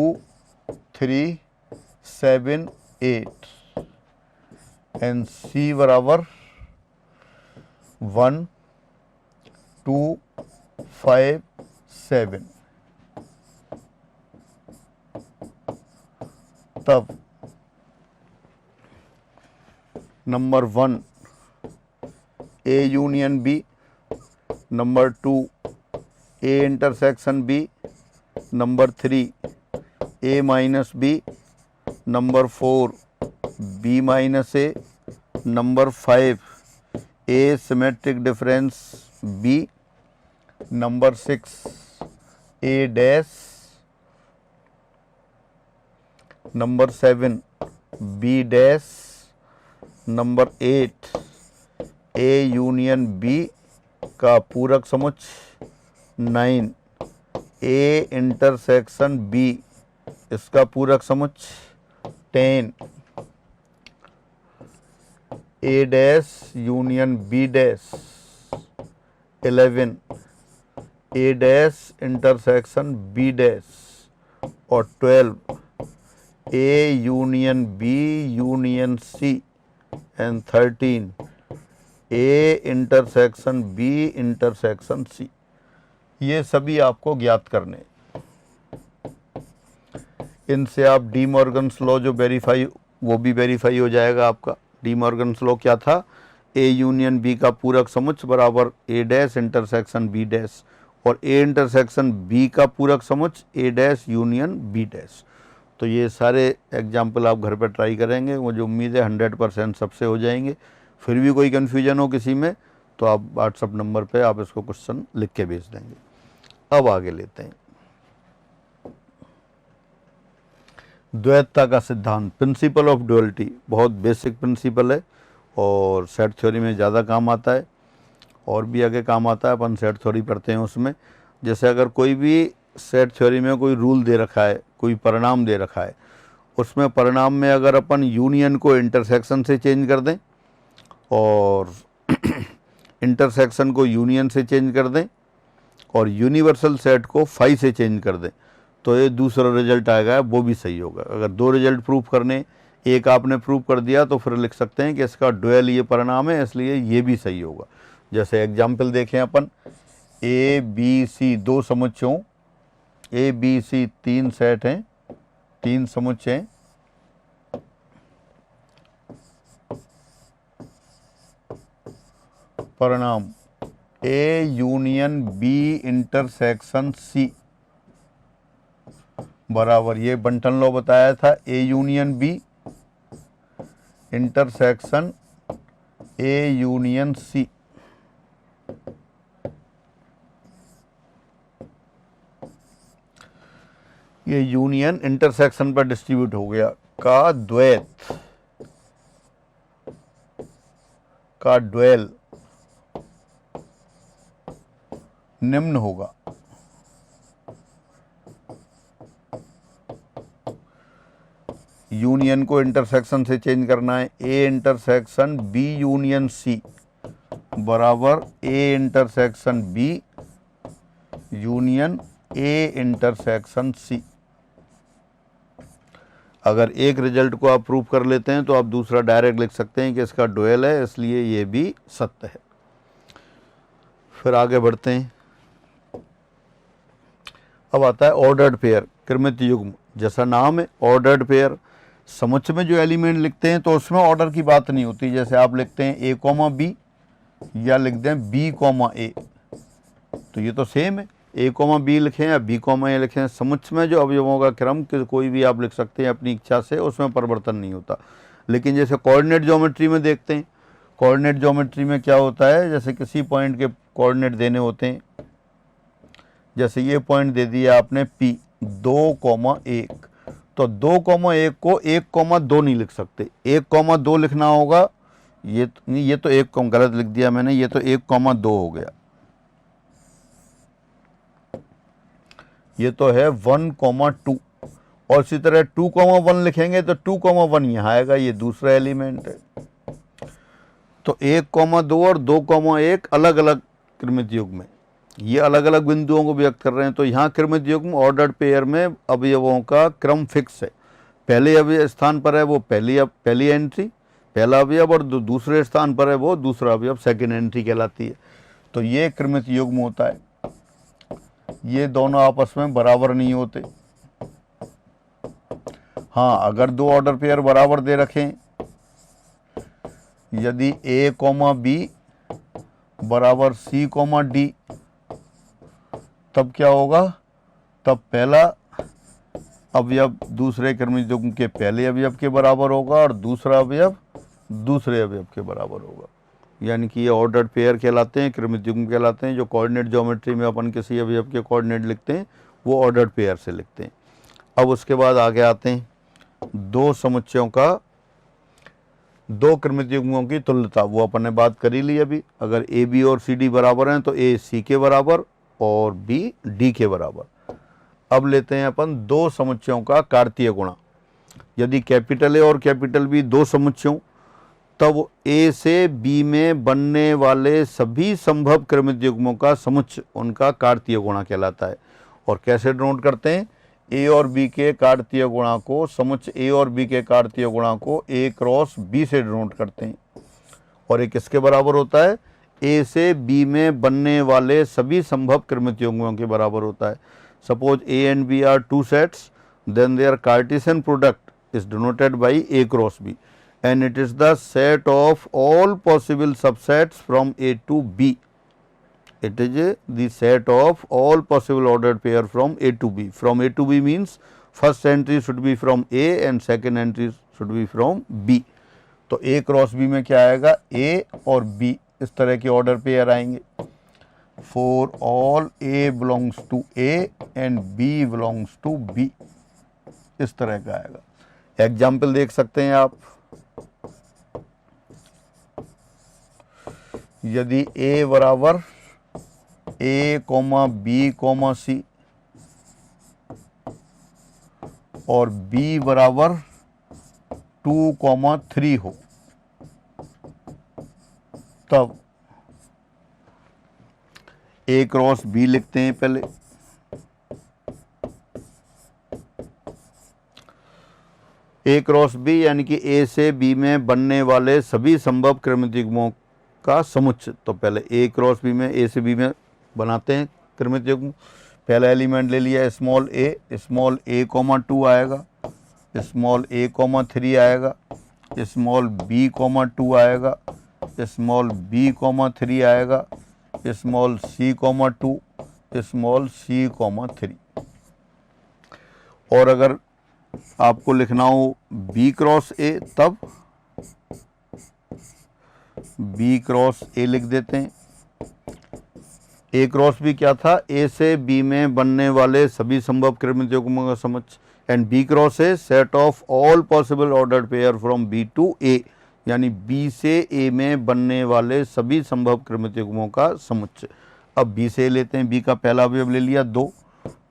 3 7 8, एंड सी बराबर 1 2 5 7। तब नंबर 1 ए यूनियन बी, नंबर 2 ए इंटरसेक्शन बी, नंबर 3 ए माइनस बी, नंबर 4 बी माइनस ए, नंबर 5 ए सिमेट्रिक डिफरेंस बी, नंबर 6 ए डैश, नंबर 7 बी डैश, नंबर 8 ए यूनियन बी का पूरक समुच्चय, 9 ए इंटरसेक्शन बी इसका पूरक समुच्चय, 10 A dash union B dash, 11 A dash intersection B dash, और 12 A union B union C, and 13 A intersection B intersection C. ये सभी आपको ज्ञात करने। इनसे आप डी मॉर्गन्स लॉ जो वेरीफाई, वो भी वेरीफाई हो जाएगा आपका। डी मॉर्गन्स लॉ क्या था? ए यूनियन बी का पूरक समुच्चय बराबर ए डैश इंटरसेक्शन बी डैश, और ए इंटरसेक्शन बी का पूरक समुच्चय ए डैश यूनियन बी डैश। तो ये सारे एग्जाम्पल आप घर पर ट्राई करेंगे, मुझे उम्मीद है 100% सबसे हो जाएंगे। फिर भी कोई कन्फ्यूजन हो किसी में तो आप व्हाट्सअप नंबर पे आप इसको क्वेश्चन लिख के भेज देंगे। अब आगे लेते हैं। द्वैतता का सिद्धांत, प्रिंसिपल ऑफ डुअलिटी, बहुत बेसिक प्रिंसिपल है और सेट थ्योरी में ज़्यादा काम आता है और भी आगे काम आता है। अपन सेट थ्योरी पढ़ते हैं उसमें। जैसे अगर कोई भी सेट थ्योरी में कोई रूल दे रखा है, कोई परिणाम दे रखा है, उसमें परिणाम में अगर अपन यूनियन को इंटरसेक्शन से चेंज कर दें और इंटरसेक्शन को यूनियन से चेंज कर दें और यूनिवर्सल सेट को फाई से चेंज कर दें, तो ये दूसरा रिजल्ट आएगा, वो भी सही होगा। अगर दो रिजल्ट प्रूव करने, एक आपने प्रूव कर दिया तो फिर लिख सकते हैं कि इसका डुअल ये परिणाम है, इसलिए ये भी सही होगा। जैसे एग्जाम्पल देखें अपन, ए बी सी दो समुच्चयों, ए बी सी तीन सेट हैं, तीन समुच्चय हैं। परिणाम A union B intersection C बराबर, ये बंटन लॉ बताया था, A union B intersection A union C. ये यूनियन इंटरसेक्शन पर डिस्ट्रीब्यूट हो गया। का द्वैत का ड्वेल निम्न होगा। यूनियन को इंटरसेक्शन से चेंज करना है, A intersection B union C बराबर A intersection B union A intersection C. अगर एक रिजल्ट को आप प्रूव कर लेते हैं तो आप दूसरा डायरेक्ट लिख सकते हैं कि इसका डुअल है, इसलिए ये भी सत्य है। फिर आगे बढ़ते हैं। अब आता है ऑर्डर्ड पेयर, क्रमित युग्म। जैसा नाम है ऑर्डर्ड पेयर, समुच्चय में जो एलिमेंट लिखते हैं तो उसमें ऑर्डर की बात नहीं होती। जैसे आप लिखते हैं ए कॉमा बी या लिख दें बी कॉमा ए, तो ये तो सेम है, ए कॉमा बी लिखें या बी कॉमा ए लिखें। समुच्चय में जो अवयवों का क्रम कोई भी आप लिख सकते हैं अपनी इच्छा से, उसमें परिवर्तन नहीं होता। लेकिन जैसे कोऑर्डिनेट ज्योमेट्री में देखते हैं, कोऑर्डिनेट ज्योमेट्री में क्या होता है, जैसे किसी पॉइंट के कोऑर्डिनेट देने होते हैं। जैसे ये पॉइंट दे दिया आपने P 2,1, तो 2,1 को 1,2 नहीं लिख सकते, 1,2 लिखना होगा। ये तो 1 गलत लिख दिया मैंने, ये तो 1,2 हो गया, ये तो है 1,2। और इसी तरह 2,1 लिखेंगे तो 2,1 यहाँ आएगा, ये दूसरा एलिमेंट है। तो 1,2 और 2,1 अलग अलग क्रमित युग्म, ये अलग अलग बिंदुओं को व्यक्त कर रहे हैं। तो यहाँ क्रमित युग्म ऑर्डर्ड पेयर में अवयवों का क्रम फिक्स है। पहले अवयव स्थान पर है वो पहली एंट्री, पहला अवयव, और दूसरे स्थान पर है वो दूसरा अवयव, सेकेंड एंट्री कहलाती है। तो ये क्रमित युग्म होता है। ये दोनों आपस में बराबर नहीं होते। हाँ, अगर दो ऑर्डर पेयर बराबर दे रखें, यदि ए कॉमा बी बराबर सी कॉमा डी, तब क्या होगा, तब पहला अवयव दूसरे क्रमित युग्म के पहले अवयव के बराबर होगा और दूसरा अवयव दूसरे अवयव के बराबर होगा। यानी कि ये ऑर्डर्ड पेयर कहलाते हैं, क्रमित युग्म कहलाते हैं। जो कोऑर्डिनेट ज्योमेट्री में अपन किसी अवयव के कोऑर्डिनेट लिखते हैं वो ऑर्डर्ड पेयर से लिखते हैं। अब उसके बाद आगे आते हैं दो समुच्चयों का, दो क्रमित युग्मों की तुल्यता, वो अपन ने बात करी ली अभी। अगर ए बी और सी डी बराबर हैं तो ए सी के बराबर और बी डी के बराबर। अब लेते हैं अपन दो समुच्चयों का कार्तीय गुणा। यदि कैपिटल ए और कैपिटल बी दो समुच्चयों, तब ए से बी में बनने वाले सभी संभव क्रमित युग्मों का समुच्चय उनका कार्तीय गुणा कहलाता है। और कैसे डिनोट करते हैं, ए और बी के कार्तीय गुणा को, समुच्चय ए और बी के कार्तीय गुणा को ए क्रॉस बी से डिनोट करते हैं। और एक किसके बराबर होता है, ए से बी में बनने वाले सभी संभव क्रमित युग्मों के बराबर होता है। Suppose A and B are two sets, then their Cartesian product is denoted by A cross B and it is the set of all possible subsets from A to B. It is the set of all possible ordered pair from A to B. From A to B means first entry should be from A and second entry should be from B. तो A क्रॉस B में क्या आएगा, A और B इस तरह के ऑर्डर पेयर आएंगे। For all A belongs to A and B belongs to B, इस तरह का आएगा। एग्जाम्पल देख सकते हैं आप, यदि ए बराबर ए कॉमा बी कॉमा सी और बी बराबर 2,3 हो, तब ए क्रॉस बी लिखते हैं पहले। ए क्रॉस बी यानी कि ए से बी में बनने वाले सभी संभव क्रमिक युग्मों का समुच्चय। तो पहले ए क्रॉस बी में, ए से बी में बनाते हैं क्रमिक युग्म। पहला एलिमेंट ले लिया स्मॉल ए कॉमा 2 आएगा, स्मॉल ए कॉमा 3 आएगा, स्मॉल बी कॉमा 2 आएगा, स्मॉल बी कॉमा 3 आएगा, small C comma 2, small C comma 3। और अगर आपको लिखना हो बी क्रॉस ए, तब बी क्रॉस ए लिख देते हैं। ए क्रॉस बी क्या था? ए से बी में बनने वाले सभी संभव क्रमिक युग्मों का समुच्चय। And B cross A set of all possible ordered pair from B to A, यानी बी से ए में बनने वाले सभी संभव क्रमिक युग्मों का समुच्चय। अब बी से लेते हैं, बी का पहला अवयव ले लिया 2,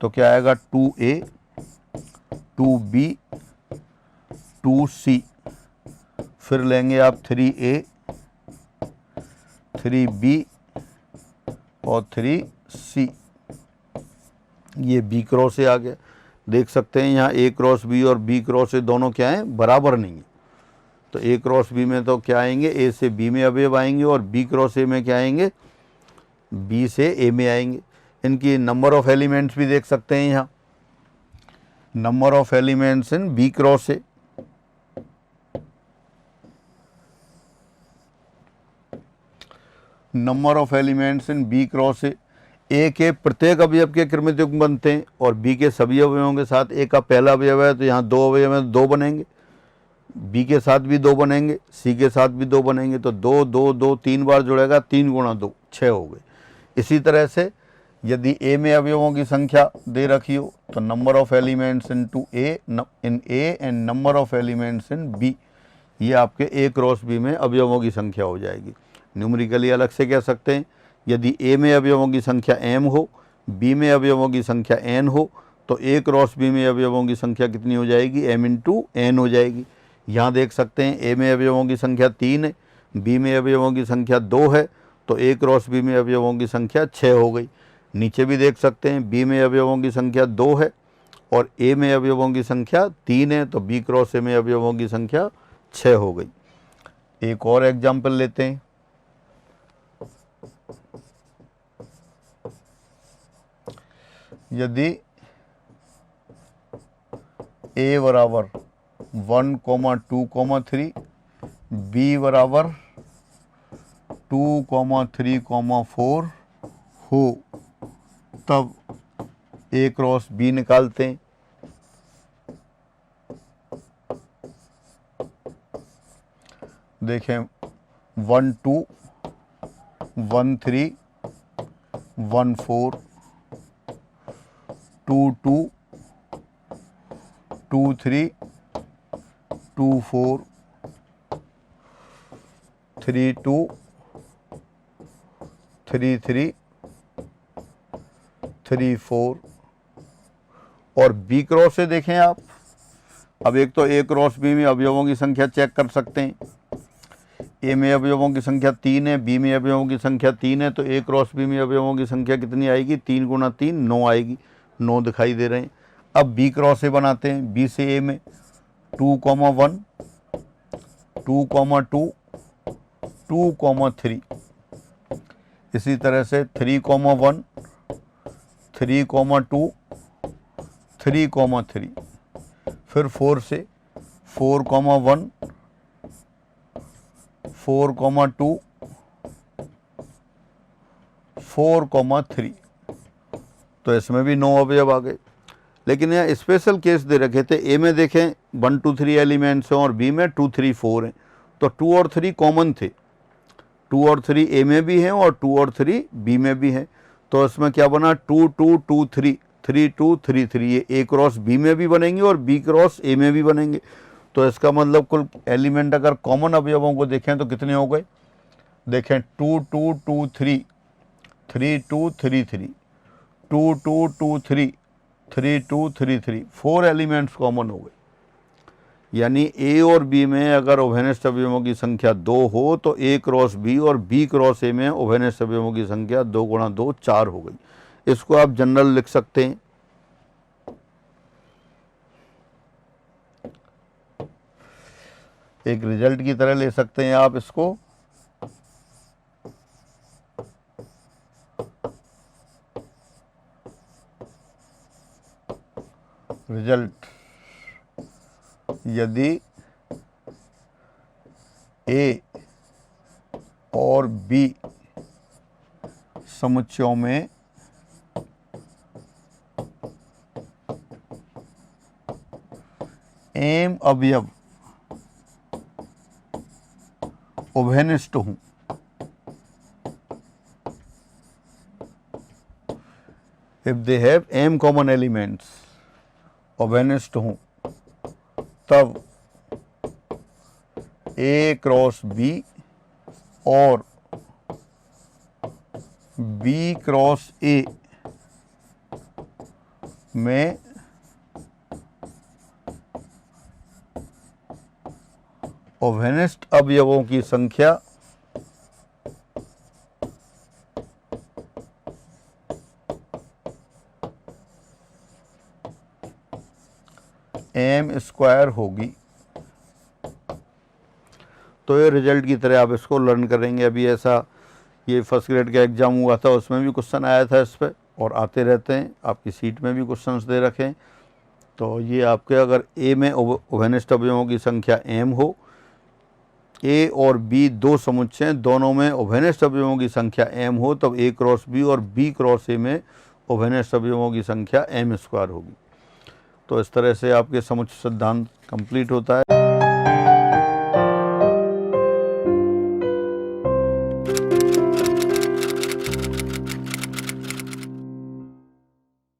तो क्या आएगा 2a 2b 2c। फिर लेंगे आप 3a 3b और 3c। ये बी क्रॉस ए आ गया। देख सकते हैं यहाँ ए क्रॉस बी और बी क्रॉस ए दोनों क्या हैं? बराबर नहीं है। तो ए क्रॉस बी में तो क्या आएंगे? ए से बी में अवयव आएंगे, और बी क्रॉस ए में क्या आएंगे? बी से ए में आएंगे। इनकी नंबर ऑफ एलिमेंट्स भी देख सकते हैं यहाँ, number of elements in B cross A. Number of elements in B cross A के प्रत्येक अवयव के क्रमिक युग्म बनते हैं, और बी के सभी अवयवों के साथ ए का पहला अवयव है तो यहाँ 2 अवयव हैं, 2 बनेंगे। बी के साथ भी 2 बनेंगे, सी के साथ भी 2 बनेंगे। तो 2 2 2 3 बार जुड़ेगा, 3 गुणा 2 6 हो गए। इसी तरह से यदि ए में अवयवों की संख्या दे रखी हो तो number of elements in to A in A and number of elements in B, ये आपके ए क्रॉस बी में अवयवों की संख्या हो जाएगी। न्यूमेरिकली अलग से कह सकते हैं, यदि ए में अवयवों की संख्या m हो, बी में अवयवों की संख्या n हो, तो ए क्रॉस बी में अवयवों की संख्या कितनी हो जाएगी? m इंटू n हो जाएगी। यहाँ देख सकते हैं ए में अवयवों की संख्या 3 है, बी में अवयवों की संख्या 2 है, तो ए क्रॉस बी में अवयवों की संख्या 6 हो गई। नीचे भी देख सकते हैं बी में अवयवों की संख्या 2 है और ए में अवयवों की संख्या 3 है, तो बी क्रॉस ए में अवयवों की संख्या 6 हो गई। एक और एग्जाम्पल लेते हैं। यदि ए बराबर 1,2,3, बी बराबर 2,3,4 हो, तब ए क्रॉस बी निकालते हैं। देखें 1 2 1 3 1 4 2 2 2 3 2 4 3 2 3 3 3 4। और बी क्रॉस से देखें आप, अब एक तो ए क्रॉस बी में अवयवों की संख्या चेक कर सकते हैं। ए में अवयवों की संख्या 3 है, बी में अवयवों की संख्या 3 है, तो ए क्रॉस बी में अवयवों की संख्या कितनी आएगी? 3 गुणा 3 9 आएगी। 9 दिखाई दे रहे हैं। अब बी क्रॉस ए बनाते हैं। बी से ए में 2,1 2,2 2,3। इसी तरह से 3,1 3,2 3,3। फिर 4 से 4,1 4,2 4,3। तो इसमें भी 9 अवयव आ गए। लेकिन यहाँ स्पेशल केस दे रखे थे। ए में देखें 1 2 3 एलिमेंट्स हैं और बी में 2 3 4 हैं, तो 2 और 3 कॉमन थे। 2 और 3 ए में भी हैं और 2 और 3 बी में भी हैं। तो इसमें क्या बना? 2 2 2 3 3 2 3 3, ये A क्रॉस B में भी बनेंगे और B क्रॉस A में भी बनेंगे। तो इसका मतलब कुल एलिमेंट अगर कॉमन अवयवों को देखें तो कितने हो गए, देखें 2 2 2 3, 3 2 3 3, 2 2 2 3, 3 2 3 3, 4 एलिमेंट्स कॉमन हो गए। यानी A और B में अगर उभयनिष्ठ अवयवों की संख्या 2 हो तो A क्रॉस B और B क्रॉस A में उभयनिष्ठ अवयवों की संख्या 2 गुणा 2 4 हो गई। इसको आप जनरल लिख सकते हैं। एक रिजल्ट की तरह ले सकते हैं आप इसको। रिजल्ट, यदि A और B समुच्चयों में M अवयव उभयनिष्ठ हूं, if they have M common elements, उभयनिष्ठ हूं, तब A क्रॉस B और B क्रॉस A में उभयनिष्ठ अवयवों की संख्या M स्क्वायर होगी। तो ये रिजल्ट की तरह आप इसको लर्न करेंगे। अभी ऐसा ये फर्स्ट ग्रेड का एग्ज़ाम हुआ था, उसमें भी क्वेश्चन आया था इस पर, और आते रहते हैं, आपकी सीट में भी क्वेश्चंस दे रखें। तो ये आपके अगर A में उभयनिष्ठ अवयवों की संख्या M हो, A और B दो समुच्चय दोनों में उभयनिष्ठ अवयवों की संख्या M हो, तब A क्रॉस B और B क्रॉस A में उभयनिष्ठ अवयवों की संख्या M स्क्वायर होगी। तो इस तरह से आपके समुच्चय सिद्धांत कंप्लीट होता है।